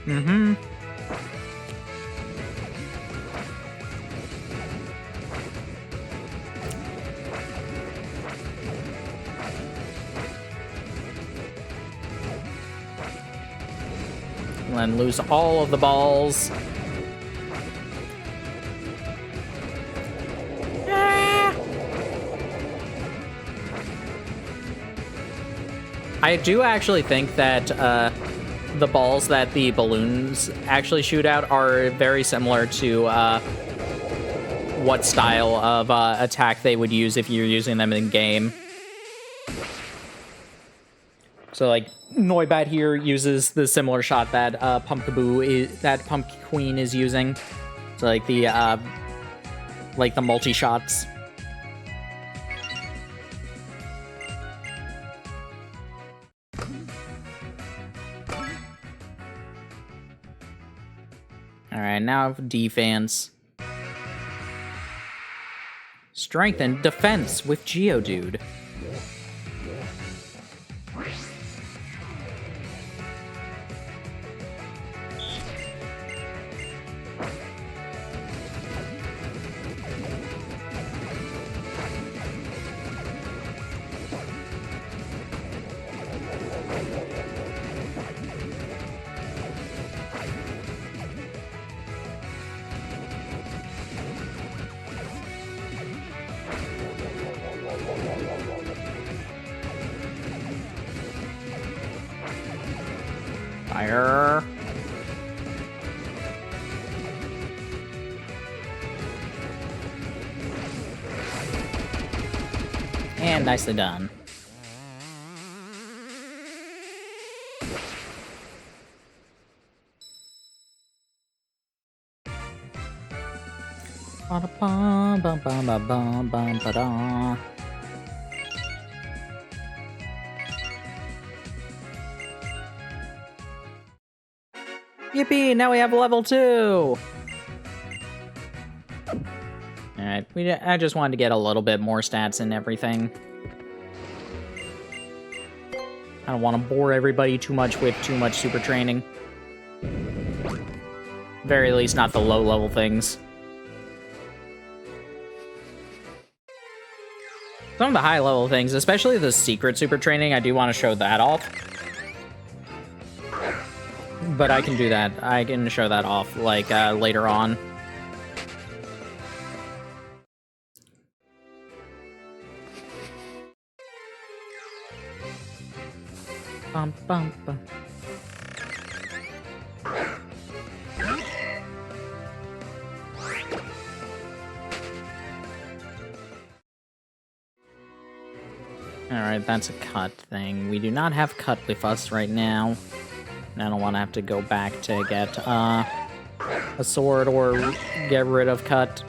Mm-hmm. And then lose all of the balls. I do actually think that the balls that the balloons actually shoot out are very similar to what style of attack they would use if you're using them in game. So like Noibat here uses the similar shot that Pumpkaboo is using. So like the multi shots. Alright, now defense. Strengthen defense with Geodude. Fire. And nicely done. Ba-da-bum-bum-bum-bum-bum-ba-da. Yippee! Now we have level 2! Alright, I just wanted to get a little bit more stats and everything. I don't want to bore everybody too much with too much super training. Very least not the low-level things. Some of the high-level things, especially the secret super training, I do want to show that off. But I can do that. I can show that off, like, later on. Bum, bum, bum. Alright, that's a cut thing. We do not have cut with us right now. And I don't want to have to go back to get a sword or get rid of cut.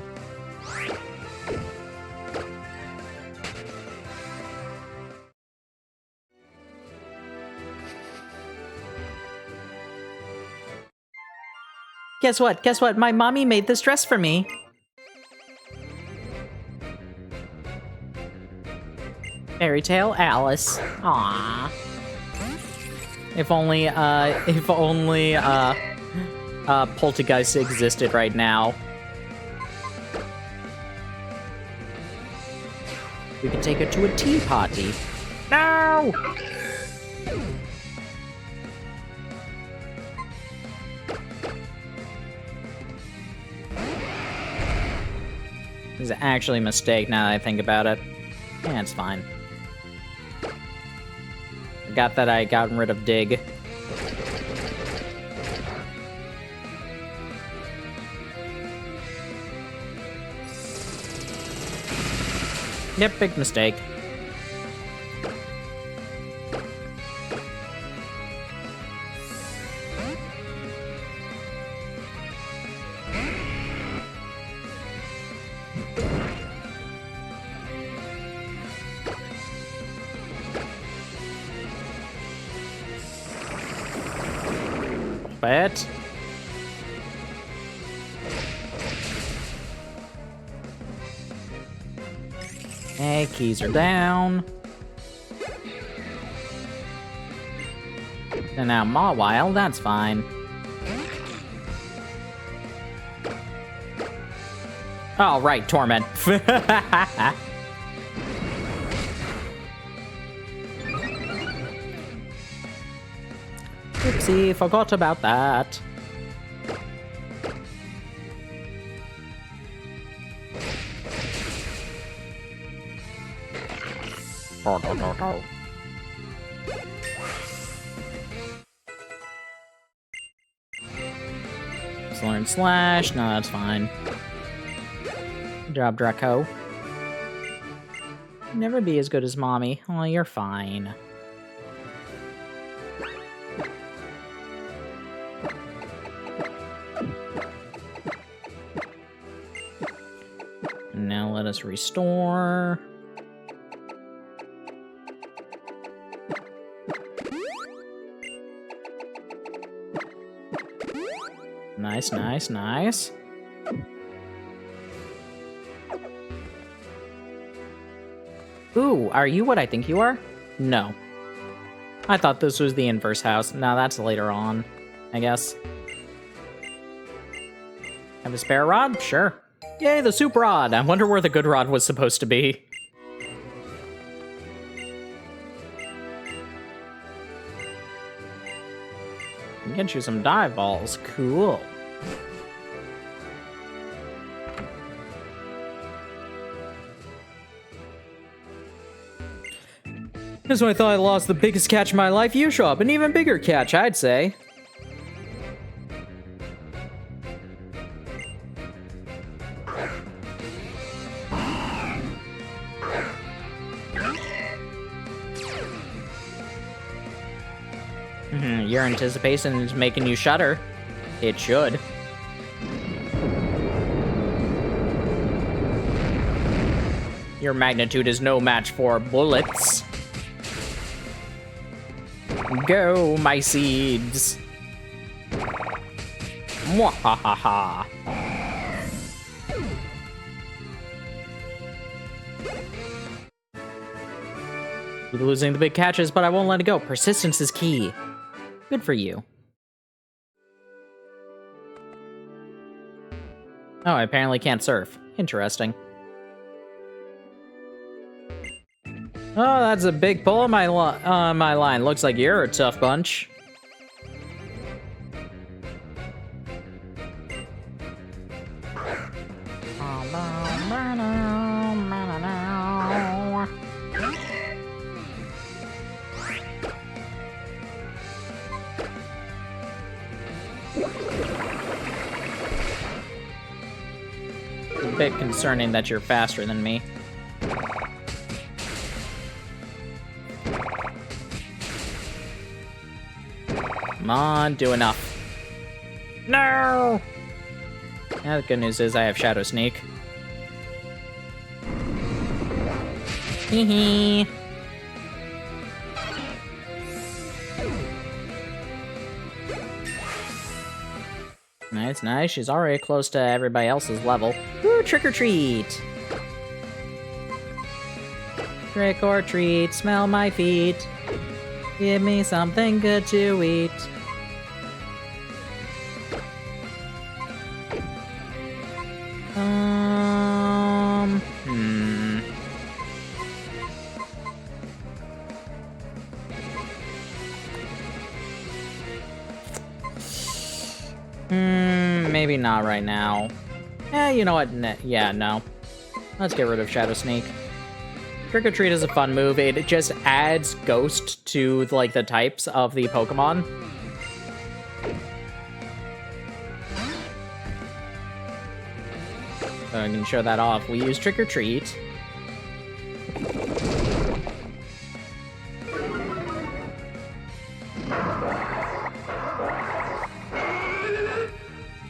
Guess what? Guess what? My mommy made this dress for me. Fairy Tale Alice. Aww. If only Poltergeist existed right now. We could take her to a tea party. No! This is actually a mistake now that I think about it. Yeah, it's fine. Forgot that I got rid of Dig. Yep, big mistake. But hey, keys are down. And now Mawile, that's fine. Oh, right, Torment. Oopsie, forgot about that. Let's learn Slash. No, that's fine. Good job, Draco. Never be as good as Mommy. Oh, you're fine. Now let us restore. Nice, nice, nice. Ooh, are you what I think you are? No. I thought this was the inverse house. No, that's later on, I guess. Have a spare rod? Sure. Yay, the soup rod! I wonder where the good rod was supposed to be. Get you some dive balls. Cool. That's when I thought I lost the biggest catch in my life. You show up, an even bigger catch, I'd say. Your anticipation is making you shudder. It should. Your magnitude is no match for bullets. Go, my seeds. Mwahaha. Keep losing the big catches, but I won't let it go. Persistence is key. Good for you. Oh, I apparently can't surf. Interesting. Oh, that's a big pull on my line. Looks like you're a tough bunch. It's a bit concerning that you're faster than me. Come on, do enough. No! Now the good news is I have Shadow Sneak. Hee hee. Nice, nice. She's already close to everybody else's level. Woo, trick or treat! Trick or treat, smell my feet. Give me something good to eat. Maybe not right now. You know what? Yeah, no. Let's get rid of Shadow Sneak. Trick or Treat is a fun move. It just adds Ghost to, like, the types of the Pokemon. So I can show that off. We use Trick or Treat.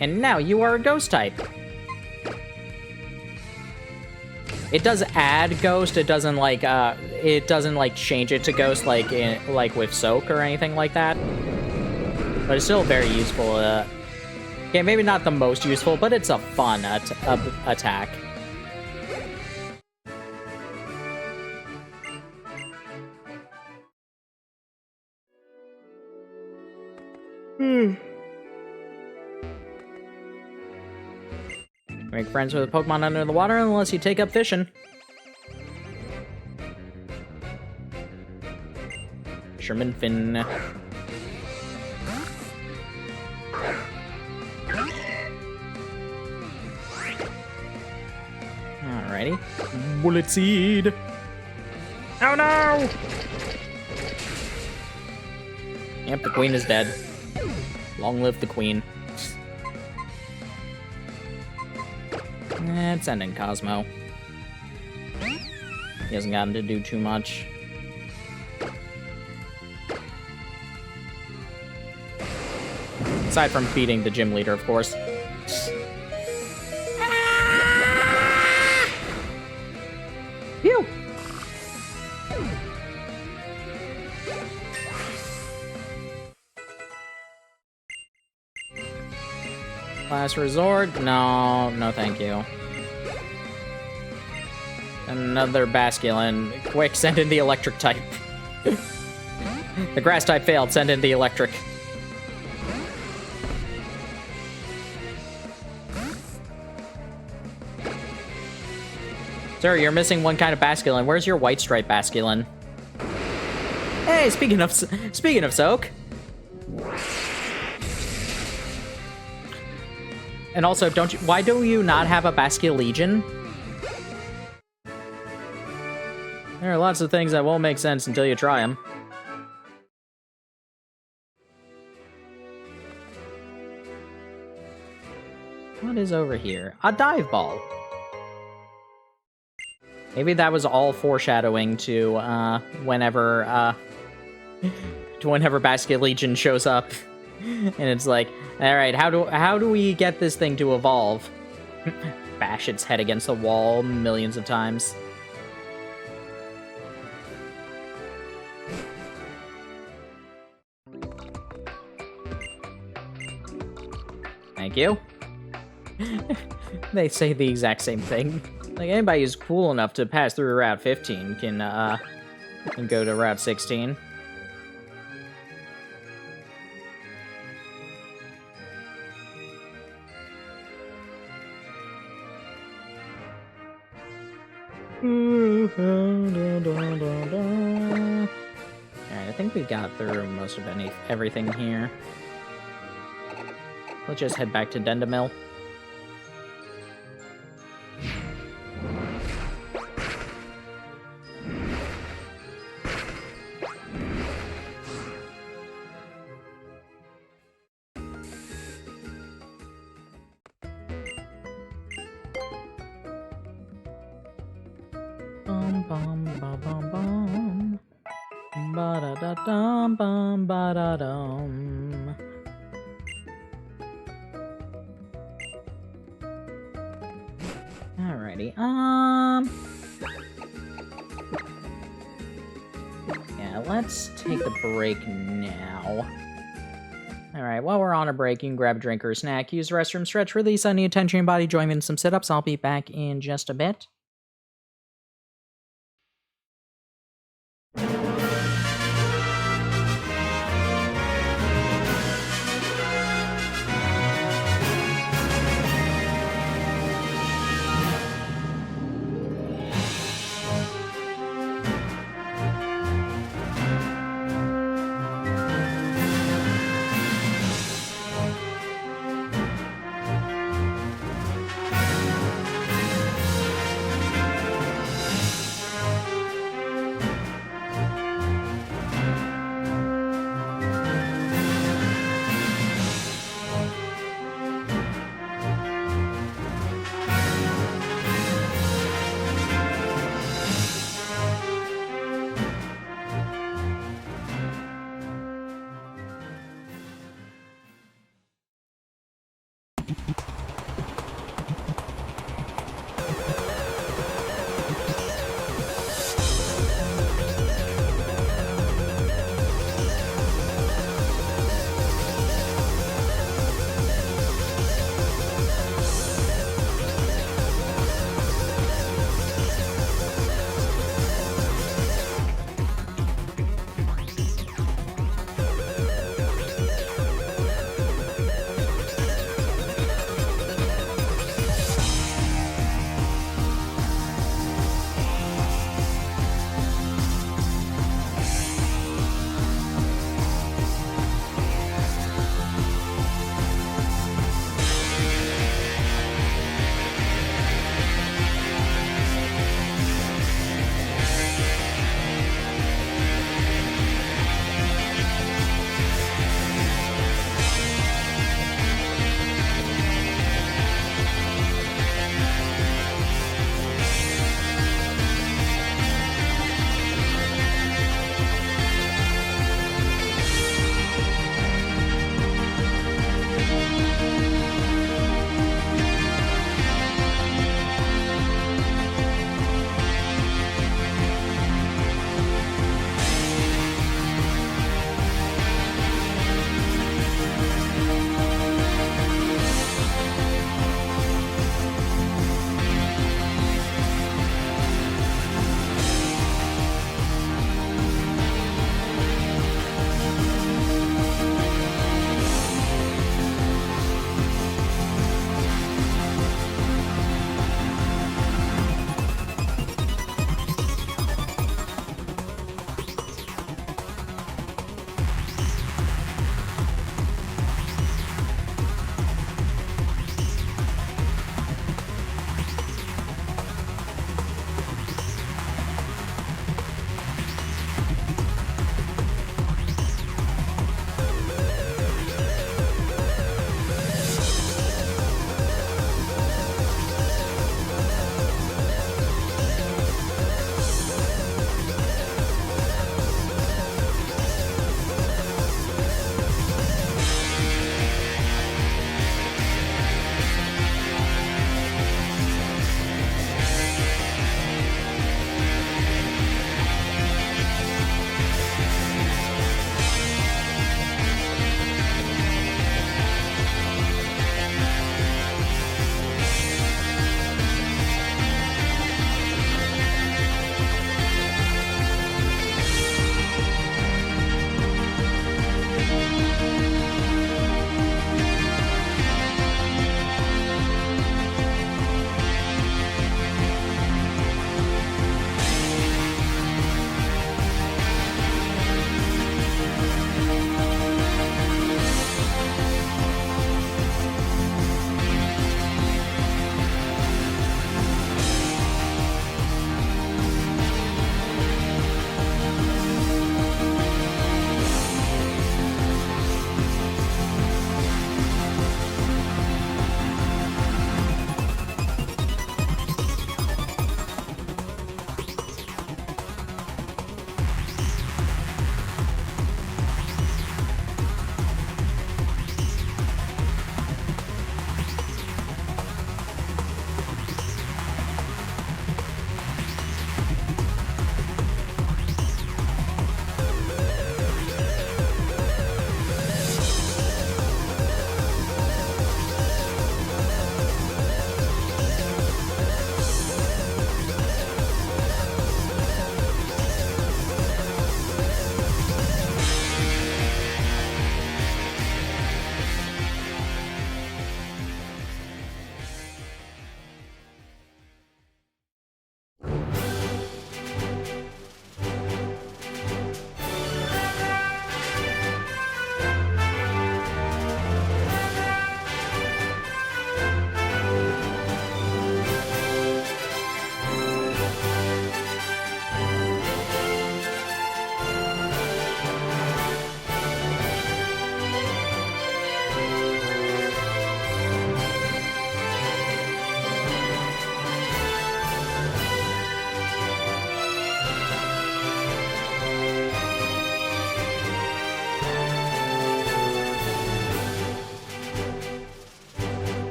And now you are a Ghost type. It does add Ghost. It doesn't like change it to Ghost like with Soak or anything like that. But it's still very useful. Okay, maybe not the most useful, but it's a fun attack. Make friends with a Pokemon under the water unless you take up fishing. Fisherman Finn. Alrighty. Bullet Seed! Oh no! Yep, the queen is dead. Long live the queen. Let's send in Cosmo. He hasn't gotten to do too much. Aside from beating the gym leader, of course. Phew! Last resort? No, no thank you. Another Basculin. Quick, send in the electric type. The grass type failed, send in the electric. Sir, you're missing one kind of Basculin. Where's your white stripe Basculin? Hey, speaking of Soak. And also, why do you not have a Basculegion? There are lots of things that won't make sense until you try them. What is over here? A dive ball. Maybe that was all foreshadowing to whenever Basculegion shows up. And it's like, all right, how do we get this thing to evolve? Bash its head against the wall millions of times. Thank you. They say the exact same thing. Like, anybody who's cool enough to pass through Route 15 can and go to Route 16. Alright, I think we got through most of everything here. Let's just head back to Dendamil. Bum bum ba bum bum. Ba da da dum bum ba da dum. Alrighty, yeah, let's take a break now. Alright, while we're on a break, you can grab a drink or a snack, use the restroom, stretch, release any tension in your body, join me in some sit-ups. I'll be back in just a bit.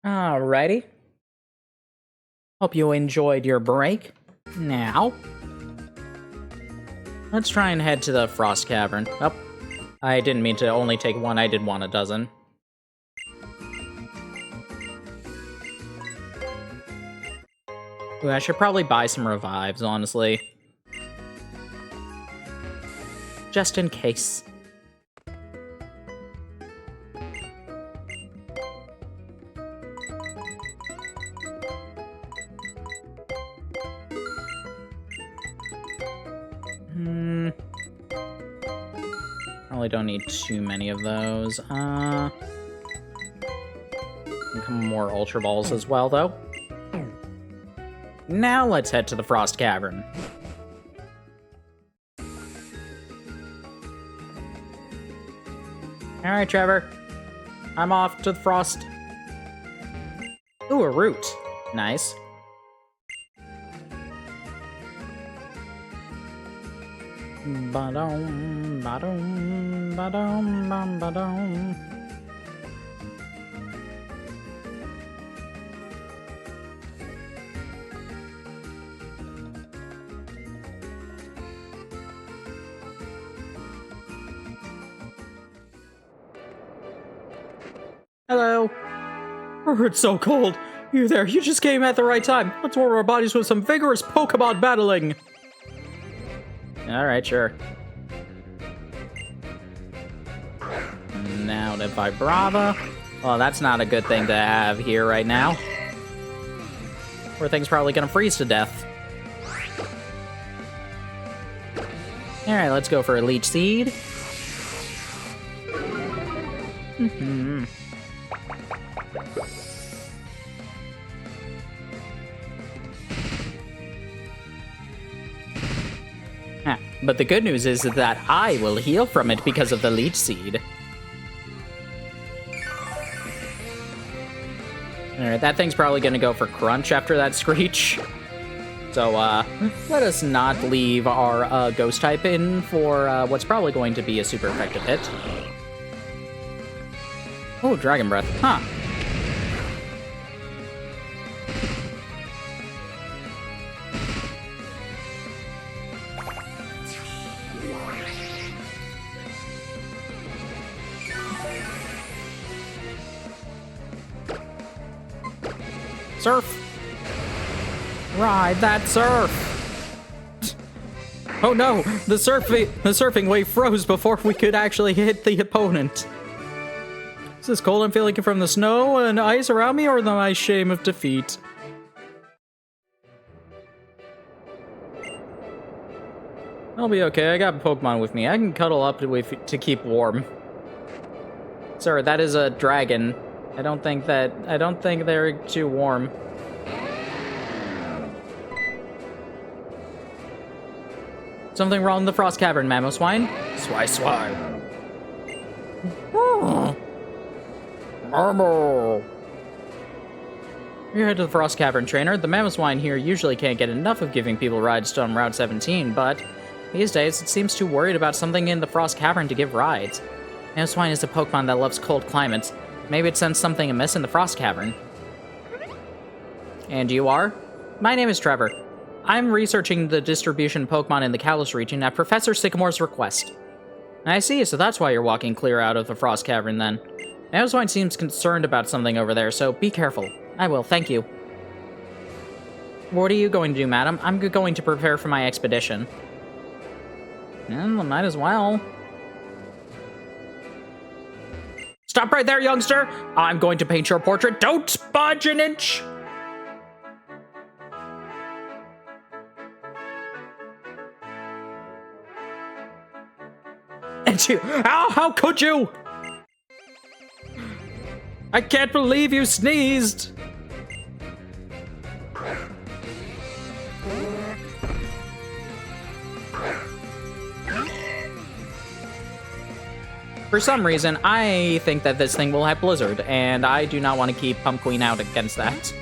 Alrighty. Hope you enjoyed your break. Now, let's try and head to the Frost Cavern. Oh, I didn't mean to only take one, I did want a dozen. Ooh, I should probably buy some revives, honestly. Just in case. Probably don't need too many of those. And some more Ultra Balls as well, though. Now let's head to the Frost Cavern. Alright, Trevor. I'm off to the Frost. Ooh, a root. Nice. Ba-dum, ba-dum, ba-dum, bum, ba-dum. Hello. Oh, it's so cold. You there, you just came at the right time. Let's warm our bodies with some vigorous Pokemon battling. Alright, sure. Now to Vibrava. Well, that's not a good thing to have here right now. Poor thing's probably gonna freeze to death. Alright, let's go for a Leech Seed. But the good news is that I will heal from it because of the Leech Seed. Alright, that thing's probably gonna go for Crunch after that Screech. So, let us not leave our Ghost type in for what's probably going to be a super effective hit. Oh, Dragon Breath. Huh. Surf! Ride that surf! Oh no! The surfing wave froze before we could actually hit the opponent. Is this cold I'm feeling from the snow and ice around me, or the my shame of defeat? I'll be okay, I got Pokemon with me. I can cuddle up to keep warm. Sir, that is a dragon. I don't think they're too warm. Something wrong in the Frost Cavern, Mamoswine? Swine. Oh. Marble. You're headed to the Frost Cavern, trainer. The Mamoswine here usually can't get enough of giving people rides on Route 17, but these days it seems too worried about something in the Frost Cavern to give rides. Mamoswine is a Pokemon that loves cold climates. Maybe it sensed something amiss in the Frost Cavern. And you are? My name is Trevor. I'm researching the distribution of Pokemon in the Kalos region at Professor Sycamore's request. I see, so that's why you're walking clear out of the Frost Cavern then. Mamoswine seems concerned about something over there, so be careful. I will, thank you. What are you going to do, madam? I'm going to prepare for my expedition. Well, might as well. Stop right there, youngster! I'm going to paint your portrait. Don't budge an inch! And you... Ow, how could you? I can't believe you sneezed! For some reason, I think that this thing will have Blizzard, and I do not want to keep Pumpqueen out against that.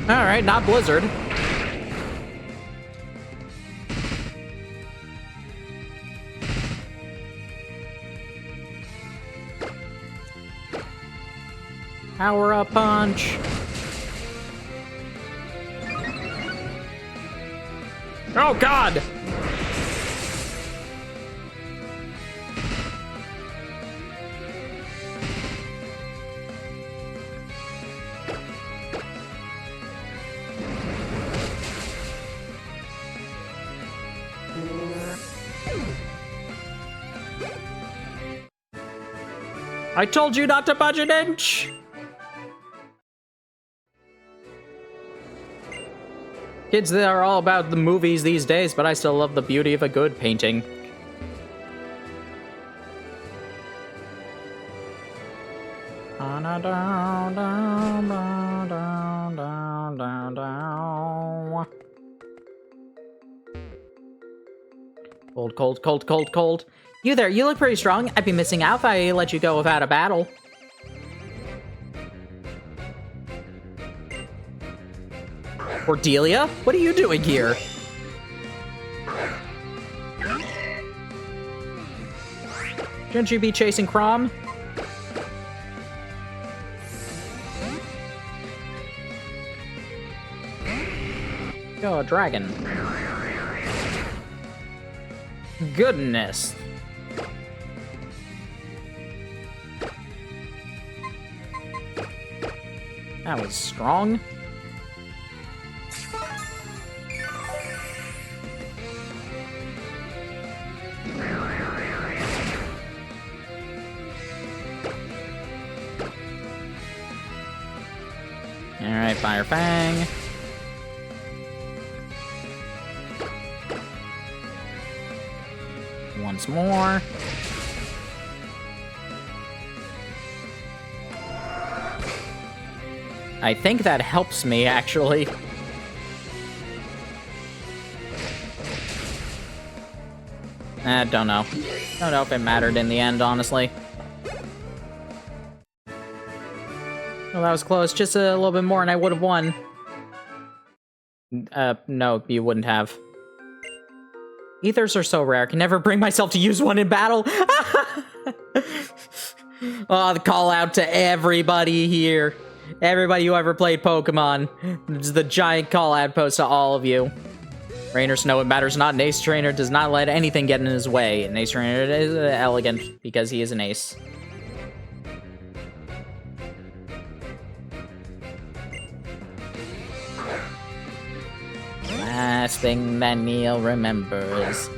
Alright, not Blizzard. Power up punch. Oh god! I told you not to budge an inch! Kids, they are all about the movies these days, but I still love the beauty of a good painting. Cold, cold, cold, cold, cold. You there, you look pretty strong. I'd be missing out if I let you go without a battle. Cordelia? What are you doing here? Shouldn't you be chasing Crom? Go, a dragon. Goodness. That was strong. Alright, Fire Fang. Once more. I think that helps me, actually. I don't know. Don't know if it mattered in the end, honestly. Well, that was close. Just a little bit more and I would have won. No, you wouldn't have. Ethers are so rare. I can never bring myself to use one in battle. Oh, the call out to everybody here. Everybody who ever played Pokemon. This is the giant call out post to all of you. Rain or snow, it matters not. An ace trainer does not let anything get in his way. An ace trainer is elegant because he is an ace. Last thing that Neil remembers,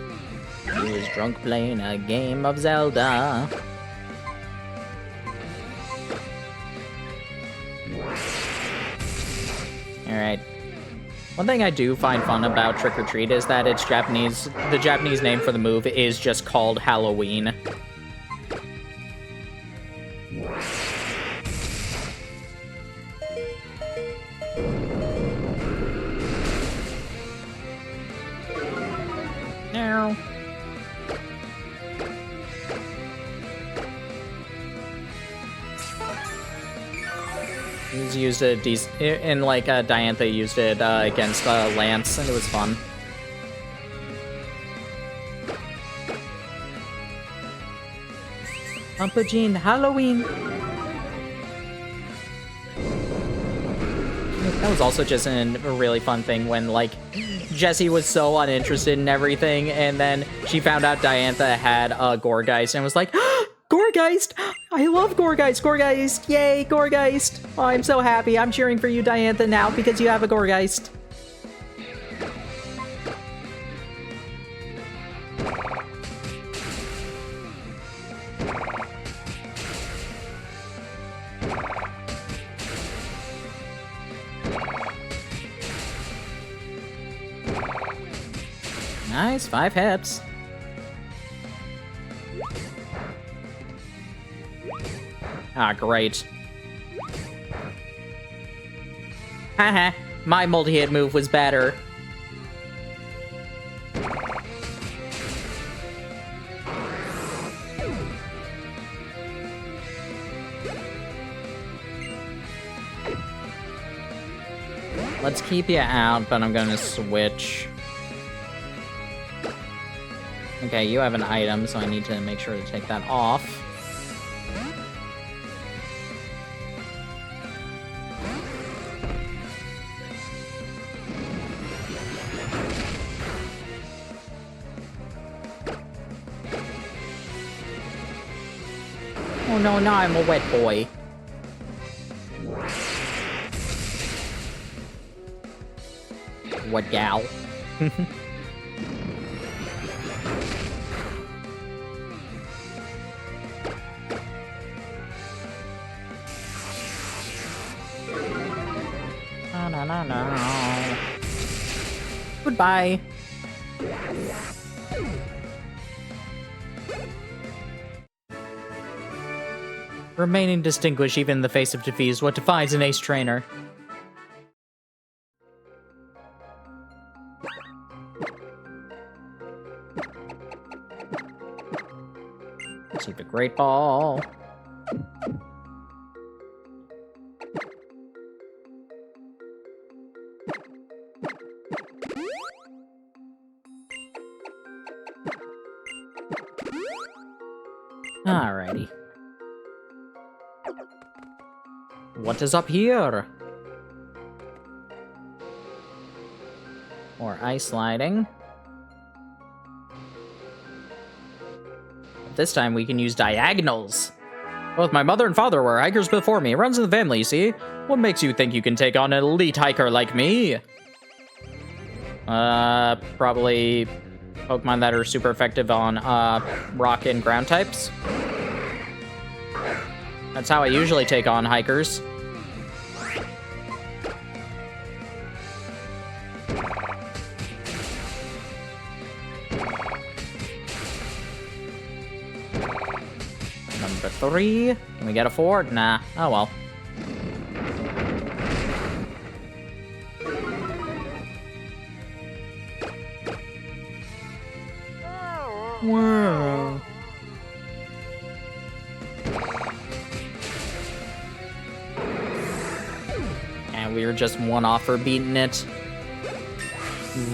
he was drunk playing a game of Zelda. Alright. One thing I do find fun about Trick or Treat is that it's Japanese. The Japanese name for the move is just called Halloween. Now. He's used it in like Diantha used it against Lance, and it was fun. Pumpagene, Halloween. That was also just a really fun thing when like Jessie was so uninterested in everything, and then she found out Diantha had a Gourgeist and was like, Gourgeist! I love Gourgeist! Gourgeist! Yay, Gourgeist! Oh, I'm so happy. I'm cheering for you, Diantha, now because you have a Gourgeist. Nice, 5 hits. Ah, great. Haha, my multi-hit move was better. Let's keep you out, but I'm gonna switch. Okay, you have an item, so I need to make sure to take that off. no, no, I'm a wet boy. Wet gal. No. Goodbye. Remaining distinguished even in the face of defeat is what defines an ace trainer. Receive a great ball. Alrighty. What is up here? More ice sliding. This time we can use diagonals. Both my mother and father were hikers before me. It runs in the family, you see? What makes you think you can take on an elite hiker like me? Probably Pokemon that are super effective on, rock and ground types. That's how I usually take on hikers. Number 3. Can we get a 4? Nah. Oh well. Whoa. And we were just one off for beating it.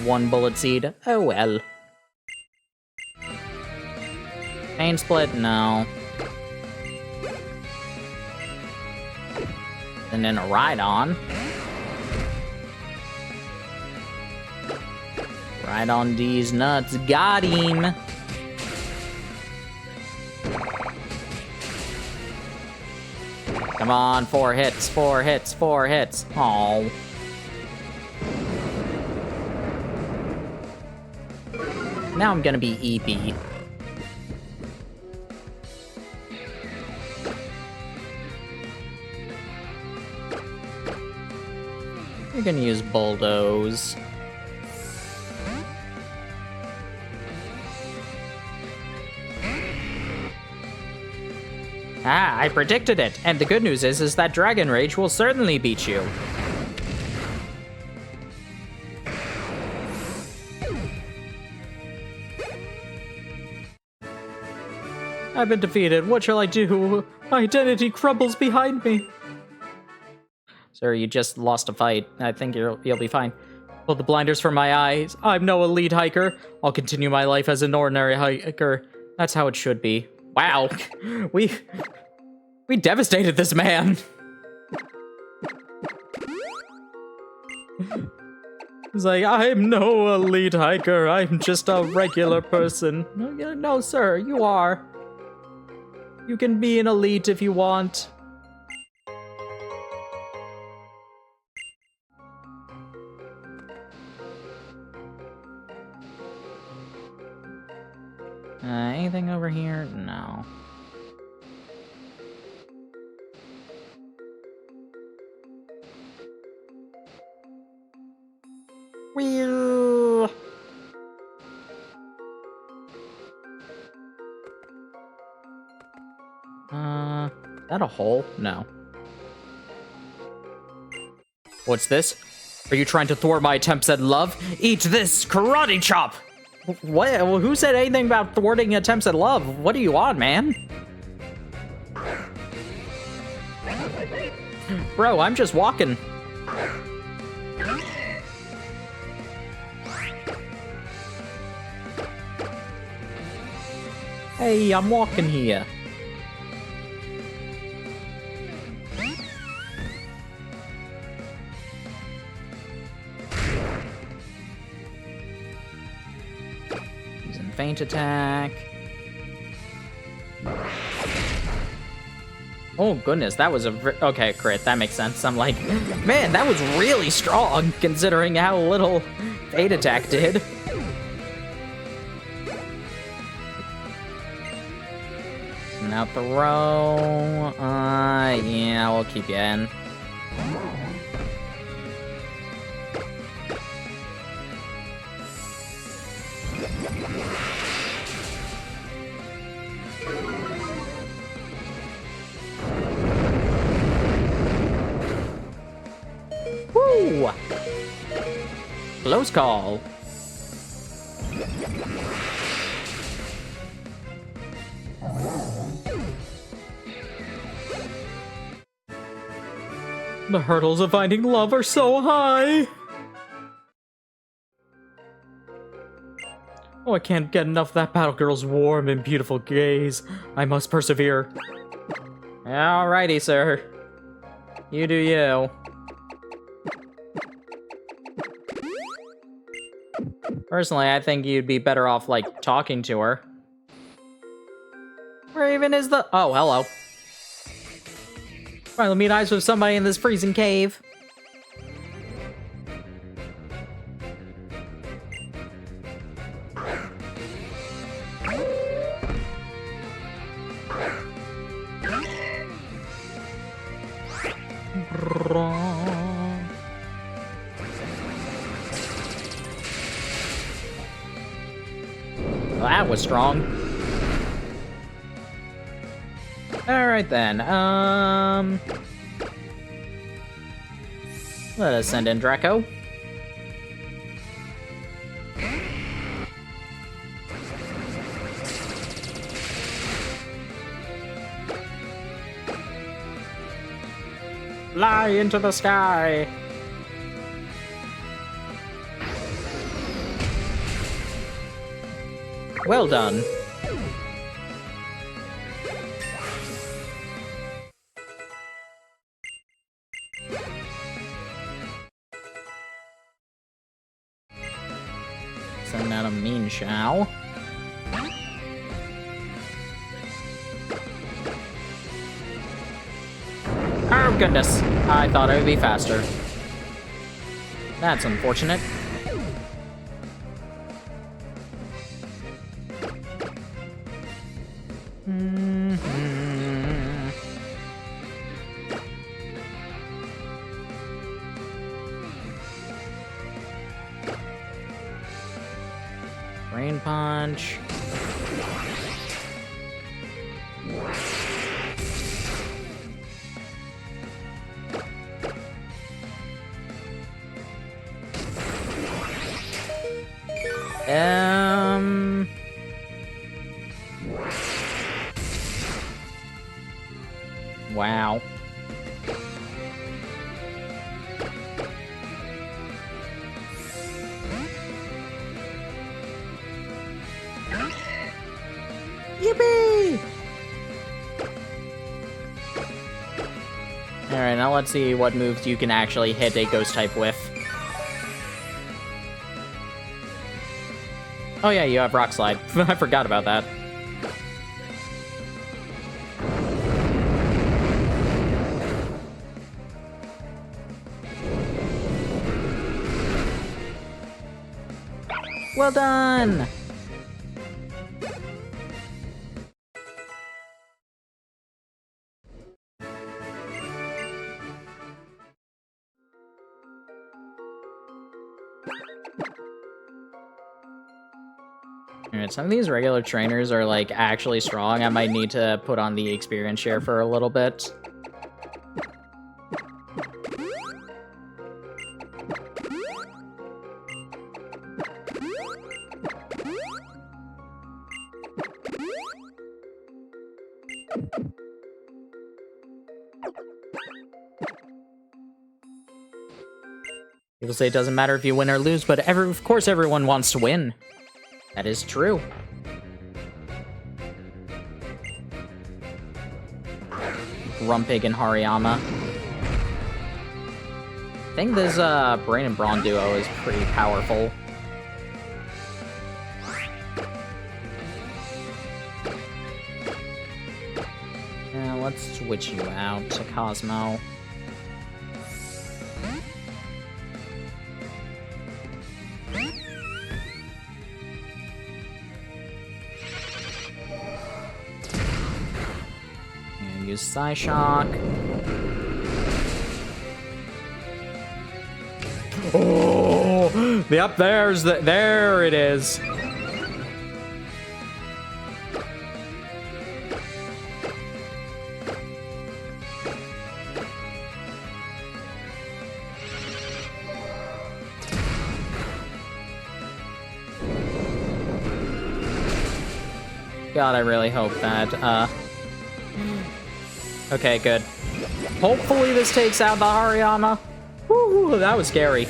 1 bullet seed. Oh well. Pain split? No. And then a ride-on. Right on these nuts. Got him! Come on, 4 hits, 4 hits, 4 hits. Oh. Now I'm gonna be EP. We're gonna use Bulldoze. Ah, I predicted it, and the good news is that Dragon Rage will certainly beat you. I've been defeated. What shall I do? My identity crumbles behind me. Sir, you just lost a fight. I think you'll be fine. Pull the blinders from my eyes. I'm no elite hiker. I'll continue my life as an ordinary hiker. That's how it should be. Wow. We devastated this man. He's like, I'm no elite hiker. I'm just a regular person. No, sir, you are. You can be an elite if you want. Anything over here? No. Is that a hole? No. What's this? Are you trying to thwart my attempts at love? Eat this karate chop! What? Who said anything about thwarting attempts at love? What are you on, man? Bro, I'm just walking. Hey, I'm walking here. Using feint attack. Oh, goodness, that was okay, crit. That makes sense. I'm like, man, that was really strong, considering how little Fate Attack did. Now throw. Yeah, we'll keep you in. Woo! Close call. The hurdles of finding love are so high. Oh, I can't get enough of that battle girl's warm and beautiful gaze. I must persevere. Alrighty, sir. You do you. Personally, I think you'd be better off, like, talking to her. Where even is the... Oh, hello. Finally meet eyes with somebody in this freezing cave. Well, that was strong. Alright then, let us send in Draco. Fly into the sky! Well done. Send out a mean shao. Oh goodness, I thought it would be faster. That's unfortunate. Rain punch. Wow. Yippee! Alright, now let's see what moves you can actually hit a ghost type with. Oh yeah, you have Rock Slide. I forgot about that. Well done! Alright, some of these regular trainers are, like, actually strong. I might need to put on the experience share for a little bit. People say it doesn't matter if you win or lose, but of course everyone wants to win. That is true. Grumpig and Hariyama. I think this Brain and Brawn duo is pretty powerful. let's switch you out to Cosmo. And use Psyshock. Oh! Yep, there it is. God, I really hope that, okay, good. Hopefully this takes out the Hariyama. Woo, that was scary.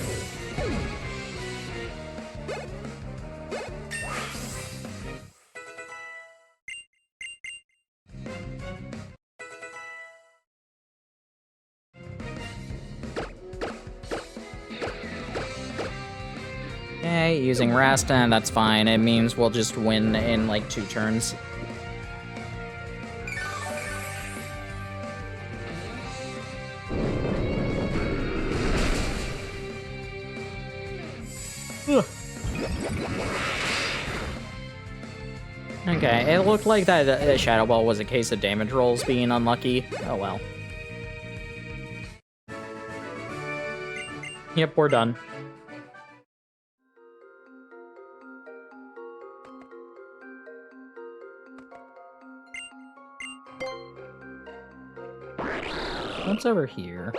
Okay, using Rest, and that's fine. It means we'll just win in, like, 2 turns. Ugh. Okay, it looked like that Shadow Ball was a case of damage rolls being unlucky. Oh well. Yep, we're done. What's over here?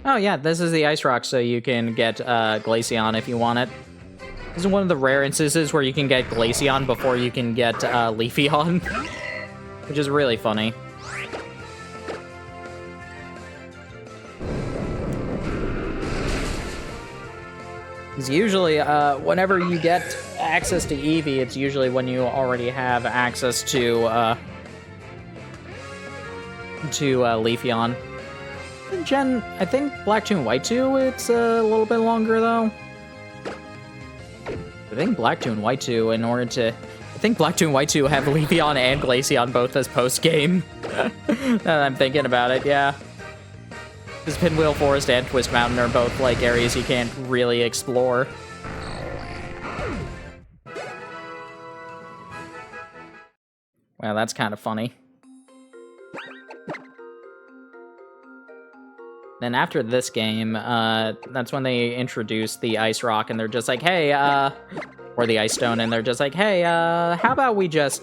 Oh yeah, this is the Ice Rock, so you can get Glaceon if you want it. This is one of the rare instances where you can get Glaceon before you can get Leafeon, which is really funny. Because usually, whenever you get access to Eevee, it's usually when you already have access to Leafeon. Gen, I think Black 2 and White 2, it's a little bit longer, though. I think Black 2 and White 2, in order to... I think Black 2 and White 2 have Leafeon and Glaceon both as post-game. Now that I'm thinking about it, yeah. Because Pinwheel Forest and Twist Mountain are both, like, areas you can't really explore. Well, that's kind of funny. Then after this game, that's when they introduced the Ice Rock, and they're just like, hey, or the Ice Stone, and they're just like, hey, how about we just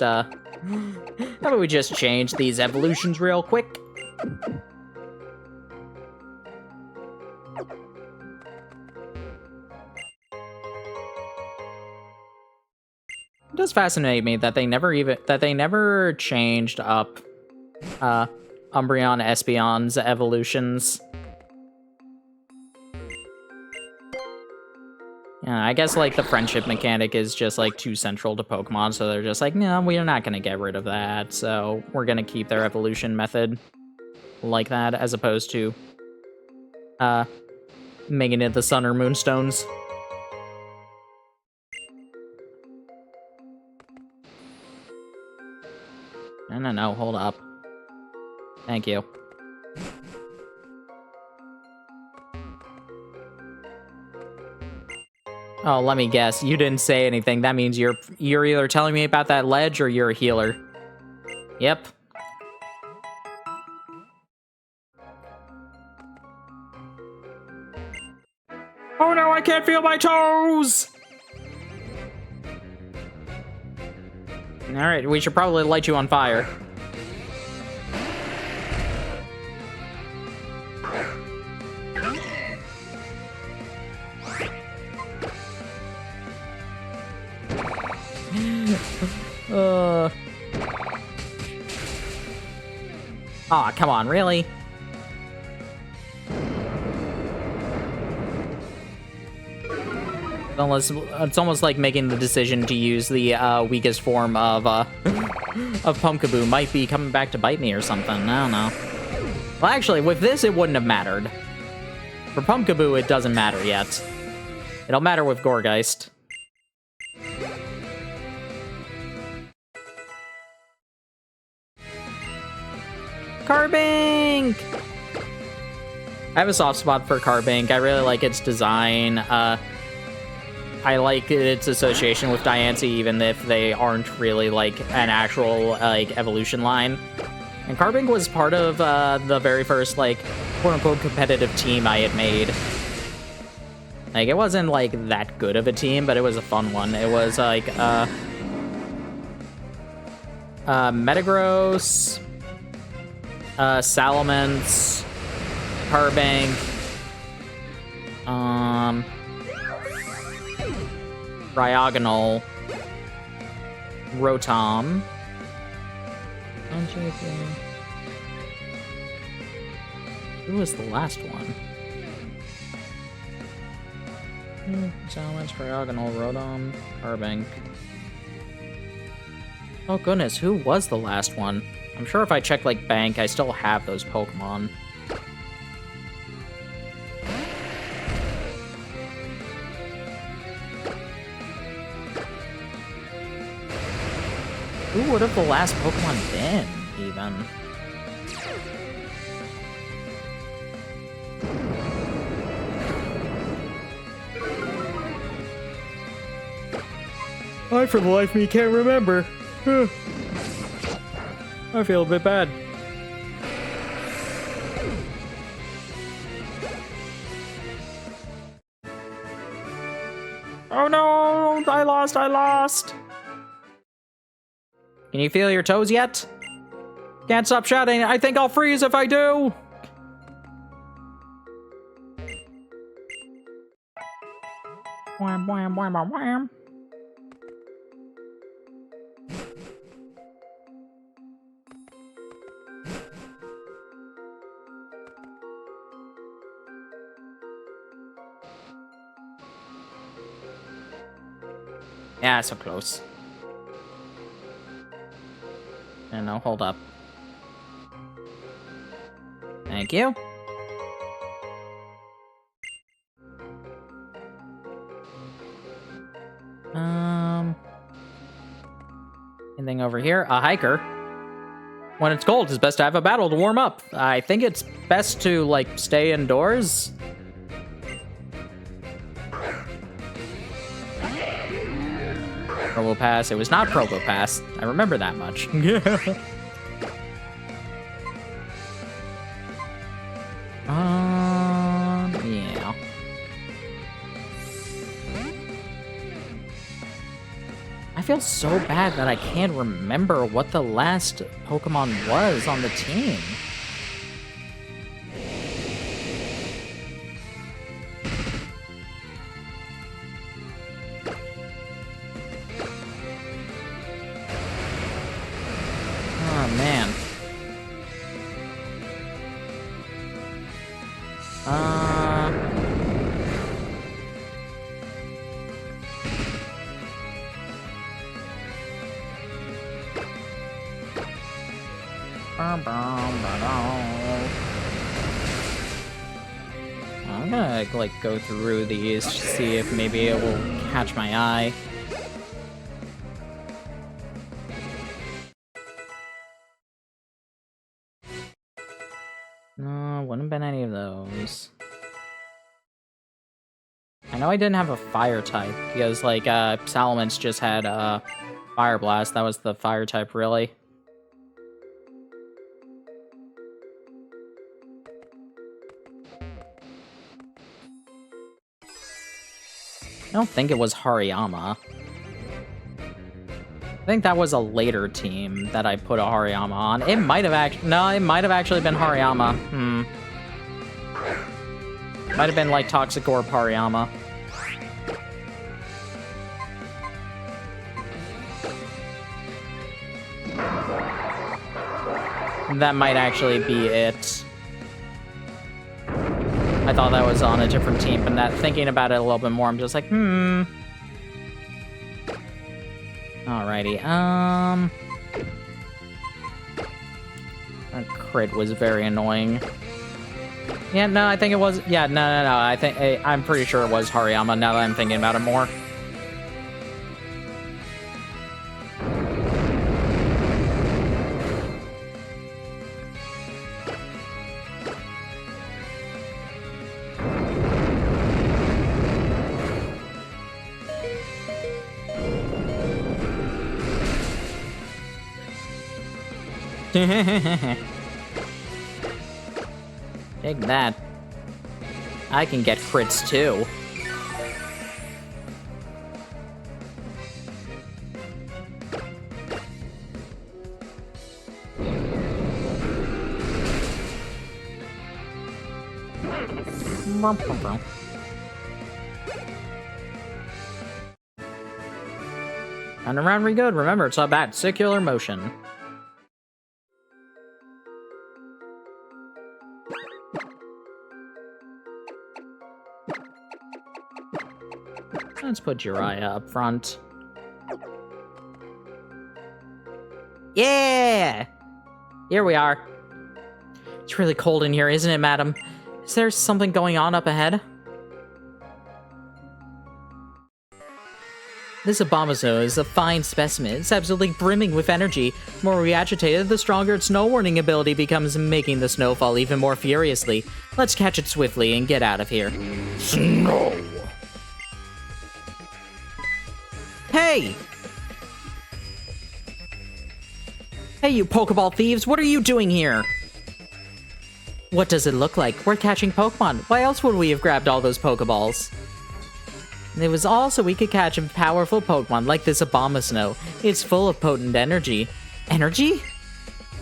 change these evolutions real quick? It does fascinate me that they never changed up, Umbreon Espeon's evolutions. Yeah, I guess, like, the friendship mechanic is just, like, too central to Pokemon, so they're just like, no, we are not gonna get rid of that, so we're gonna keep their evolution method like that, as opposed to, making it the Sun or Moonstones. No, hold up. Thank you. Oh, let me guess. You didn't say anything. That means you're either telling me about that ledge or you're a healer. Yep. Oh no, I can't feel my toes! Alright, we should probably light you on fire. Aw, come on, really? It's almost like making the decision to use the weakest form of Pumpkaboo might be coming back to bite me or something. I don't know. Well, actually, with this, it wouldn't have mattered. For Pumpkaboo, it doesn't matter yet. It'll matter with Gourgeist. I have a soft spot for Carbink. I really like its design. I like its association with Diancie, even if they aren't really, like, an actual, like, evolution line. And Carbink was part of, the very first, like, quote-unquote competitive team I had made. Like, it wasn't, like, that good of a team, but it was a fun one. It was, like, Metagross, Salamence, Carbink, Diagonal, Rotom. Who was the last one? Salamence, Diagonal, Rotom, Carbink. Oh goodness, who was the last one? I'm sure if I check, like, Bank, I still have those Pokemon. Who would have the last Pokemon been, even? I, for the life of me, can't remember. I feel a bit bad. Oh no! I lost! Can you feel your toes yet? Can't stop shouting. I think I'll freeze if I do! Wham, wham, wham, wham, wham. Yeah, so close. No, hold up. Thank you. Anything over here? A hiker. When it's cold, it's best to have a battle to warm up. I think it's best to, like, stay indoors. Probopass. It was not Probopass. I remember that much. Yeah. Yeah. I feel so bad that I can't remember what the last Pokemon was on the team. Oh, man. I'm gonna, like, go through these to see if maybe it will catch my eye. No, wouldn't have been any of those. I know I didn't have a fire type, because, like, Salamence just had, Fire Blast. That was the fire type, really. I don't think it was Hariyama. I think that was a later team that I put a Hariyama on. It might have actually... No, it might have actually been Hariyama. Might have been, like, Toxic Orb Hariyama. That might actually be it. I thought that was on a different team, but that, thinking about it a little bit more, I'm just like, Alrighty, That crit was very annoying. Yeah, no, I think it was... Yeah, no, I think... I'm pretty sure it was Hariyama, now that I'm thinking about it more. Take that. I can get crits too. And around we go. Remember, it's about circular motion. Let's put Jiraiya up front. Yeah! Here we are. It's really cold in here, isn't it, madam? Is there something going on up ahead? This Abomazo is a fine specimen. It's absolutely brimming with energy. The more we agitate it, the stronger its snow warning ability becomes, making the snow fall even more furiously. Let's catch it swiftly and get out of here. Snow! Hey! Hey, you Pokeball thieves, what are you doing here? What does it look like? We're catching Pokemon. Why else would we have grabbed all those Pokeballs? It was all so we could catch a powerful Pokemon like this Abomasnow. It's full of potent energy. Energy?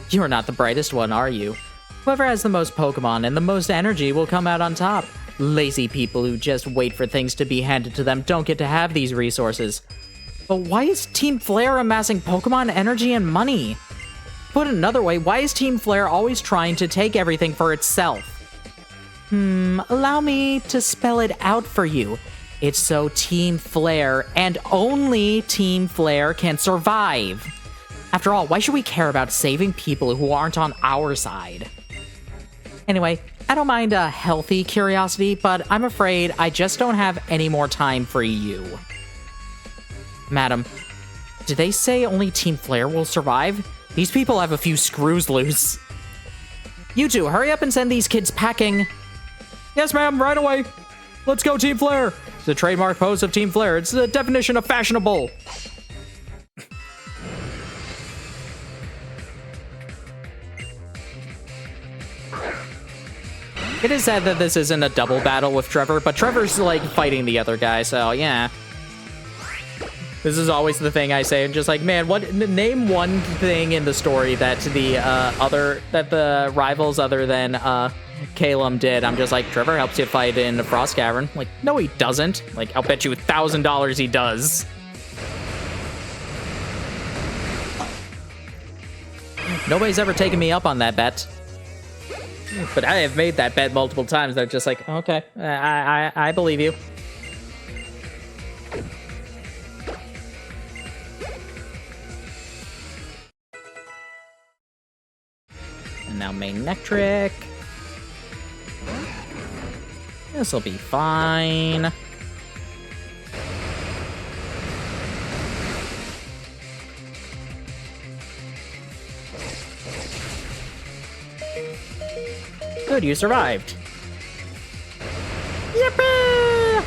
You're not the brightest one, are you? Whoever has the most Pokemon and the most energy will come out on top. Lazy people who just wait for things to be handed to them don't get to have these resources. But why is Team Flare amassing Pokemon energy and money? Put another way, why is Team Flare always trying to take everything for itself? Allow me to spell it out for you. It's so Team Flare, and only Team Flare, can survive. After all, why should we care about saving people who aren't on our side? Anyway, I don't mind a healthy curiosity, but I'm afraid I just don't have any more time for you. Madam, did they say only Team Flare will survive? These people have a few screws loose. You two, hurry up and send these kids packing. Yes, ma'am, right away. Let's go, Team Flare. It's the trademark pose of Team Flare. It's the definition of fashionable. It is sad that this isn't a double battle with Trevor, but Trevor's, like, fighting the other guy, so yeah. This is always the thing I say, and just like, man, name one thing in the story that the rivals other than Calum did. I'm just like, Trevor helps you fight in the Frost Cavern. Like, no, he doesn't. Like, I'll bet you $1,000 he does. Nobody's ever taken me up on that bet. But I have made that bet multiple times. They're just like, okay, I believe you. And now main Nectric. This'll be fine. Good, you survived. Yippee!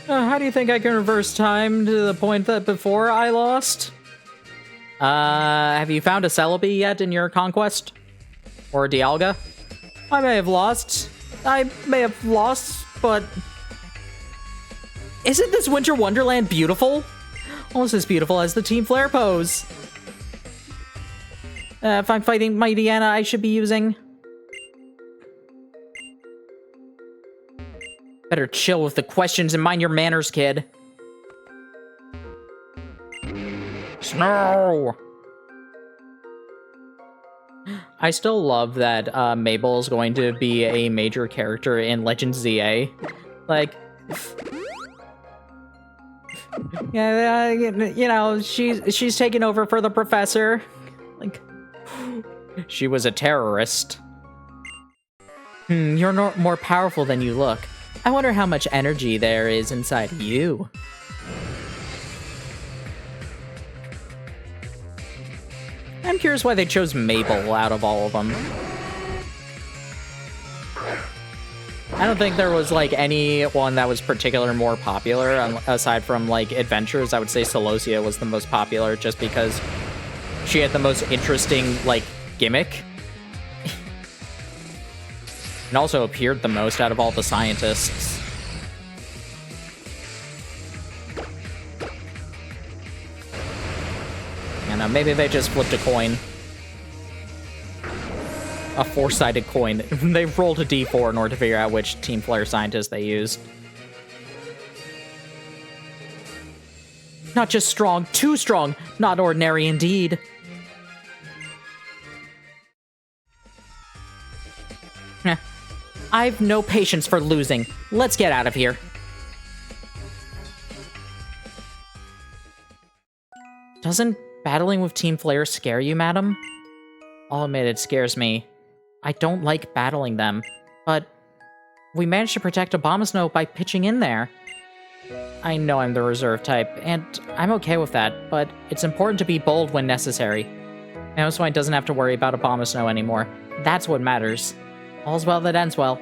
How do you think I can reverse time to the point that before I lost? Have you found a Celebi yet in your conquest? Or a Dialga? I may have lost, but... Isn't this Winter Wonderland beautiful? Almost as beautiful as the Team Flare pose. If I'm fighting Mightyena, I should be using... Better chill with the questions and mind your manners, kid. Snow! I still love that Mabel is going to be a major character in Legend ZA. Like... Yeah, you know, she's taking over for the professor. Like, she was a terrorist. You're more powerful than you look. I wonder how much energy there is inside you. I'm curious why they chose Mabel out of all of them. I don't think there was, like, any one that was particularly more popular, aside from, like, Adventures. I would say Celosia was the most popular, just because she had the most interesting, like, gimmick. And also appeared the most out of all the scientists. And maybe they just flipped a coin. A four-sided coin. They rolled a d4 in order to figure out which Team Flare scientist they used. Not just strong, too strong. Not ordinary indeed. I've no patience for losing. Let's get out of here. Doesn't battling with Team Flare scare you, madam? I'll admit it scares me. I don't like battling them, but we managed to protect Abomasnow by pitching in there. I know I'm the reserve type, and I'm okay with that, but it's important to be bold when necessary. Mamoswine doesn't have to worry about Abomasnow anymore. That's what matters. All's well that ends well.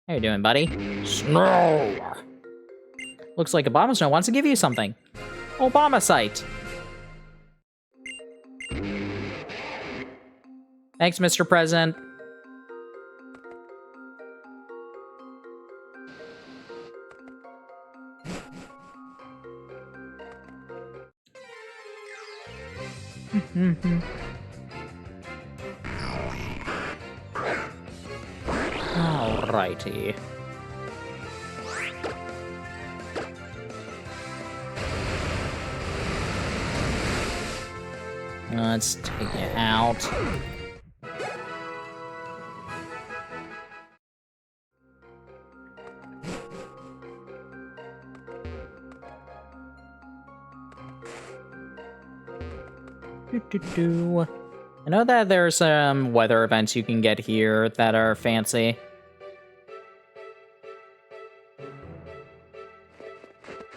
How you doing, buddy? Snow! Looks like Abomasnow wants to give you something. Obamacite. Thanks, Mr. President. Alrighty. Let's take it out. I know that there's some weather events you can get here that are fancy.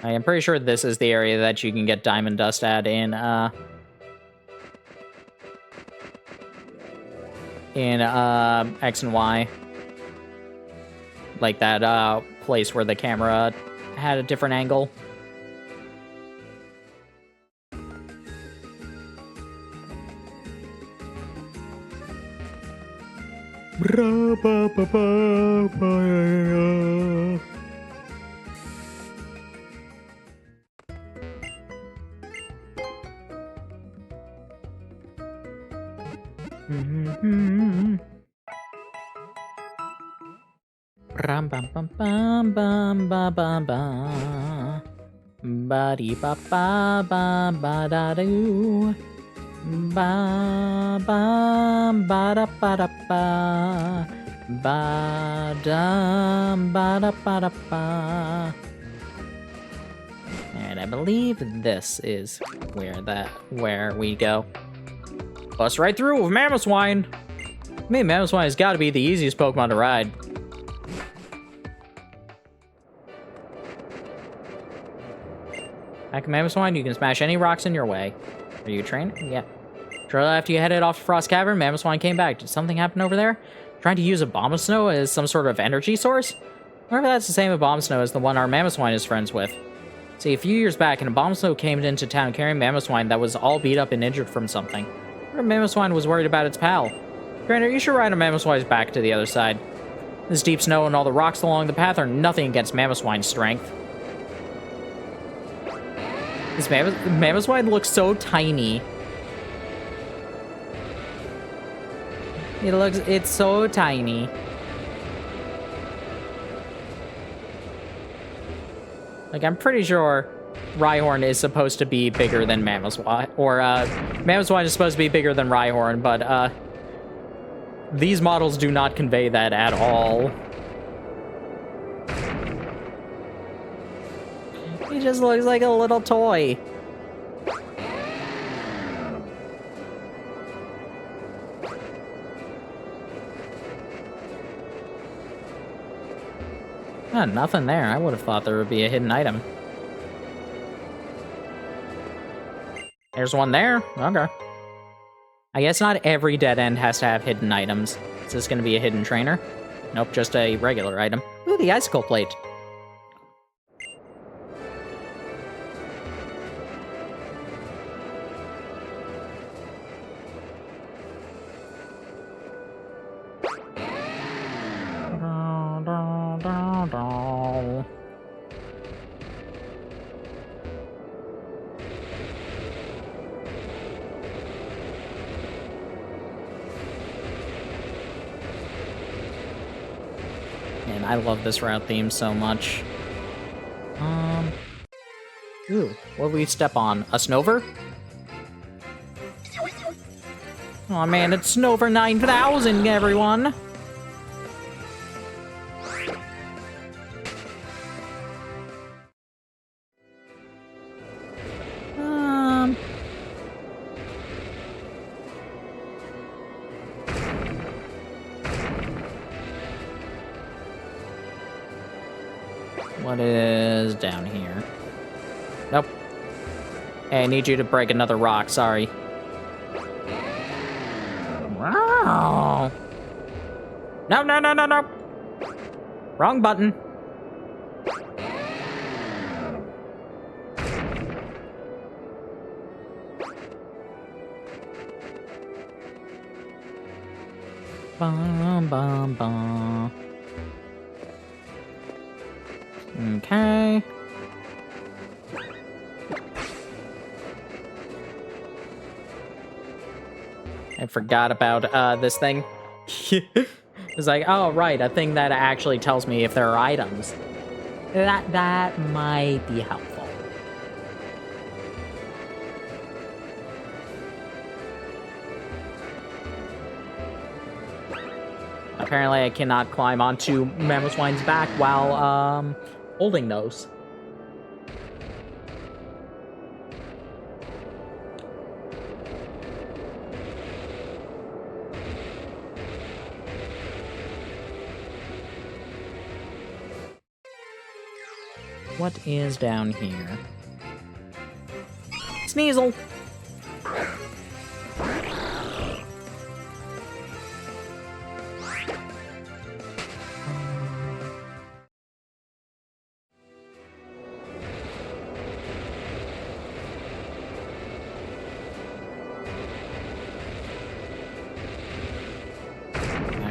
I am pretty sure this is the area that you can get diamond dust at in X and Y. Like that place where the camera had a different angle. Ram bam bam bam bam ba ba ba ba dee ba ba ba ba da doo ba ba ba da ba ba dum ba da ba. And I believe this is where we go. Bust right through with Mamoswine. I mean, Mamoswine has got to be the easiest Pokemon to ride. Back in Mamoswine, you can smash any rocks in your way. Are you trained? Yeah. Shortly after you headed off to Frost Cavern, Mamoswine came back. Did something happen over there? Trying to use Abomasnow as some sort of energy source? Wonder if that's the same Abomasnow as the one our Mamoswine is friends with. See, a few years back, an Abomasnow came into town carrying Mamoswine that was all beat up and injured from something. Mamoswine was worried about its pal. Trainer, you should ride a Mamoswine's back to the other side. This deep snow and all the rocks along the path are nothing against Mamoswine's strength. This Mamoswine looks so tiny. It's so tiny. Like, I'm pretty sure Rhyhorn is supposed to be bigger than Mamoswine, or, Mamoswine is supposed to be bigger than Rhyhorn, but, these models do not convey that at all. He just looks like a little toy. Nothing there. I would have thought there would be a hidden item. There's one there. Okay. I guess not every dead end has to have hidden items. Is this gonna be a hidden trainer? Nope, just a regular item. Ooh, the icicle plate. Man, I love this route theme so much. Ooh, what did we step on? A Snover? Oh man, it's Snover 9000, everyone! What is down here? Nope. Hey, I need you to break another rock, sorry. Wow. No, no, no, no, no. Wrong button. Bum, bum, bum. Okay. I forgot about this thing. It's like, oh right, a thing that actually tells me if there are items. That might be helpful. Apparently I cannot climb onto Mamoswine's back while holding those. What is down here? Sneasel!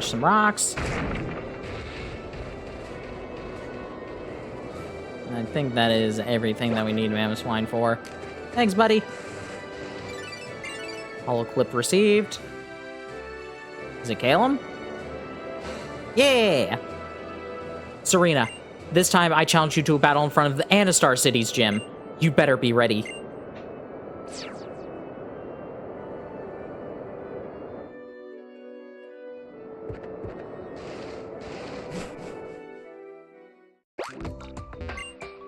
Smash some rocks. I think that is everything that we need Mamoswine for. Thanks, buddy. Hollow clip received. Is it Calum? Yeah! Serena, this time I challenge you to a battle in front of the Anastar City's gym. You better be ready.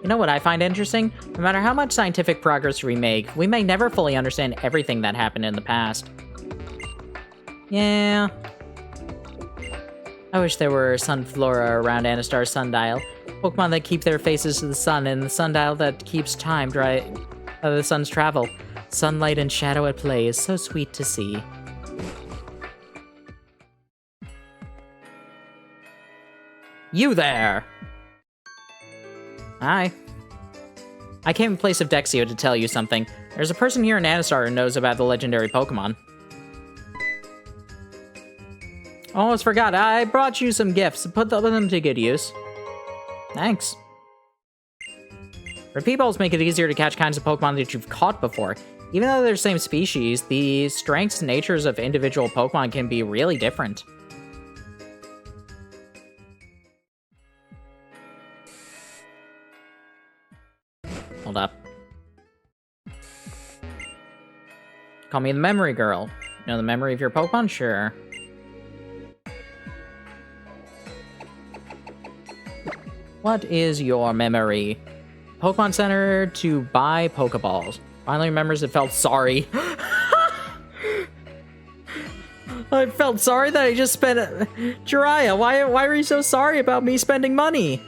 You know what I find interesting? No matter how much scientific progress we make, we may never fully understand everything that happened in the past. Yeah. I wish there were sunflora around Anastar's sundial. Pokemon that keep their faces to the sun, and the sundial that keeps time the sun's travel. Sunlight and shadow at play is so sweet to see. You there! Hi. I came in place of Dexio to tell you something. There's a person here in Anastar who knows about the legendary Pokemon. Almost forgot, I brought you some gifts. Put them to good use. Thanks. Repeat-balls make it easier to catch kinds of Pokemon that you've caught before. Even though they're the same species, the strengths and natures of individual Pokemon can be really different. Hold up. Call me the memory girl. You know the memory of your Pokemon? Sure. What is your memory? Pokemon Center to buy Pokeballs. Finally remembers it felt sorry. I felt sorry that I just spent... Jiraiya, why were you so sorry about me spending money?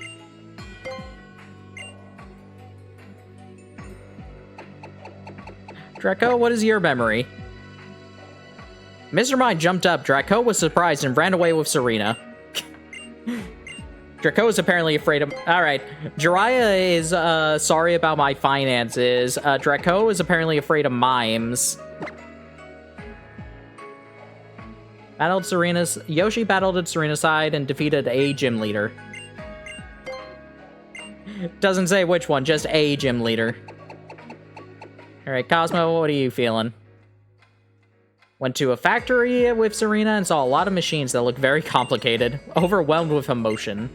Draco, what is your memory? Mr. Mime jumped up. Draco was surprised and ran away with Serena. Draco is apparently afraid of... Alright. Jiraiya is sorry about my finances. Draco is apparently afraid of mimes. Yoshi battled at Serena's side and defeated a gym leader. Doesn't say which one, just a gym leader. Alright, Cosmo, what are you feeling? Went to a factory with Serena and saw a lot of machines that look very complicated. Overwhelmed with emotion.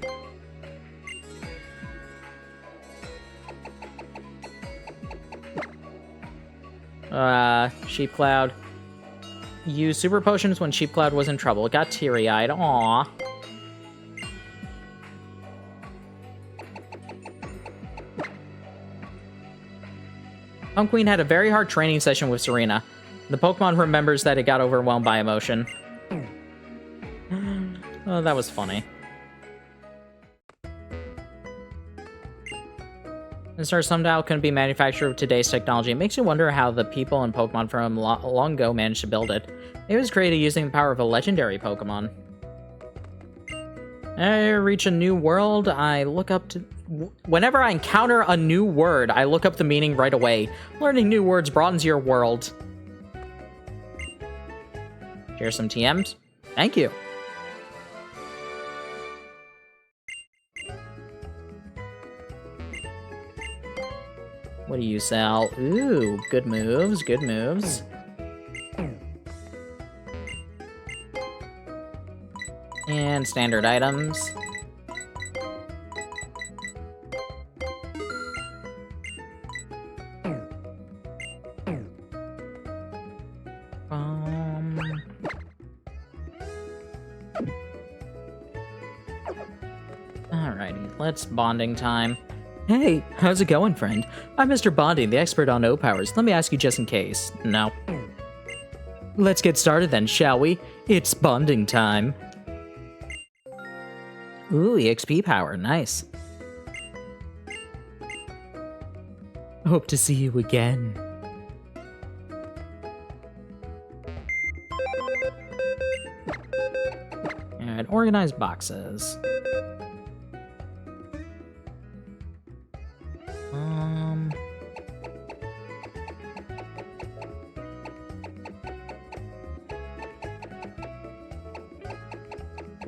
Sheep Cloud. Used super potions when Sheep Cloud was in trouble. Got teary-eyed. Aww. Queen had a very hard training session with Serena. The Pokemon remembers that it got overwhelmed by emotion. Oh, that was funny. Star somehow couldn't be manufactured with today's technology. It makes you wonder how the people in Pokemon from long ago managed to build it. It was created using the power of a legendary Pokemon. I reach a new world, I look up to... Whenever I encounter a new word, I look up the meaning right away. Learning new words broadens your world. Here's some TMs. Thank you. What do you sell? Ooh, good moves, good moves. And standard items. Alrighty, let's bonding time. Hey, how's it going, friend? I'm Mr. Bonding, the expert on O-Powers. Let me ask you just in case. No. Let's get started then, shall we? It's bonding time. Ooh, EXP power, nice. Hope to see you again. Alright, organize boxes.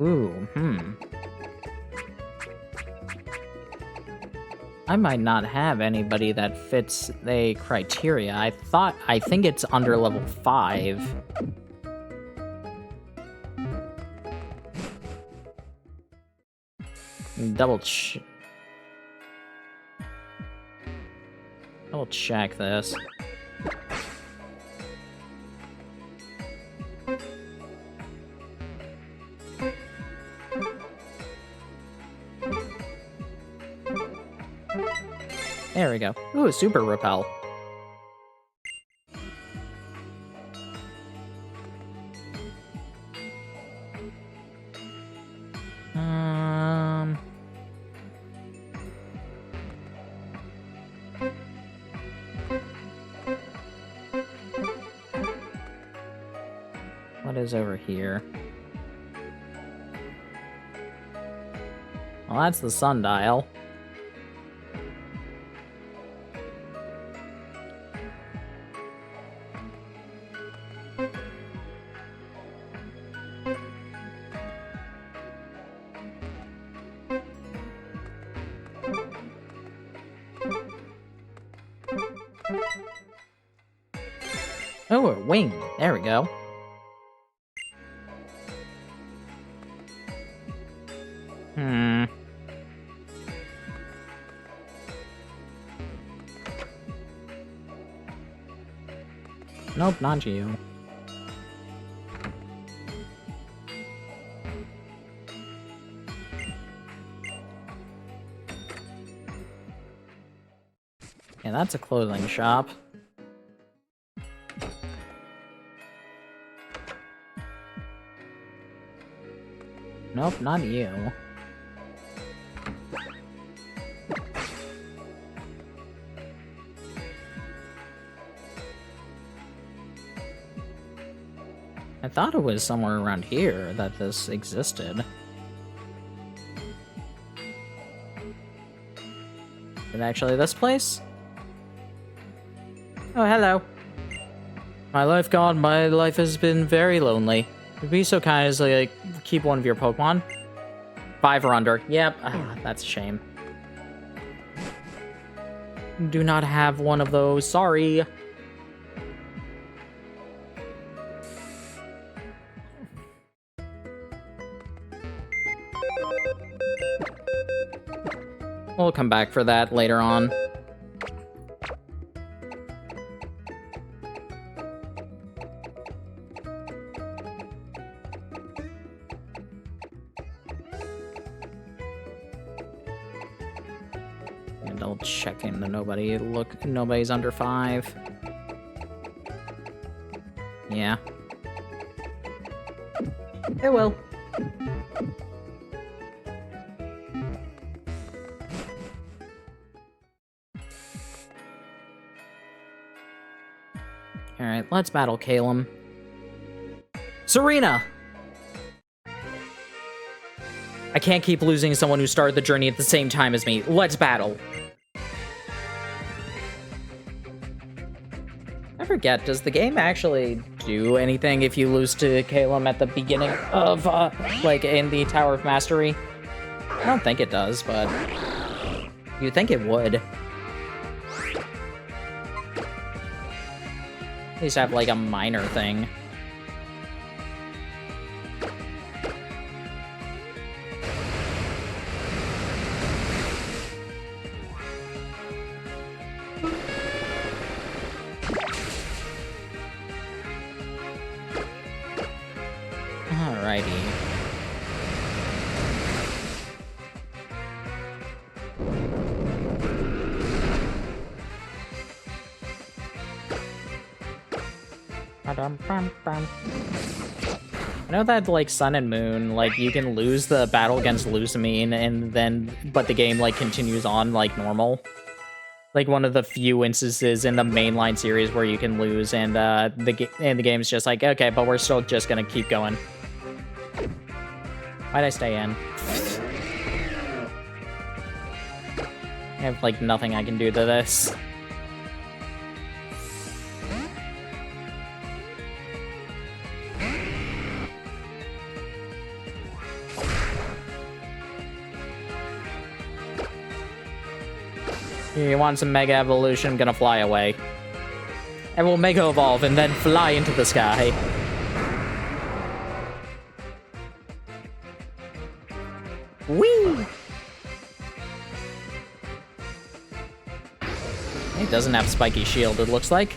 Ooh, I might not have anybody that fits the criteria. I think it's under level 5. Double check this. There we go. Ooh, super repel. What is over here? Well, that's the sundial. Oh, a wing. There we go. Nope, not you. Yeah, that's a clothing shop. Nope, not you. I thought it was somewhere around here that this existed. Is it actually this place? Oh, hello. My life gone. My life has been very lonely. Would be so kind as to, like, keep one of your Pokemon? 5 or under. Yep. That's a shame. Do not have one of those. Sorry. We'll come back for that later on. And I'll check into nobody. Look, nobody's under 5. Yeah. It will. Alright, let's battle Calum. Serena! I can't keep losing someone who started the journey at the same time as me. Let's battle. I forget, does the game actually do anything if you lose to Calum at the beginning of, like, in the Tower of Mastery? I don't think it does, but you'd think it would. At least have, like, a minor thing. Alrighty. I know that, like, Sun and Moon, like, you can lose the battle against Lusamine, and then, but the game, like, continues on like normal. Like, one of the few instances in the mainline series where you can lose, and the game's just like, okay, but we're still just gonna keep going. Why'd I stay in? I have, like, nothing I can do to this. You want some Mega Evolution? Gonna fly away. And we'll Mega Evolve and then fly into the sky. Whee! He doesn't have Spiky Shield, it looks like.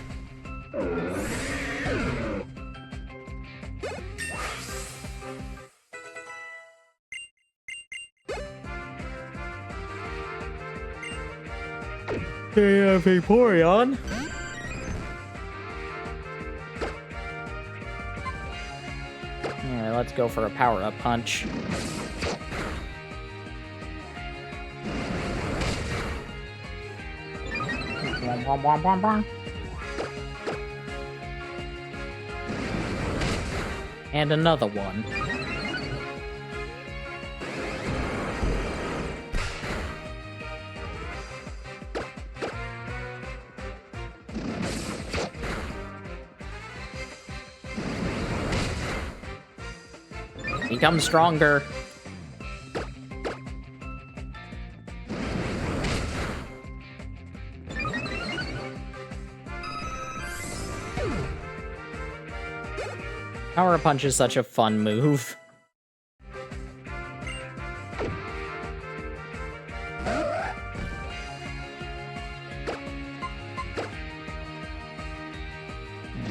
They have Vaporeon. Alright, let's go for a power-up punch. And another one. Become stronger. Power Punch is such a fun move.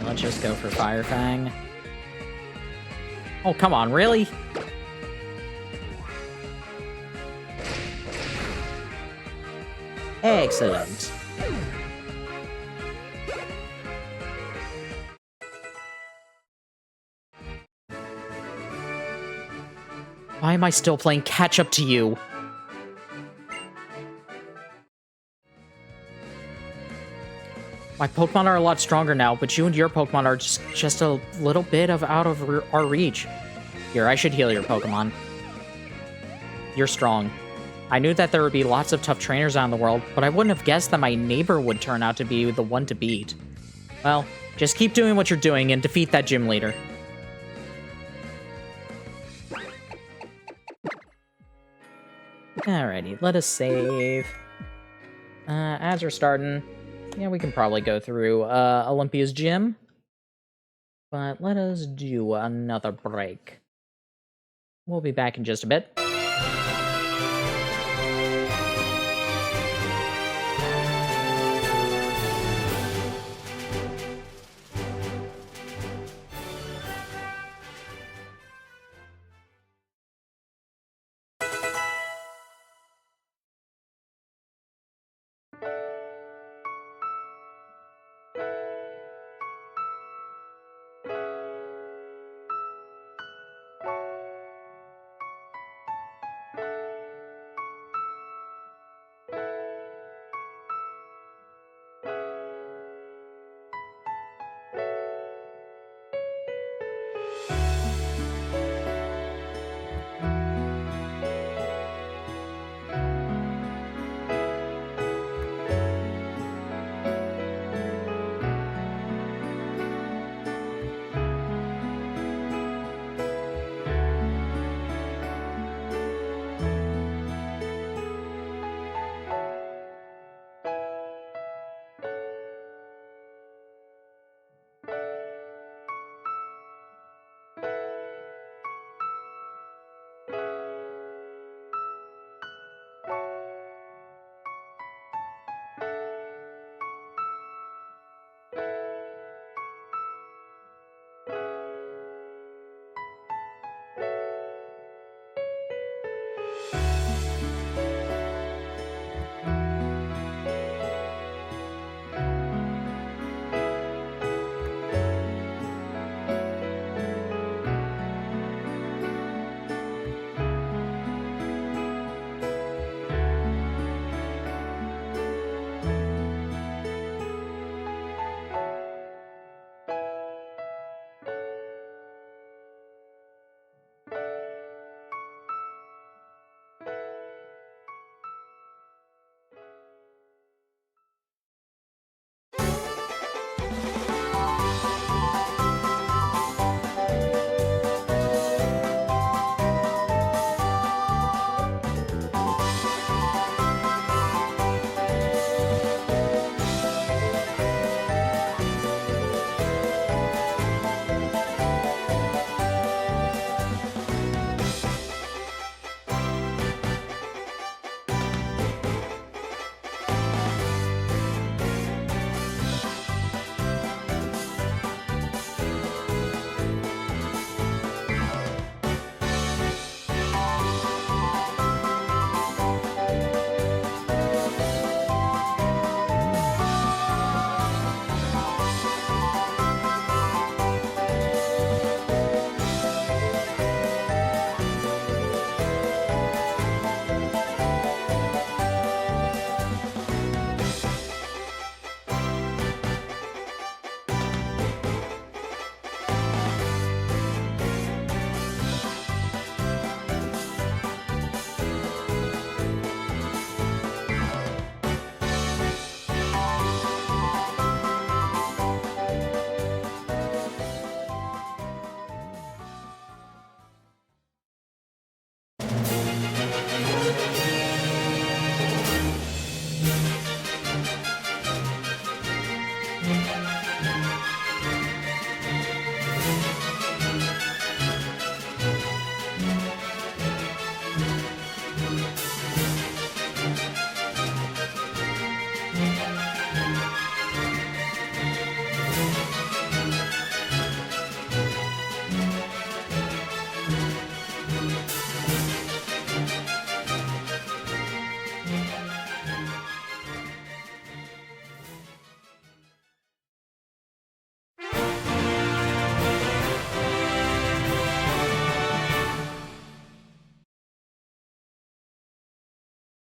Let's just go for Fire Fang. Oh, come on, really? Excellent. Why am I still playing catch up to you? My Pokemon are a lot stronger now, but you and your Pokemon are just a little bit out of our reach. Here, I should heal your Pokemon. You're strong. I knew that there would be lots of tough trainers out in the world, but I wouldn't have guessed that my neighbor would turn out to be the one to beat. Well, just keep doing what you're doing and defeat that gym leader. Alrighty, let us save. As we're starting, yeah, we can probably go through Olympia's gym. But let us do another break. We'll be back in just a bit.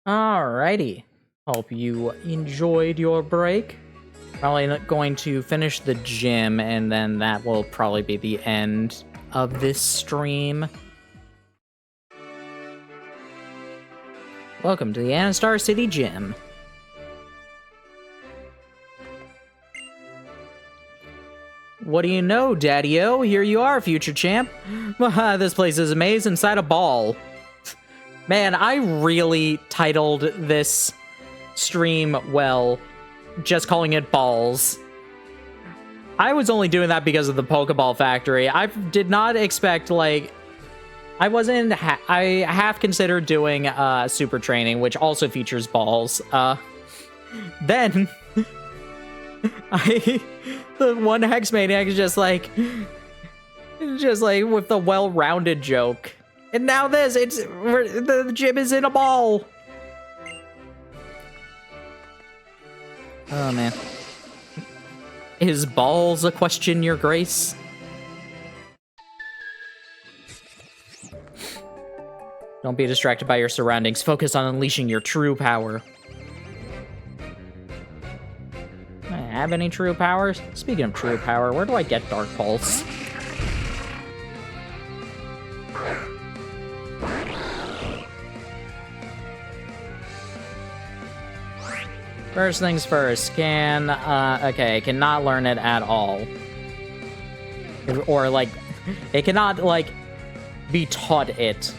Alrighty. Hope you enjoyed your break. Probably not going to finish the gym, and then that will probably be the end of this stream. Welcome to the Anastar City Gym. What do you know, Daddy-O? Here you are, future champ. This place is a maze inside a ball. Man, I really titled this stream well, just calling it balls. I was only doing that because of the Pokeball Factory. I did not expect, like... I half considered doing Super Training, which also features balls. Then... the one Hex Maniac is just like with the well-rounded joke. And now this, the gym is in a ball. Oh, man. Is balls a question, Your Grace? Don't be distracted by your surroundings. Focus on unleashing your true power. Do I have any true powers? Speaking of true power, where do I get Dark Pulse? First things first, okay, cannot learn it at all. Or, like, it cannot, like, be taught it.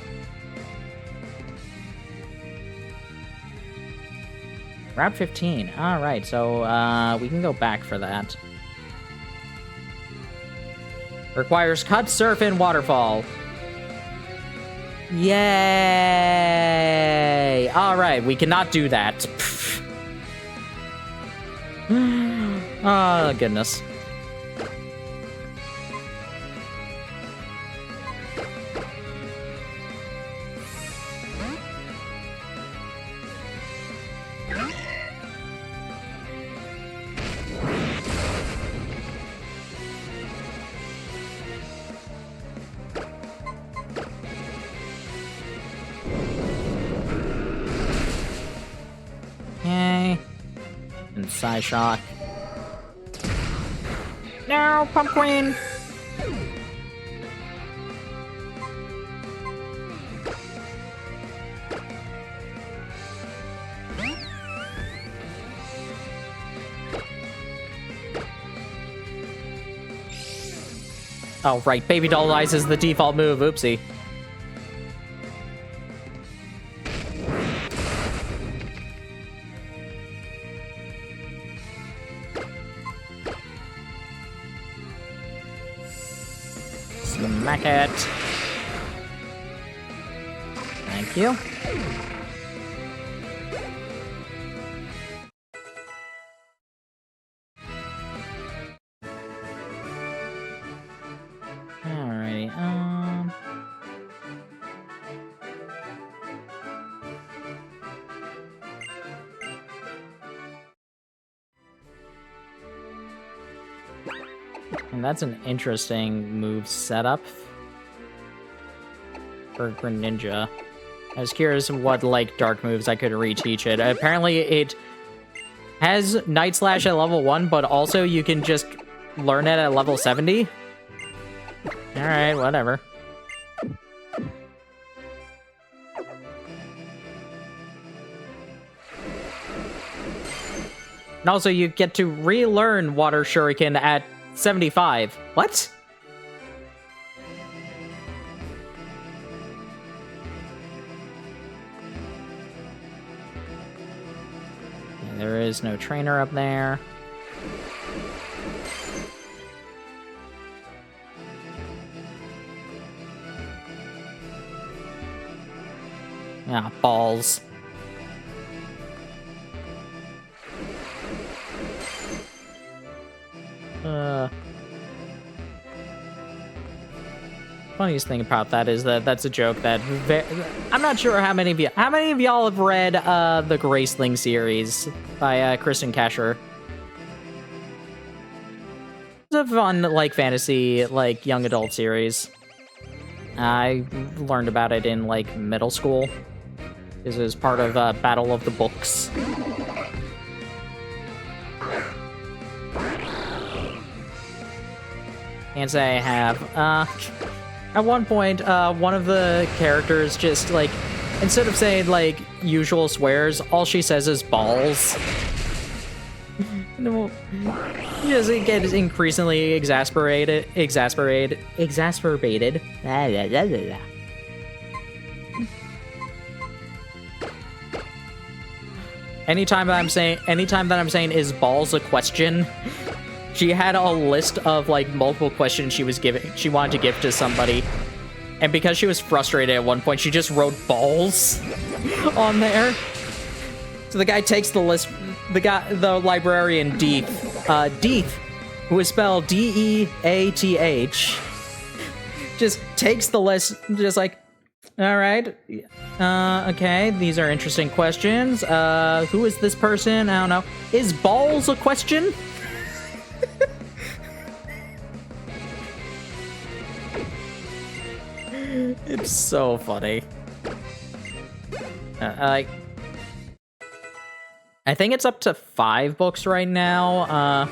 Route 15, alright, so, we can go back for that. Requires Cut, Surf, and Waterfall. Yay! Alright, we cannot do that. Oh, goodness. Okay. And Psyshock. No, Pump Queen! Oh, right, Baby Doll Eyes is the default move, oopsie. Smack it. Thank you. Alrighty, And that's an interesting move setup for Greninja. I was curious what, like, dark moves I could reteach it. Apparently it has Night Slash at level 1, but also you can just learn it at level 70. Alright, whatever. And also you get to relearn Water Shuriken at 75. What? Yeah, there is no trainer up there. Ah, balls. Funniest thing about that is that that's a joke that I'm not sure how many of y'all have read the Graceling series by Kristen Kasher. It's a fun, like, fantasy, like, young adult series. I learned about it in, like, middle school. This is part of Battle of the Books. Can't say I have. At one point, one of the characters just, like, instead of saying, like, usual swears, all she says is balls. No, just it gets increasingly exasperated. Anytime that I'm saying is balls a question, she had a list of like multiple questions she wanted to give to somebody. And because she was frustrated at one point, she just wrote balls on there. So the guy takes the list, the librarian Deeth, who is spelled D-E-A-T-H, just takes the list, just like, all right, okay, these are interesting questions. Who is this person? I don't know. Is balls a question? It's so funny. I think it's up to 5 books right now.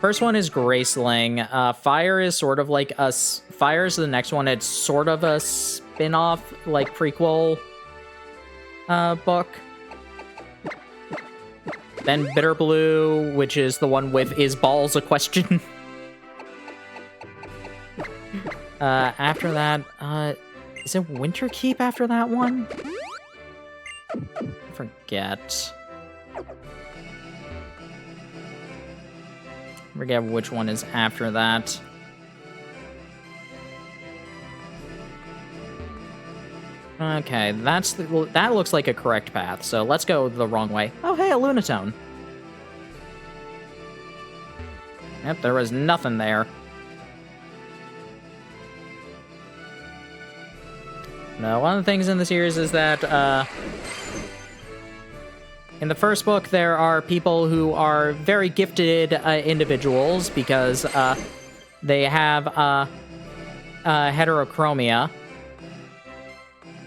First one is Graceling. Fire is sort of like Fire is the next one. It's sort of a spin-off, like prequel book. Then Bitter Blue, which is the one with is balls a question? After that, is it Winterkeep after that one? I forget which one is after that. Okay, that looks like a correct path, so let's go the wrong way. Oh, hey, a Lunatone. Yep, there was nothing there. No, one of the things in the series is that, in the first book, there are people who are very gifted individuals because they have heterochromia,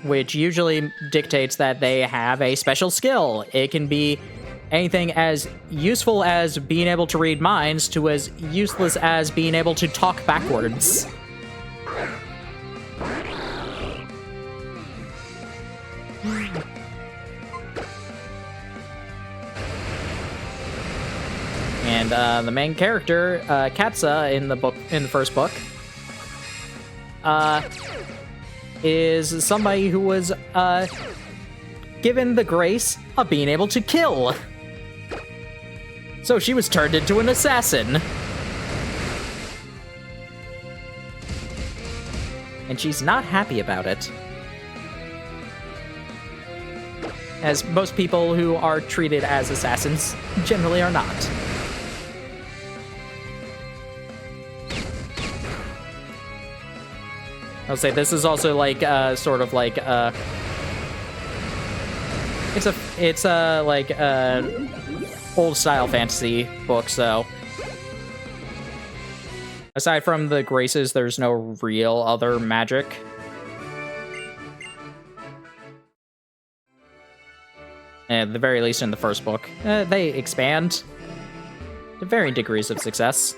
which usually dictates that they have a special skill. It can be anything as useful as being able to read minds to as useless as being able to talk backwards. And the main character, Katsa, in the first book, is somebody who was given the grace of being able to kill. So she was turned into an assassin. And she's not happy about it. As most people who are treated as assassins generally are not. I'll say this is also like sort of like it's a like old style fantasy book, so aside from the graces, there's no real other magic. At the very least in the first book. They expand to varying degrees of success.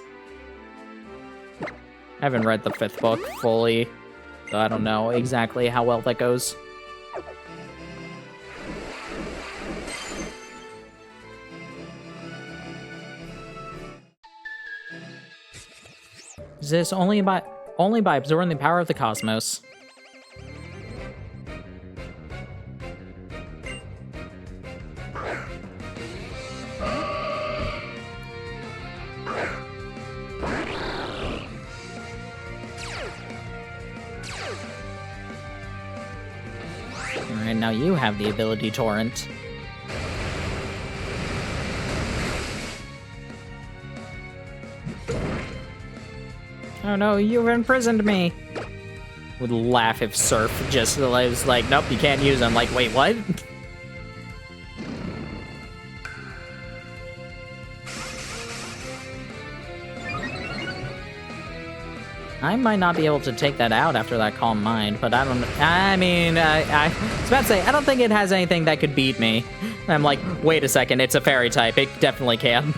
I haven't read the 5th book fully, so I don't know exactly how well that goes. Is this only by absorbing the power of the cosmos? Alright, now you have the ability torrent. Oh no, you've imprisoned me! Would laugh if Surf just was like, nope, you can't use them. Like, wait, what? I might not be able to take that out after that Calm Mind, but I don't... I mean, I was about to say, I don't think it has anything that could beat me. I'm like, wait a second, it's a fairy type. It definitely can.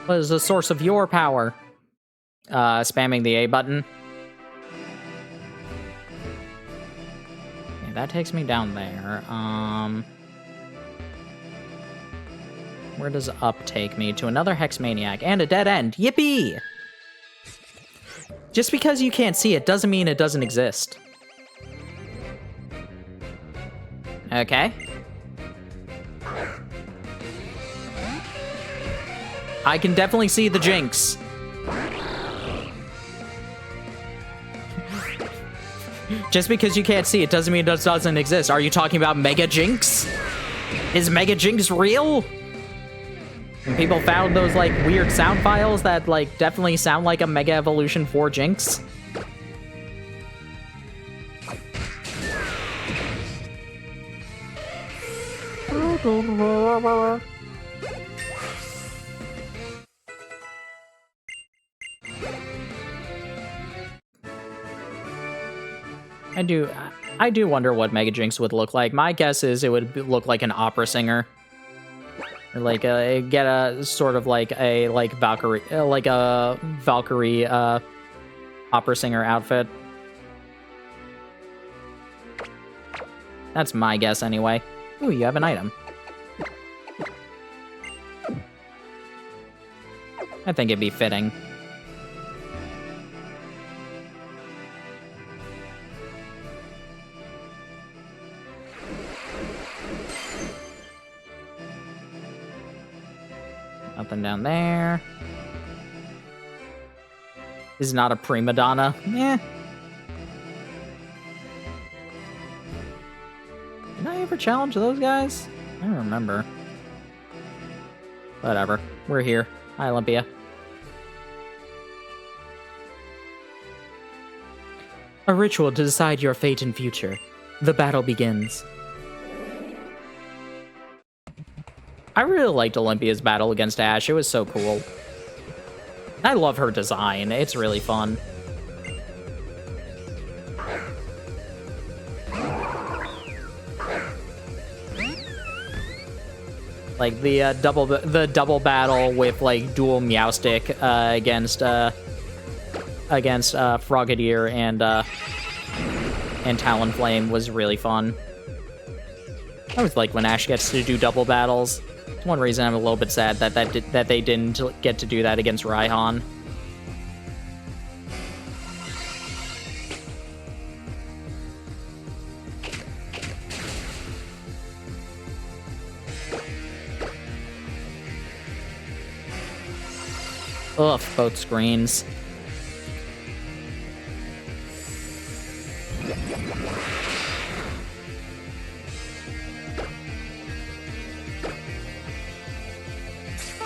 What is the source of your power? Spamming the A button. Okay, that takes me down there. Where does up take me? To another Hex Maniac and a dead end. Yippee! Just because you can't see it doesn't mean it doesn't exist. Okay. I can definitely see the Jinx. Just because you can't see it doesn't mean it doesn't exist. Are you talking about Mega Jinx? Is Mega Jinx real? And people found those, like, weird sound files that, like, definitely sound like a Mega Evolution 4 Jinx. I do wonder what Mega Jinx would look like. My guess is it would look like an opera singer. Or like get a sort of like a Valkyrie opera singer outfit. That's my guess anyway. Ooh, you have an item. I think it'd be fitting. Nothing down there. This is not a prima donna. Eh. Did I ever challenge those guys? I don't remember. Whatever. We're here. Hi, Olympia. A ritual to decide your fate and future. The battle begins. I really liked Olympia's battle against Ash. It was so cool. I love her design. It's really fun. Like the double battle with like dual Meowstic against Frogadier and Talonflame was really fun. I always like when Ash gets to do double battles. It's one reason I'm a little bit sad that they didn't get to do that against Raihan. Ugh, both screens.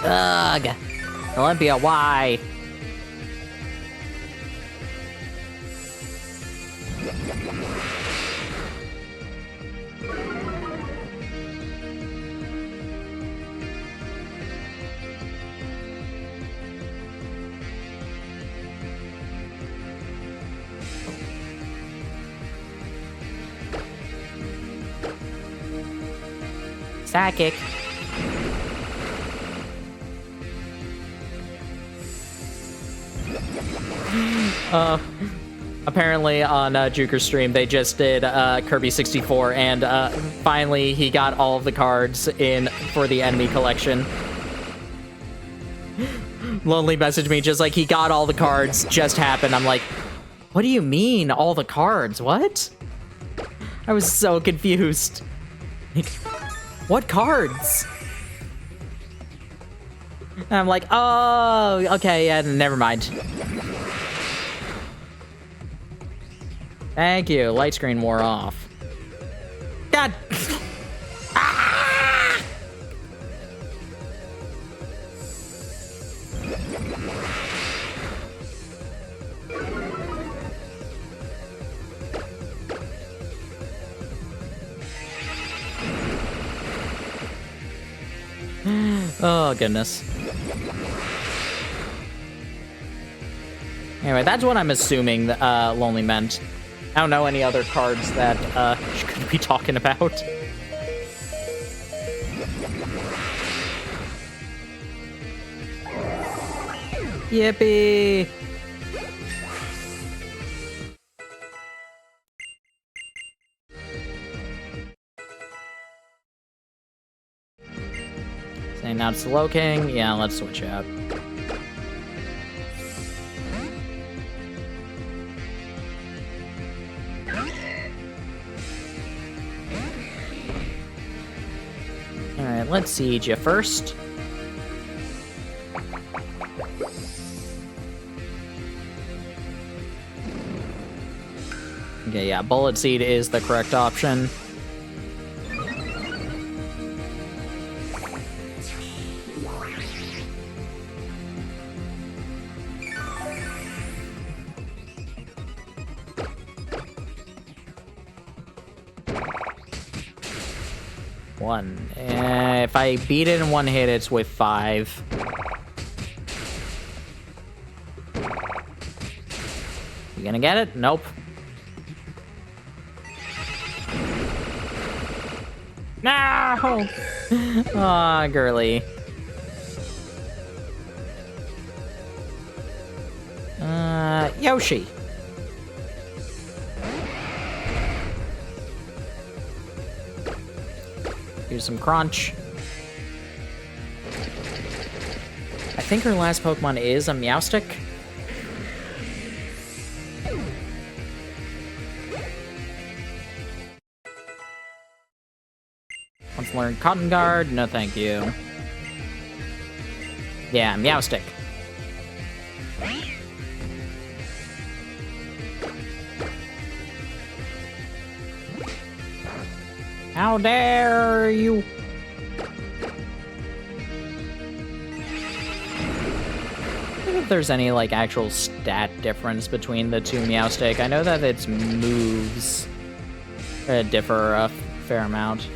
Ugh! Olympia, why? Psychic. Apparently on Juker's stream, they just did Kirby 64, and finally he got all of the cards in for the enemy collection. Lonely messaged me just like, he got all the cards, just happened. I'm like, what do you mean, all the cards? What? I was so confused. Like, what cards? And I'm like, oh, okay, yeah, never mind. Thank you. Light screen wore off. God. Ah! Oh, goodness. Anyway, that's what I'm assuming Lonely meant. I don't know any other cards that she could be talking about. Yippee! Saying now it's Slow King. Yeah, let's switch out. Alright, let's siege you first. Okay, yeah, Bullet Seed is the correct option. One. If I beat it in one hit, it's with 5. You gonna get it? Nope. No! Aw, girly. Yoshi. Here's some crunch. I think her last Pokemon is a Meowstic. Let's learn Cotton Guard. No, thank you. Yeah, Meowstic. How dare you? I don't know if there's any, like, actual stat difference between the two Meowstic. I know that its moves differ a fair amount.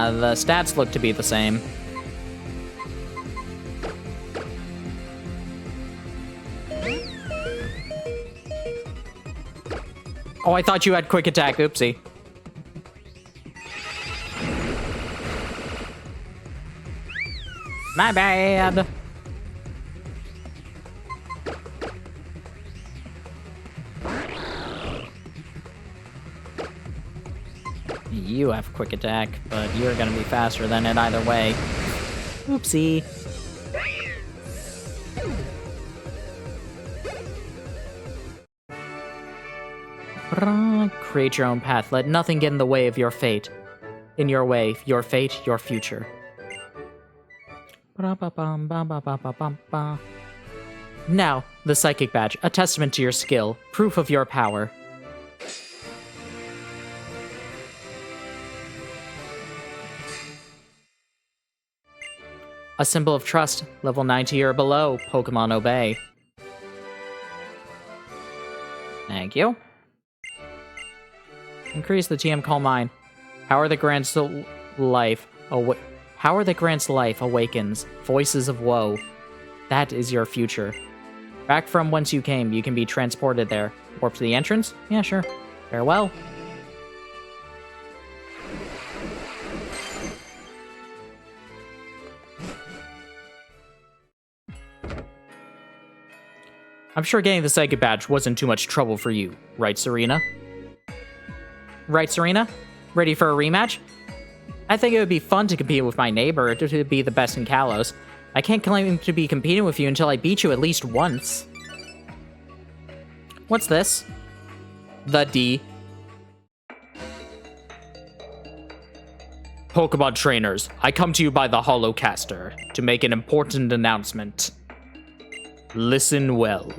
The stats look to be the same. Oh, I thought you had quick attack. Oopsie. My bad. You have quick attack, but you're gonna be faster than it either way. Oopsie. Create your own path. Let nothing get in the way of your fate. In your way, your fate, your future. Now, the Psychic Badge, a testament to your skill, proof of your power. A symbol of trust, level 90 or below, Pokemon obey. Thank you. Increase the TM Call Mine. Power that grants life awakens. Voices of woe. That is your future. Back from whence you came, you can be transported there. Warp to the entrance? Yeah, sure. Farewell. I'm sure getting the Psychic Badge wasn't too much trouble for you, right, Serena? Right, Serena? Ready for a rematch? I think it would be fun to compete with my neighbor to be the best in Kalos. I can't claim to be competing with you until I beat you at least once. What's this? The D. Pokemon trainers, I come to you by the Holocaster to make an important announcement. Listen well.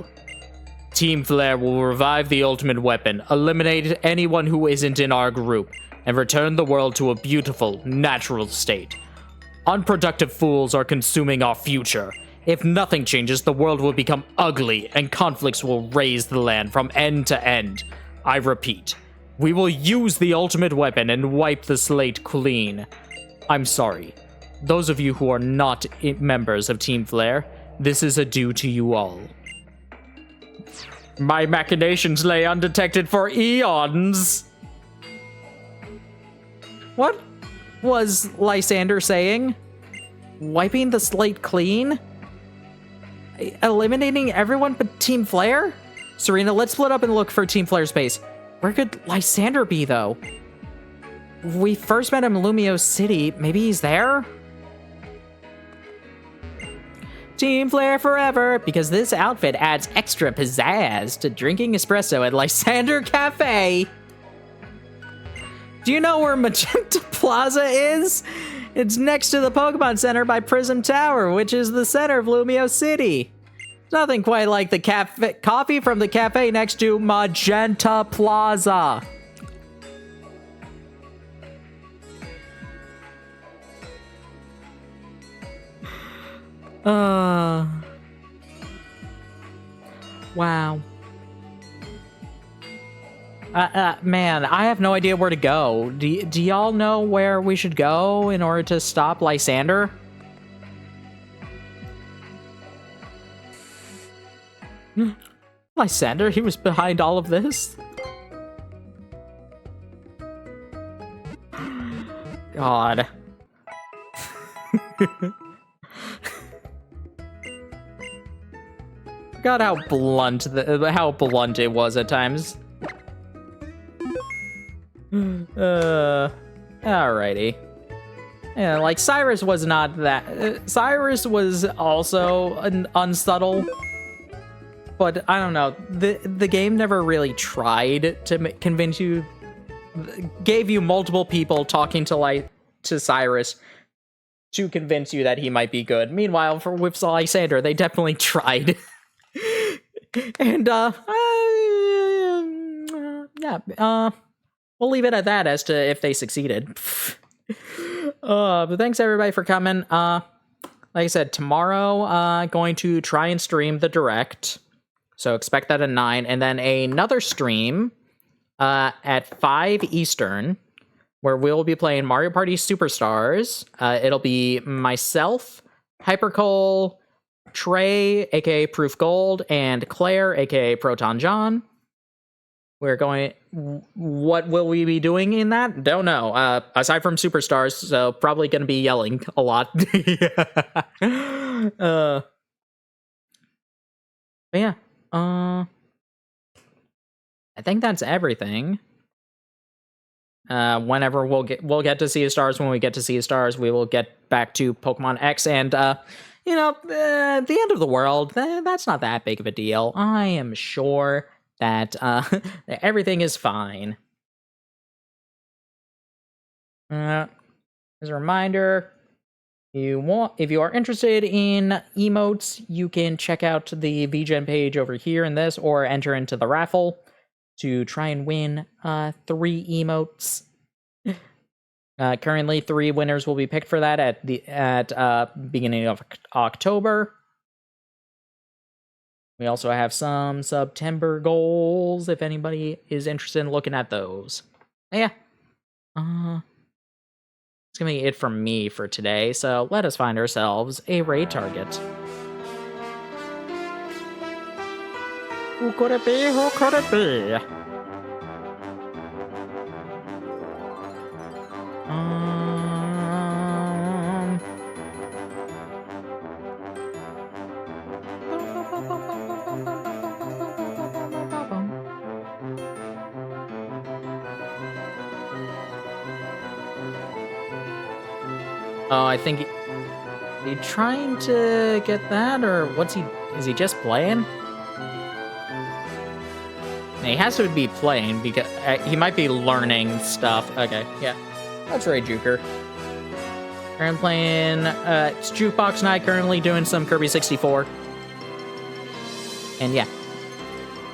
Team Flare will revive the ultimate weapon, eliminate anyone who isn't in our group, and return the world to a beautiful, natural state. Unproductive fools are consuming our future. If nothing changes, the world will become ugly, and conflicts will raze the land from end to end. I repeat, we will use the ultimate weapon and wipe the slate clean. I'm sorry. Those of you who are not members of Team Flare, This is a due to you all. My machinations lay undetected for eons. What was Lysander saying? Wiping the slate clean? Eliminating everyone but Team Flare? Serena, let's split up and look for Team Flare's base. Where could Lysander be, though? We first met him in Lumio City. Maybe he's there? Team Flare forever, because this outfit adds extra pizzazz to drinking espresso at Lysander Cafe. Do you know where Magenta Plaza is? It's next to the Pokemon Center by Prism Tower, which is the center of Lumio City. Nothing quite like the coffee from the cafe next to Magenta Plaza. Wow. Man, I have no idea where to go. Do y'all know where we should go in order to stop Lysander? Lysander, he was behind all of this? God. Forgot how blunt it was at times. Alrighty. Yeah, like Cyrus was not that. Cyrus was also unsubtle, but I don't know. The game never really tried to convince you. Gave you multiple people talking to Cyrus to convince you that he might be good. Meanwhile, with Lysander, they definitely tried. And we'll leave it at that as to if they succeeded. But thanks everybody for coming. Like I said, tomorrow going to try and stream the direct, so expect that at 9, and then another stream at 5 Eastern, where we'll be playing Mario Party Superstars. It'll be myself, Hypercole, Trey, aka Proof Gold, and Claire, aka Proton John. We're going. What will we be doing in that? Don't know. Aside from Superstars, so probably going to be yelling a lot. But yeah. I think that's everything. Whenever we'll get to Sea of Stars, when we get to Sea of Stars, we will get back to Pokemon X, and you know, the end of the world, that's not that big of a deal. I am sure that everything is fine. As a reminder, if you are interested in emotes, you can check out the VGen page over here in this, or enter into the raffle to try and win 3 emotes. Currently, 3 winners will be picked for that at beginning of October. We also have some September goals if anybody is interested in looking at those. Yeah. It's gonna be it from me for today, so let us find ourselves a raid target. Who could it be? Who could it be? Oh, I think is he trying to get that, or is he just playing? He has to be playing, because he might be learning stuff. Okay, yeah. That's right, Juker. I'm playing, it's Jukebox Night, currently doing some Kirby 64. And yeah.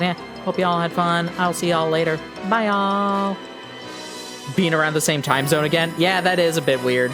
Yeah, hope y'all had fun. I'll see y'all later. Bye, y'all. Being around the same time zone again? Yeah, that is a bit weird.